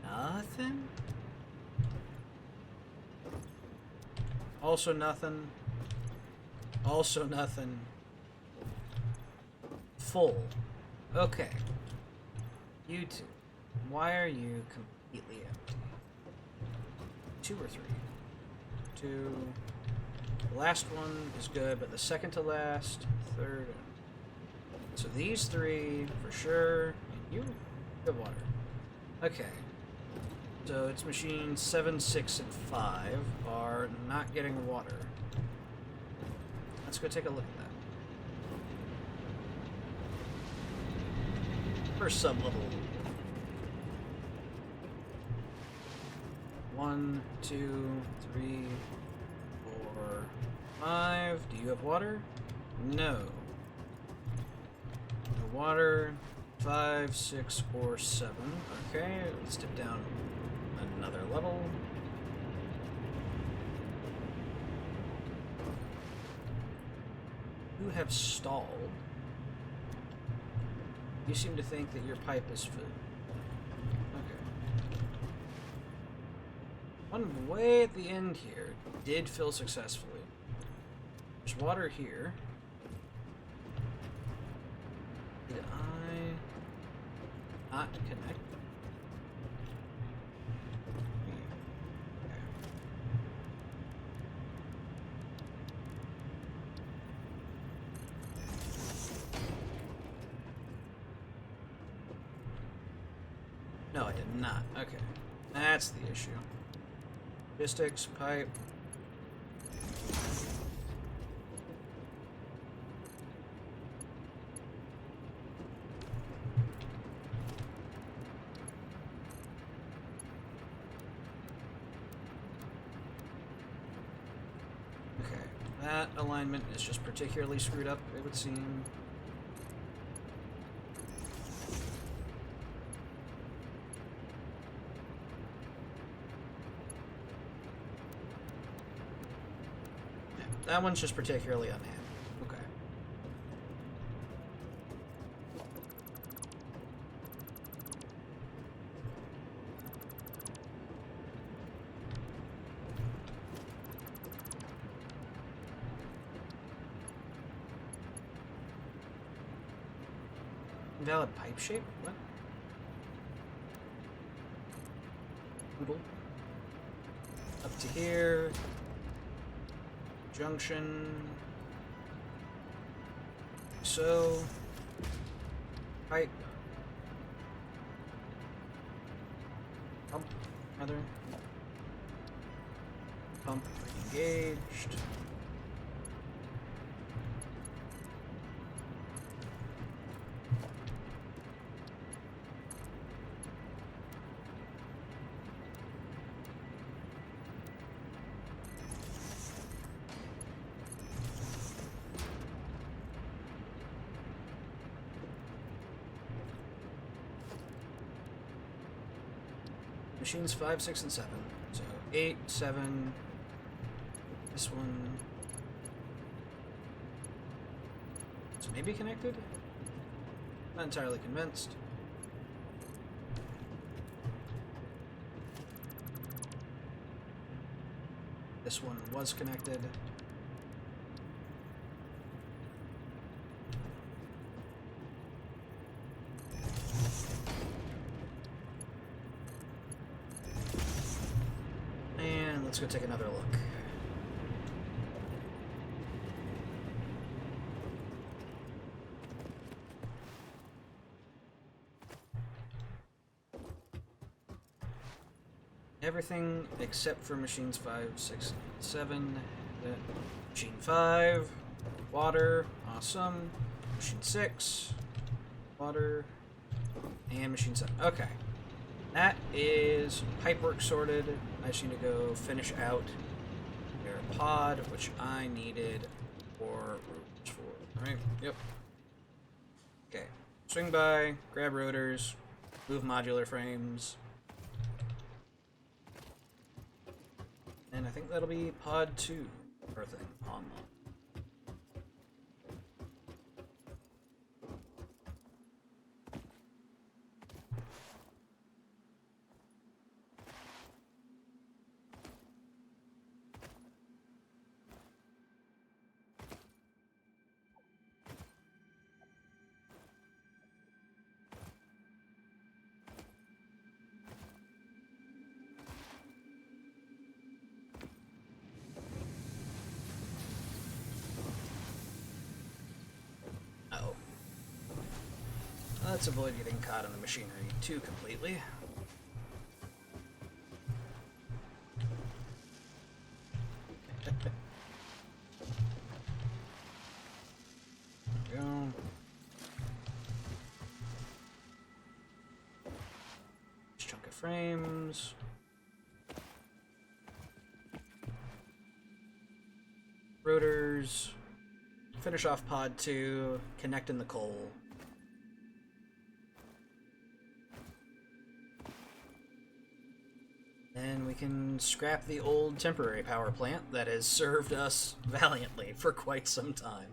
A: Nothing? Also nothing. Also nothing. Full. Okay. You two. Why are you completely empty? 2 or 3? 2. The last one is good, but the second to last, third. So these 3 for sure. And you have water. Okay. So it's machines 7, 6, and 5 are not getting water. Let's go take a look at that. First sub-level. 1, 2, 3, 4, 5. Do you have water? No. No water. 5, 6, or 7. Okay, let's dip down another level. You have stalled. You seem to think that your pipe is full. Okay. One way at the end here did fill successfully. There's water here. Did I not connect? No, I did not. Okay. That's the issue. Logistics, pipe. Okay. That alignment is just particularly screwed up, it would seem. Yeah, that one's just particularly unhappy. Okay. Invalid pipe shape? What? Noodle. Up to here. Junction. So. Pipe. Pump, rather. Pump engaged. Machines 5, 6, and 7. So 8, 7. This one. It's maybe connected? Not entirely convinced. This one was connected. Let's go take another look. Everything except for machines 5, 6, 7. Machine 5, water, awesome. Machine 6, water, and machine 7. Okay. That is pipework sorted. I just need to go finish out their pod, which I needed 4 rotors for. Alright, yep. Okay. Swing by, grab rotors, move modular frames. And I think that'll be pod 2 earthing online. Let's avoid getting caught in the machinery too completely. There we go. Chunk of frames. Rotors. Finish off pod 2, connect in the coal. Then we can scrap the old temporary power plant that has served us valiantly for quite some time.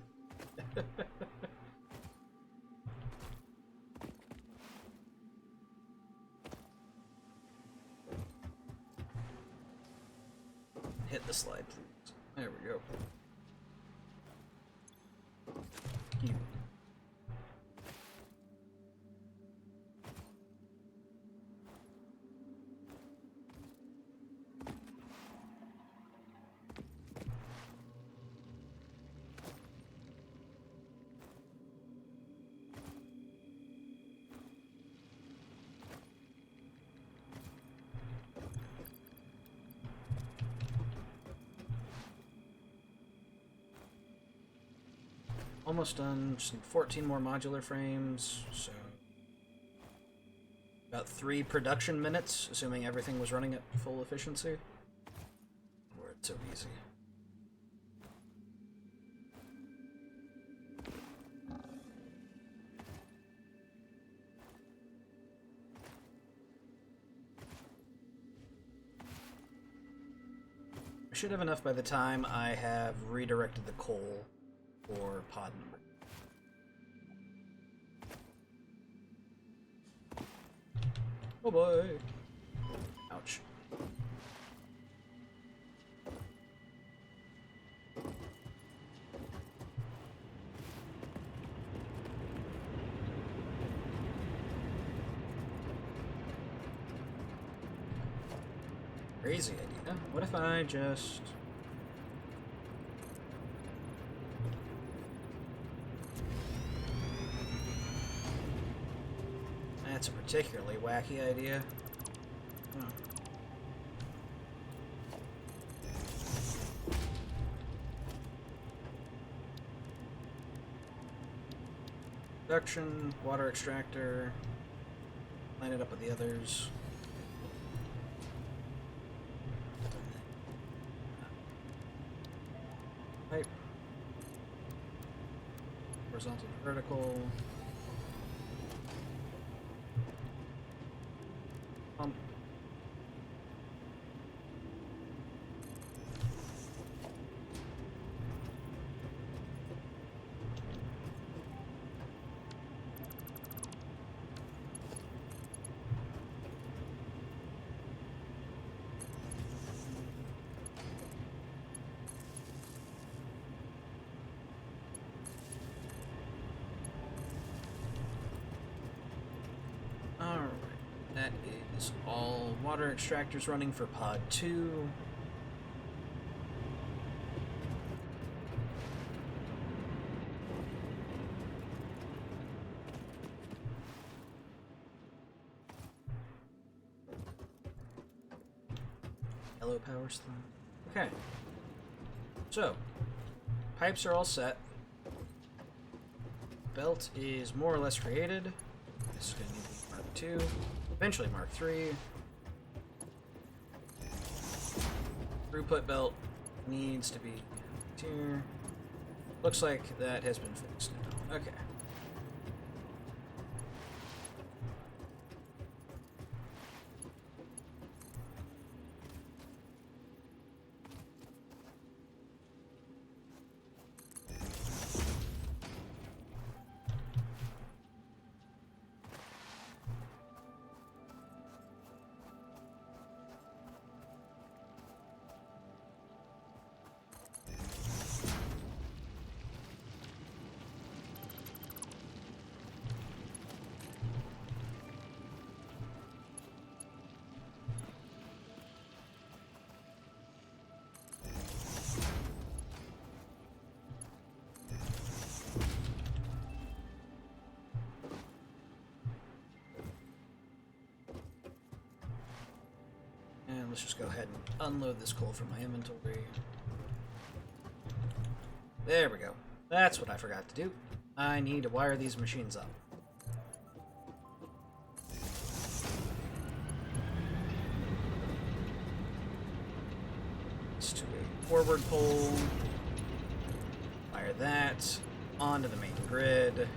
A: Hit the slide, please. There we go. You. Almost done. Just need 14 more modular frames, so about 3 production minutes, assuming everything was running at full efficiency. Where it's so easy. should have enough by the time I have redirected the coal for pod number. Oh boy! Ouch. Crazy idea. What if I just... That's a particularly wacky idea. Huh. Production, water extractor, line it up with the others. Pipe. Horizontal to vertical. Pump. Alright, that is all water extractors running for pod 2. Yellow power slide. Okay. So, pipes are all set. Belt is more or less created. This is going to need to be Mark 2, eventually Mark 3. Throughput belt needs to be here. Looks like that has been fixed now. Okay. And let's just go ahead and unload this coal from my inventory. There we go. That's what I forgot to do. I need to wire these machines up. It's to a forward pole. Wire that onto the main grid.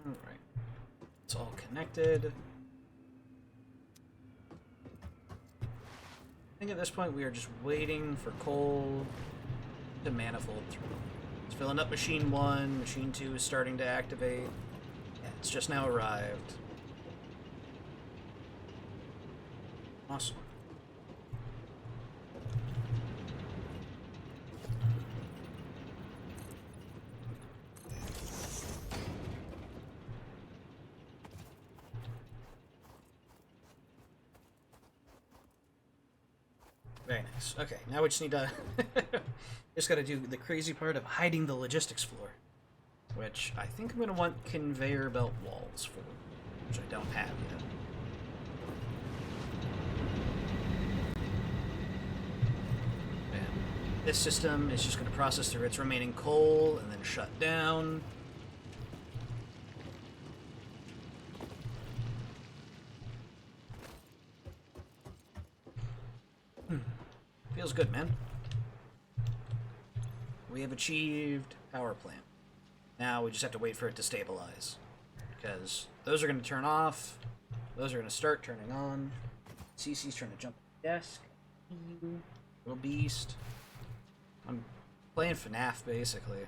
A: Alright. It's all connected. I think at this point we are just waiting for coal to manifold through. It's filling up machine 1, machine 2 is starting to activate. Yeah, it's just now arrived. Awesome. Very nice. Okay, now we just need to Just gotta do the crazy part of hiding the logistics floor. Which I think I'm gonna want conveyor belt walls for, which I don't have yet. And this system is just gonna process through its remaining coal and then shut down. Feels good, man. We have achieved power plant. Now we just have to wait for it to stabilize. Because those are going to turn off. Those are going to start turning on. CC's trying to jump on the desk. Little beast. I'm playing FNAF, basically.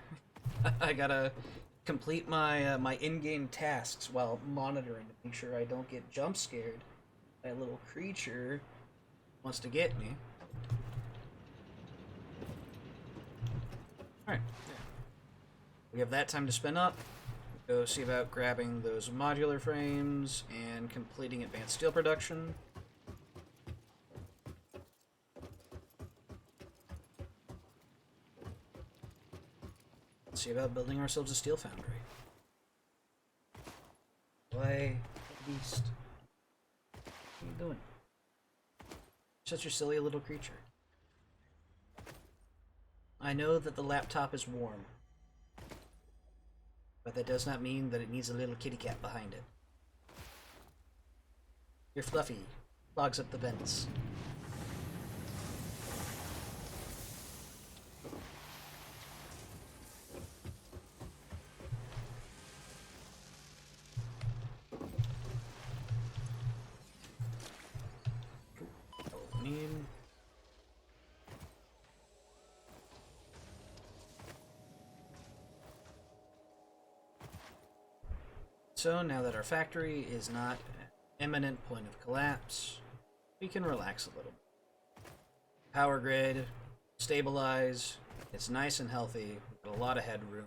A: I gotta complete my my in-game tasks while monitoring to make sure I don't get jump scared by a little creature who wants to get me. Alright, yeah. We have that time to spin up. Go see about grabbing those modular frames and completing advanced steel production. Let's see about building ourselves a steel foundry. Play beast. What are you doing? Such a silly little creature. I know that the laptop is warm, but that does not mean that it needs a little kitty cat behind it. You're fluffy, clogs up the vents. So now that our factory is not an imminent point of collapse, we can relax a little. Power grid, stabilize, it's nice and healthy, we've got a lot of headroom.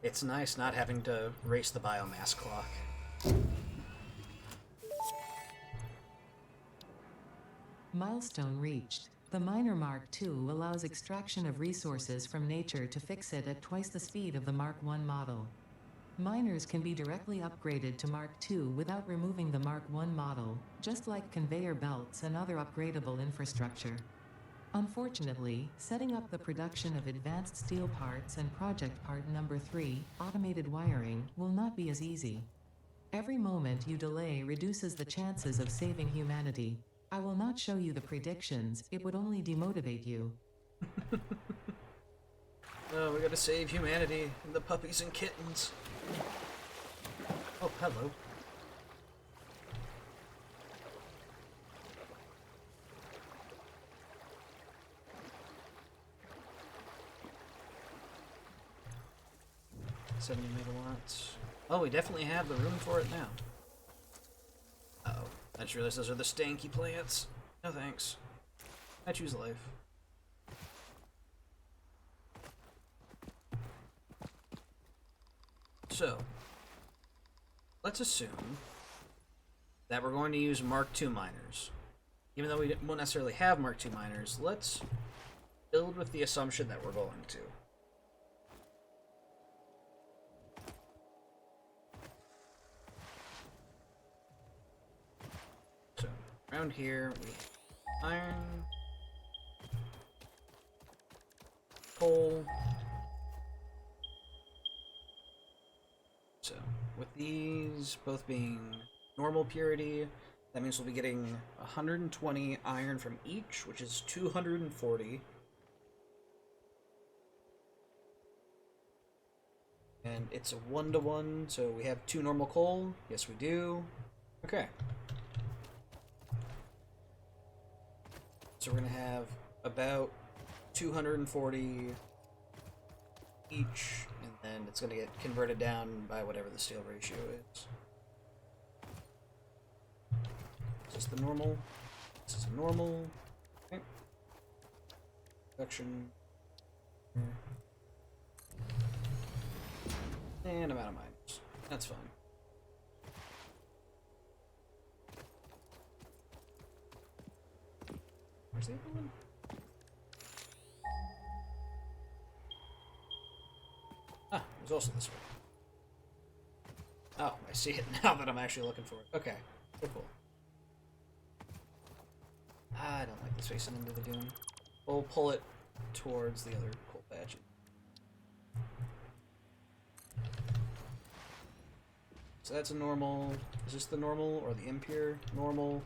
A: It's nice not having to race the biomass clock.
B: Milestone reached. The Miner Mark II allows extraction of resources from nature to fix it at twice the speed of the Mark I model. Miners can be directly upgraded to Mark II without removing the Mark I model, just like conveyor belts and other upgradable infrastructure. Unfortunately, setting up the production of advanced steel parts and project part number 3, automated wiring, will not be as easy. Every moment you delay reduces the chances of saving humanity. I will not show you the predictions, it would only demotivate you.
A: Oh, we gotta save humanity and the puppies and kittens. Oh, hello. $70 megawatts. Oh, we definitely have the room for it now. Uh-oh. I just realized those are the stanky plants. No thanks. I choose life. So, let's assume that we're going to use Mark II miners. Even though we won't necessarily have Mark II miners, let's build with the assumption that we're going to. So, around here we have iron, coal. So, with these both being normal purity, that means we'll be getting 120 iron from each, which is 240. And it's a 1-to-1, so we have 2 normal coal. Yes, we do. Okay. So we're going to have about 240 each, and then it's going to get converted down by whatever the steel ratio is. Is this the normal? This is a normal. Okay. Production. And I'm out of miners. That's fine. Where's the other one? Ah, there's also this one. Oh, I see it now that I'm actually looking for it. Okay, cool. I don't like this facing into the dune. We'll pull it towards the other coal patch. So that's a normal. Is this the normal or the impure? Normal.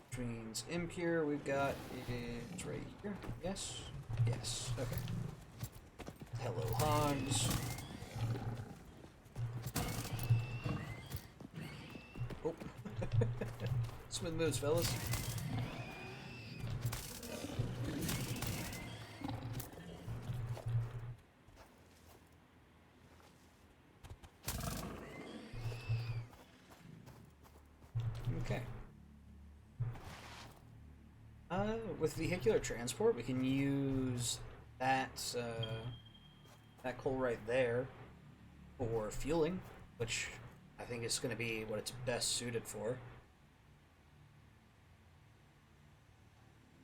A: Which means impure, we've got it right here. Yes? Yes. Okay. Hello, hogs. Oh. Smooth moves, fellas. Okay. With vehicular transport, we can use that that coal right there for fueling, which I think is going to be what it's best suited for.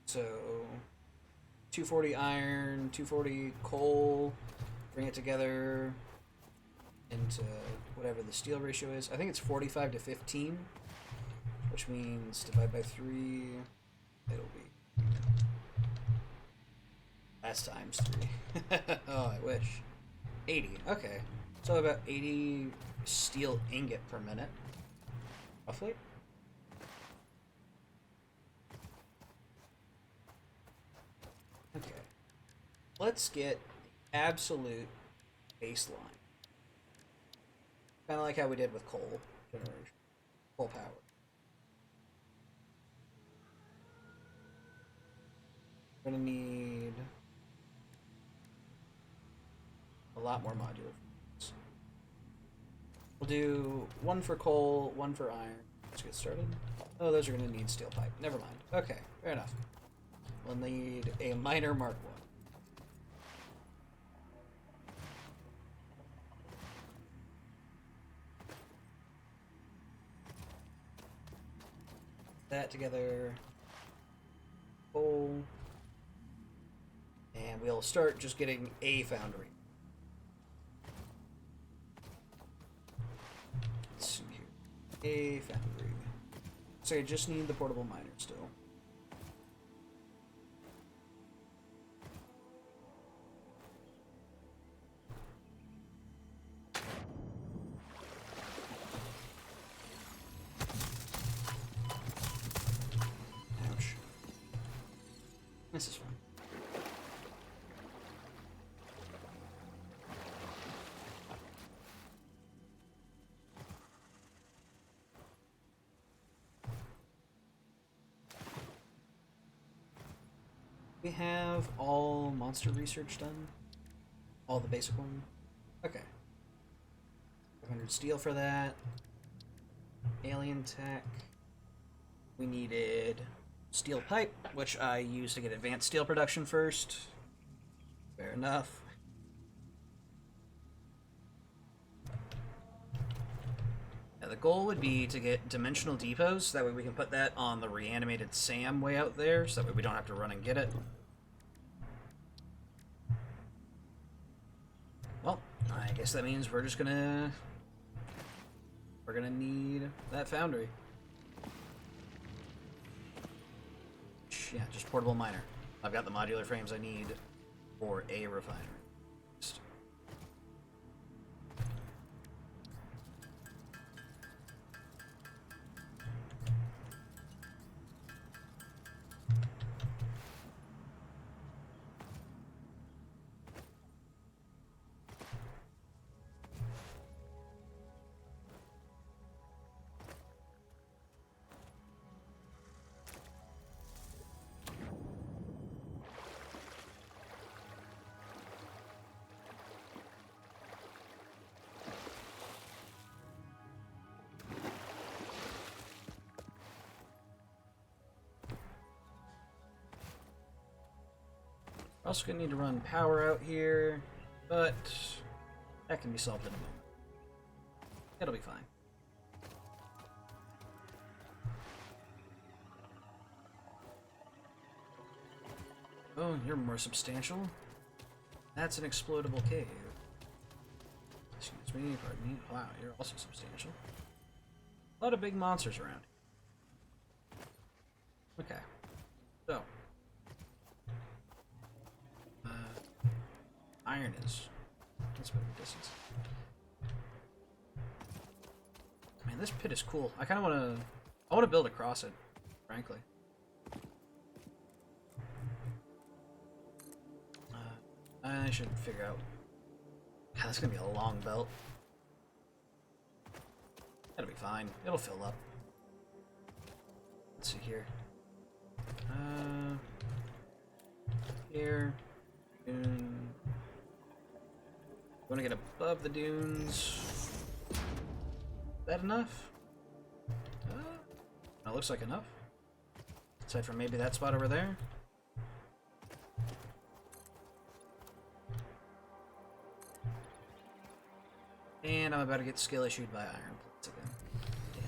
A: So, 240 iron, 240 coal, bring it together into whatever the steel ratio is. I think it's 45 to 15, which means divide by 3, it'll be last times 3. Oh, I wish. 80, okay. So about 80 steel ingot per minute, roughly. Okay. Let's get the absolute baseline. Kind of like how we did with coal generation. Coal power. We're gonna need a lot more modular. We'll do one for coal, one for iron. Let's get started. Oh, those are gonna need steel pipe. Never mind. Okay, fair enough. We'll need a miner Mark 1. That together. Coal. And we'll start just getting a foundry. Let's see here. A foundry. So I just need the portable miner still. Ouch. This is fun. We have all monster research done? All the basic one? Okay. 500 steel for that. Alien tech. We needed steel pipe, which I used to get advanced steel production first. Fair enough. Now the goal would be to get dimensional depots, so that way we can put that on the reanimated SAM way out there, so that way we don't have to run and get it. Well, I guess that means we're just gonna... We're gonna need that foundry. Yeah, just portable miner. I've got the modular frames I need for a refinery. Also gonna need to run power out here, but that can be solved in a moment. It'll be fine. Oh, you're more substantial. That's an exploitable cave. Excuse me, pardon me. Wow, you're also substantial. A lot of big monsters around. Okay. So. Iron is. That's a bit of a distance. Man, this pit is cool. I kind of want to... I want to build across it, frankly. I should figure out... God, that's going to be a long belt. That'll be fine. It'll fill up. Let's see here. Here. Dune. Want to get above the dunes. Is that enough? That looks like enough. Aside from maybe that spot over there. And I'm about to get skill issued by iron plates again. Damn.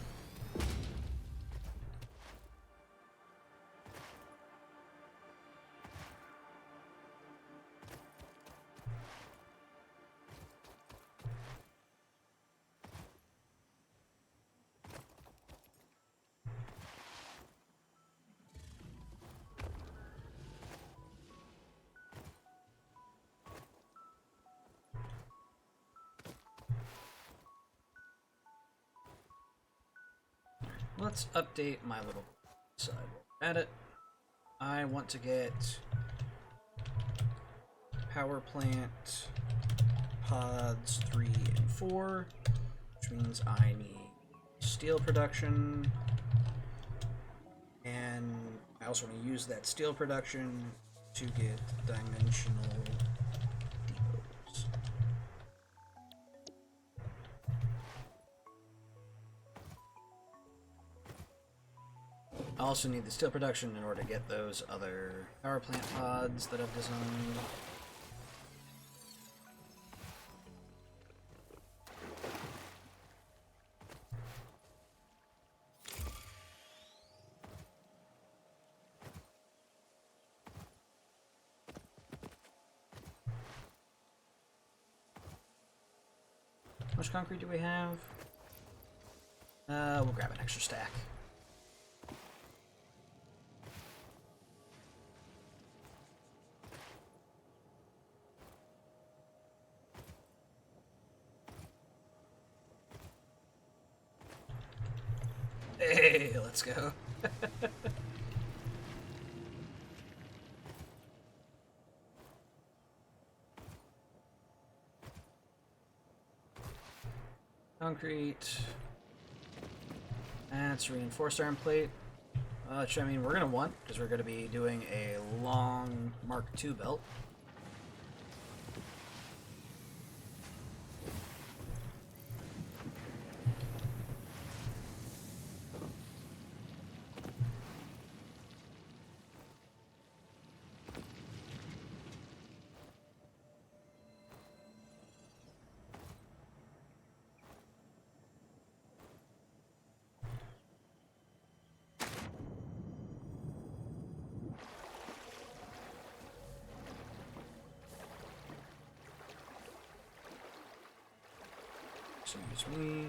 A: Let's update my little side. At it, I want to get power plant pods 3 and 4, which means I need steel production, and I also want to use that steel production to get dimensional depots. I also need the steel production in order to get those other power plant pods that I've designed. How much concrete do we have? We'll grab an extra stack. Hey, let's go. Concrete. That's reinforced iron plate. Which I mean we're gonna want because we're gonna be doing a long Mark II belt. Excuse me.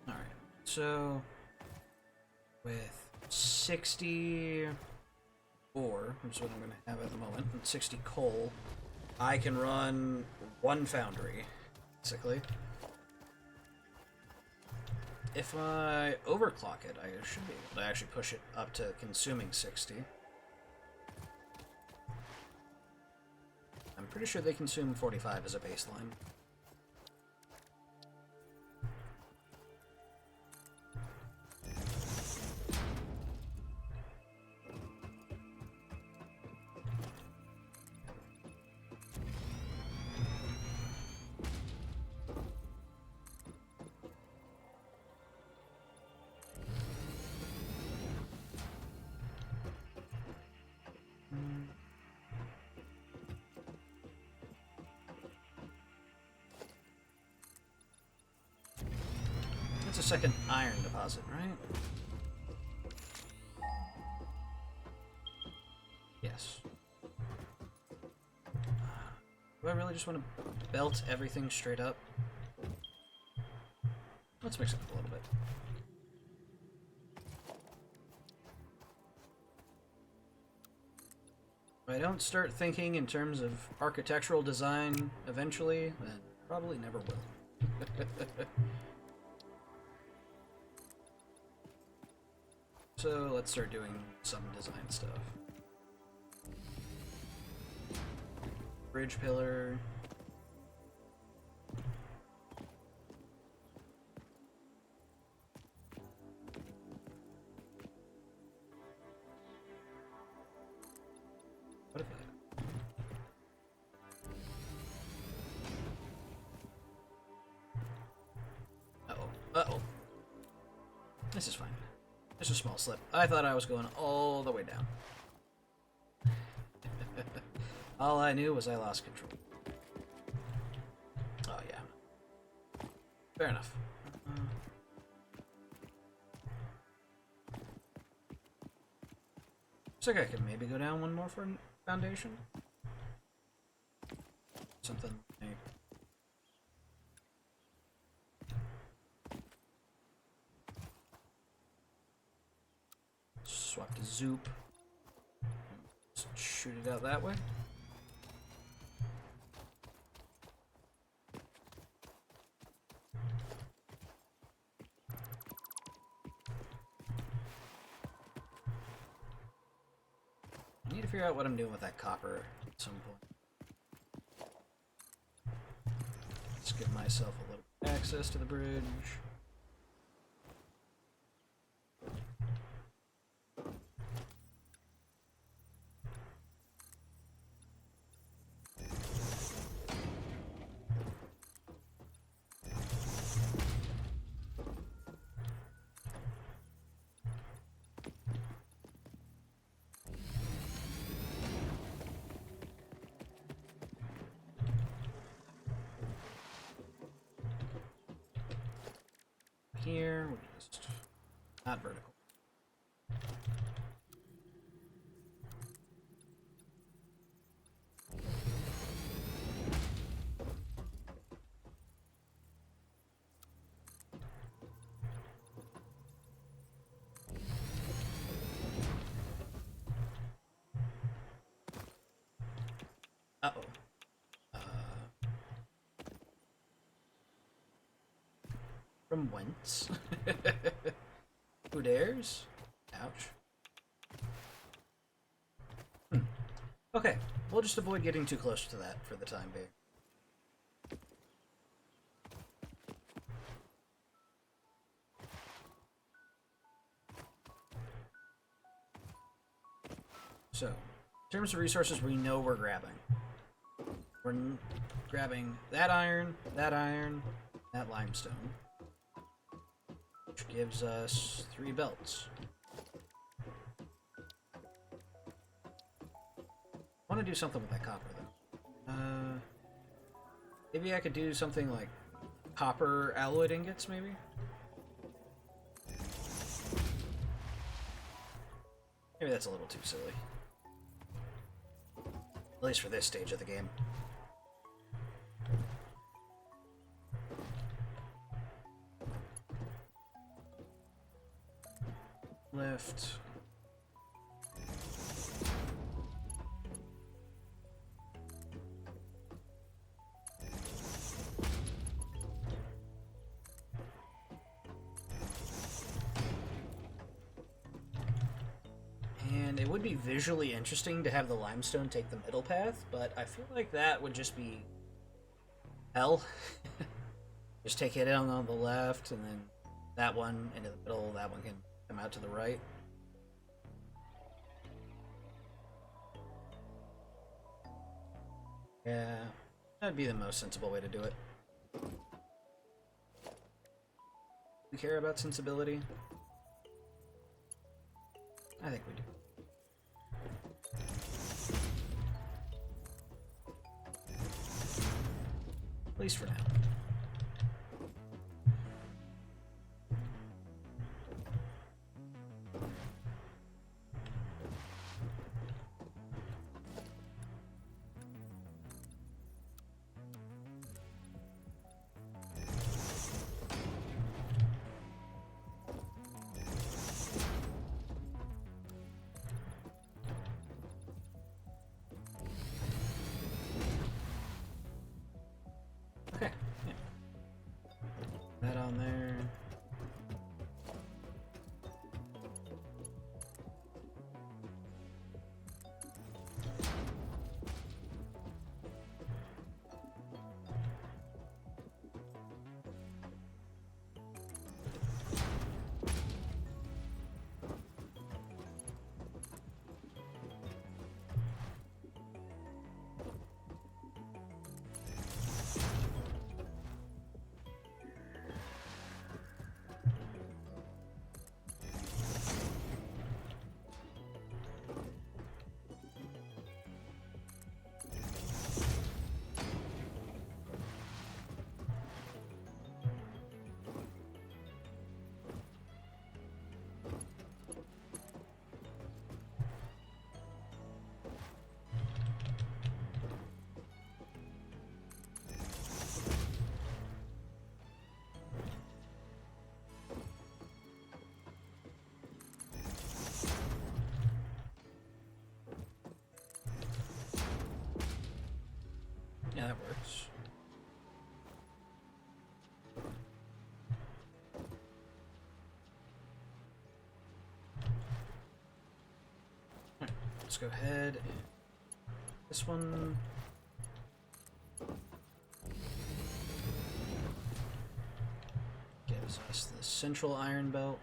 A: Alright, so with 64, which is what I'm going to have at the moment, and 60 coal, I can run one foundry. Basically. If I overclock it, I should be able to actually push it up to consuming 60. I'm pretty sure they consume 45 as a baseline. a second iron deposit, right? Yes. Do I really just want to belt everything straight up? Let's mix it up a little bit. If I don't start thinking in terms of architectural design eventually, then probably never will. So let's start doing some design stuff. Bridge pillar. What if I... Uh-oh. Uh-oh. This is fine. Just a small slip. I thought I was going all the way down. All I knew was I lost control. Oh, yeah. Fair enough. Looks like I could maybe go down one more for foundation. Something like... Swap to Zoop. Let's shoot it out that way. I need to figure out what I'm doing with that copper at some point. Let's give myself a little access to the bridge. Here, we're just not vertical. Uh-oh. From whence? Who dares? Ouch. Okay, we'll just avoid getting too close to that for the time being. So, in terms of resources, we know we're grabbing. We're grabbing that iron, that limestone. Which gives us 3 belts. I want to do something with that copper, though. Maybe I could do something like copper alloyed ingots, maybe? Maybe that's a little too silly. At least for this stage of the game. Lift. And it would be visually interesting to have the limestone take the middle path, but I feel like that would just be hell. Just take it in on the left, and then that one into the middle, that one can come out to the right. Yeah, that'd be the most sensible way to do it. We care about sensibility? I think we do. At least for now. Yeah. That on there. Yeah, that works. Alright, let's go ahead and this one. Gives us the central iron belt.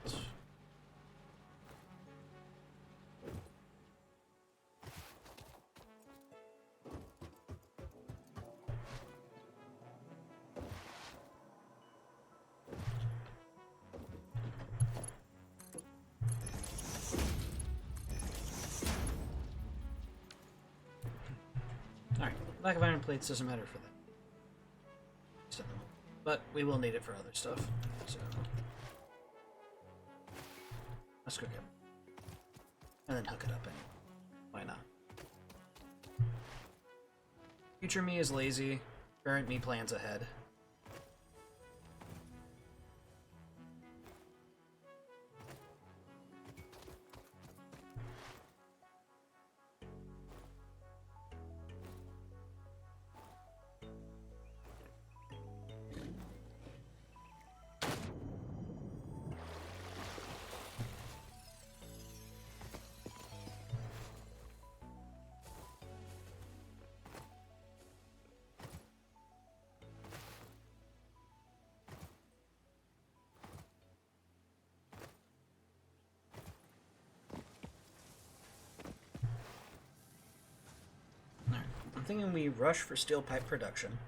A: Alright, lack of iron plates doesn't matter for that. But we will need it for other stuff, so let's go get it. And then hook it up anyway. Why not? Future me is lazy, current me plans ahead. I'm thinking we rush for steel pipe production.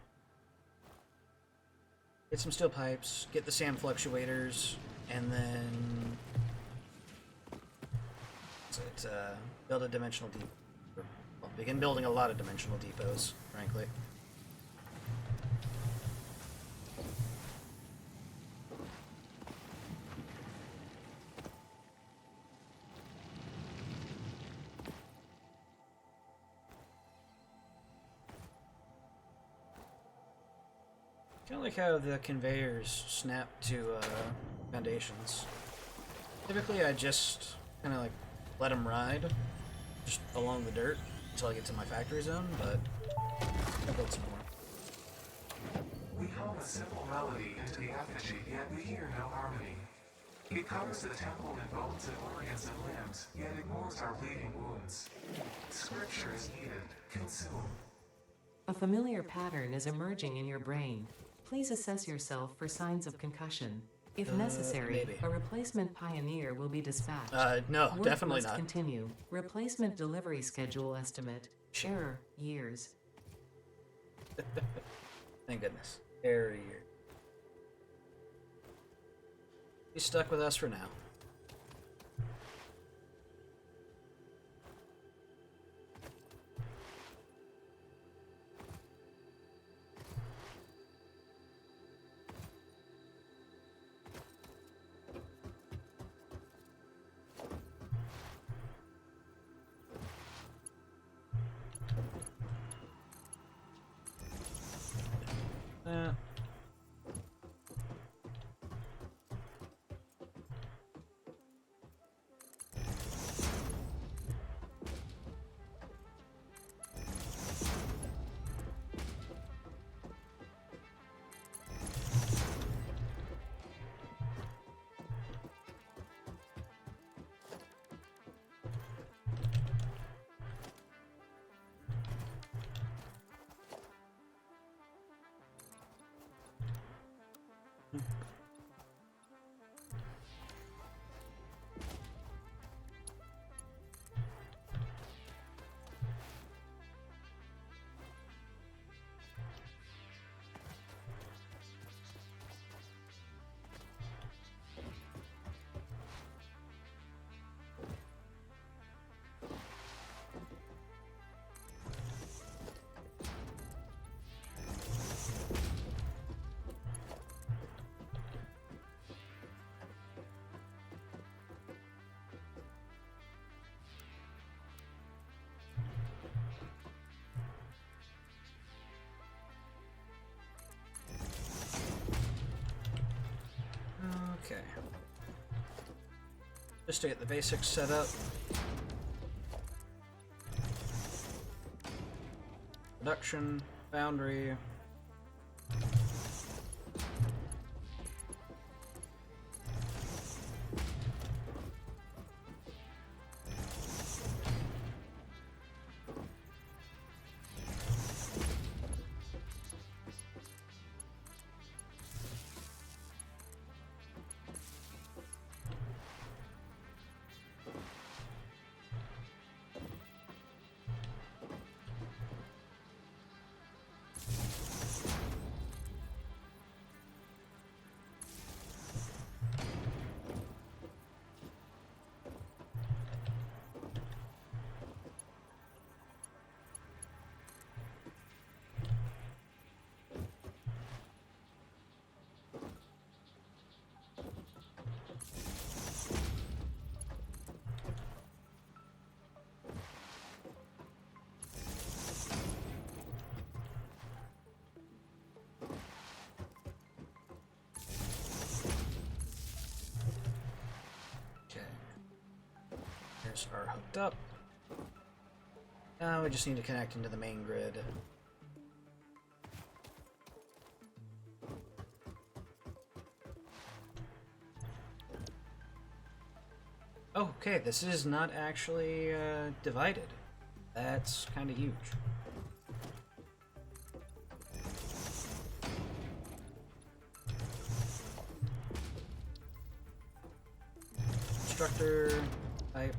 A: Get some steel pipes, get the sand fluctuators, and then build a dimensional depot. Well, begin building a lot of dimensional depots, frankly. Kind of like how the conveyors snap to foundations. Typically I just kind of like let them ride just along the dirt until I get to my factory zone, but I'll build some more.
C: We hum a simple melody into the effigy, yet we hear no harmony. It covers the temple in bones and organs and limbs, yet ignores our bleeding wounds. Scripture is needed. Consume.
B: A familiar pattern is emerging in your brain. Please assess yourself for signs of concussion. If necessary,
A: maybe.
B: A replacement pioneer will be dispatched.
A: No,
B: Work
A: definitely
B: must
A: not.
B: Continue. Replacement delivery schedule estimate. Error, years.
A: Thank goodness. Error year. He's stuck with us for now. Okay. Just to get the basics set up. Production, foundry. Are hooked up. Now we just need to connect into the main grid. Okay, this is not actually divided. That's kind of huge. Constructor type.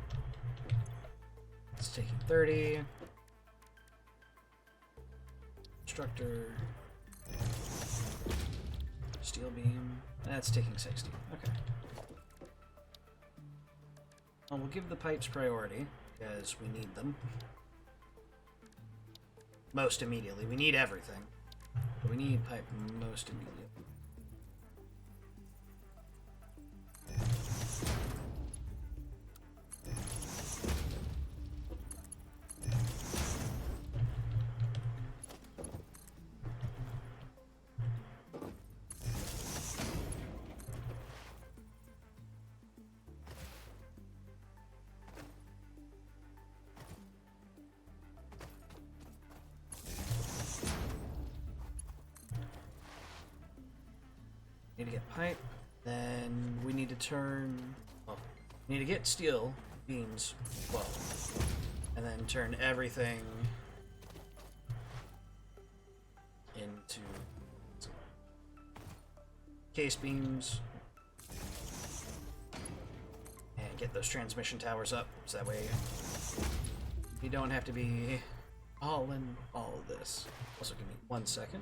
A: It's taking 30. Constructor. Steel beam. That's taking 60. Okay. Well, we'll give the pipes priority, because we need them. Most immediately. We need everything. But we need pipe most immediately. Need to get pipe, then we need to turn, well, we need to get steel beams 12, and then turn everything into case beams, and get those transmission towers up, so that way you don't have to be all in all of this. Also, give me 1 second.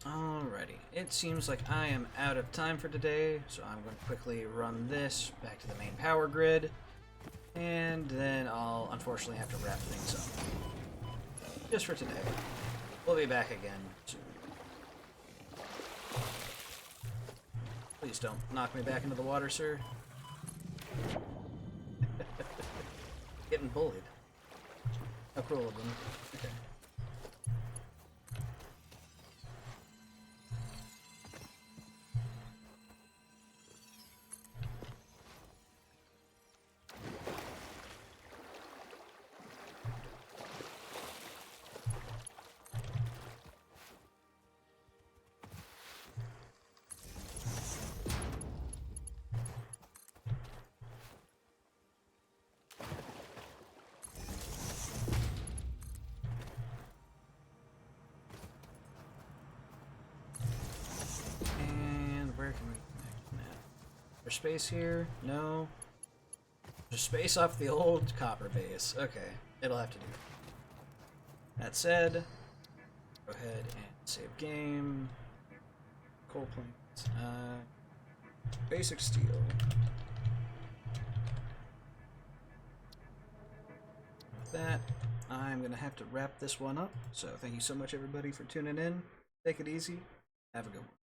A: Alrighty, it seems like I am out of time for today, so I'm going to quickly run this back to the main power grid, and then I'll unfortunately have to wrap things up. Just for today. We'll be back again soon. Please don't knock me back into the water, sir. Getting bullied. How cruel of them. Okay. there space here? No. There's space off the old copper base. Okay, it'll have to do. That said, go ahead and save game. Coal plates. Basic steel. With that, I'm gonna have to wrap this one up. So thank you so much, everybody, for tuning in. Take it easy. Have a good one.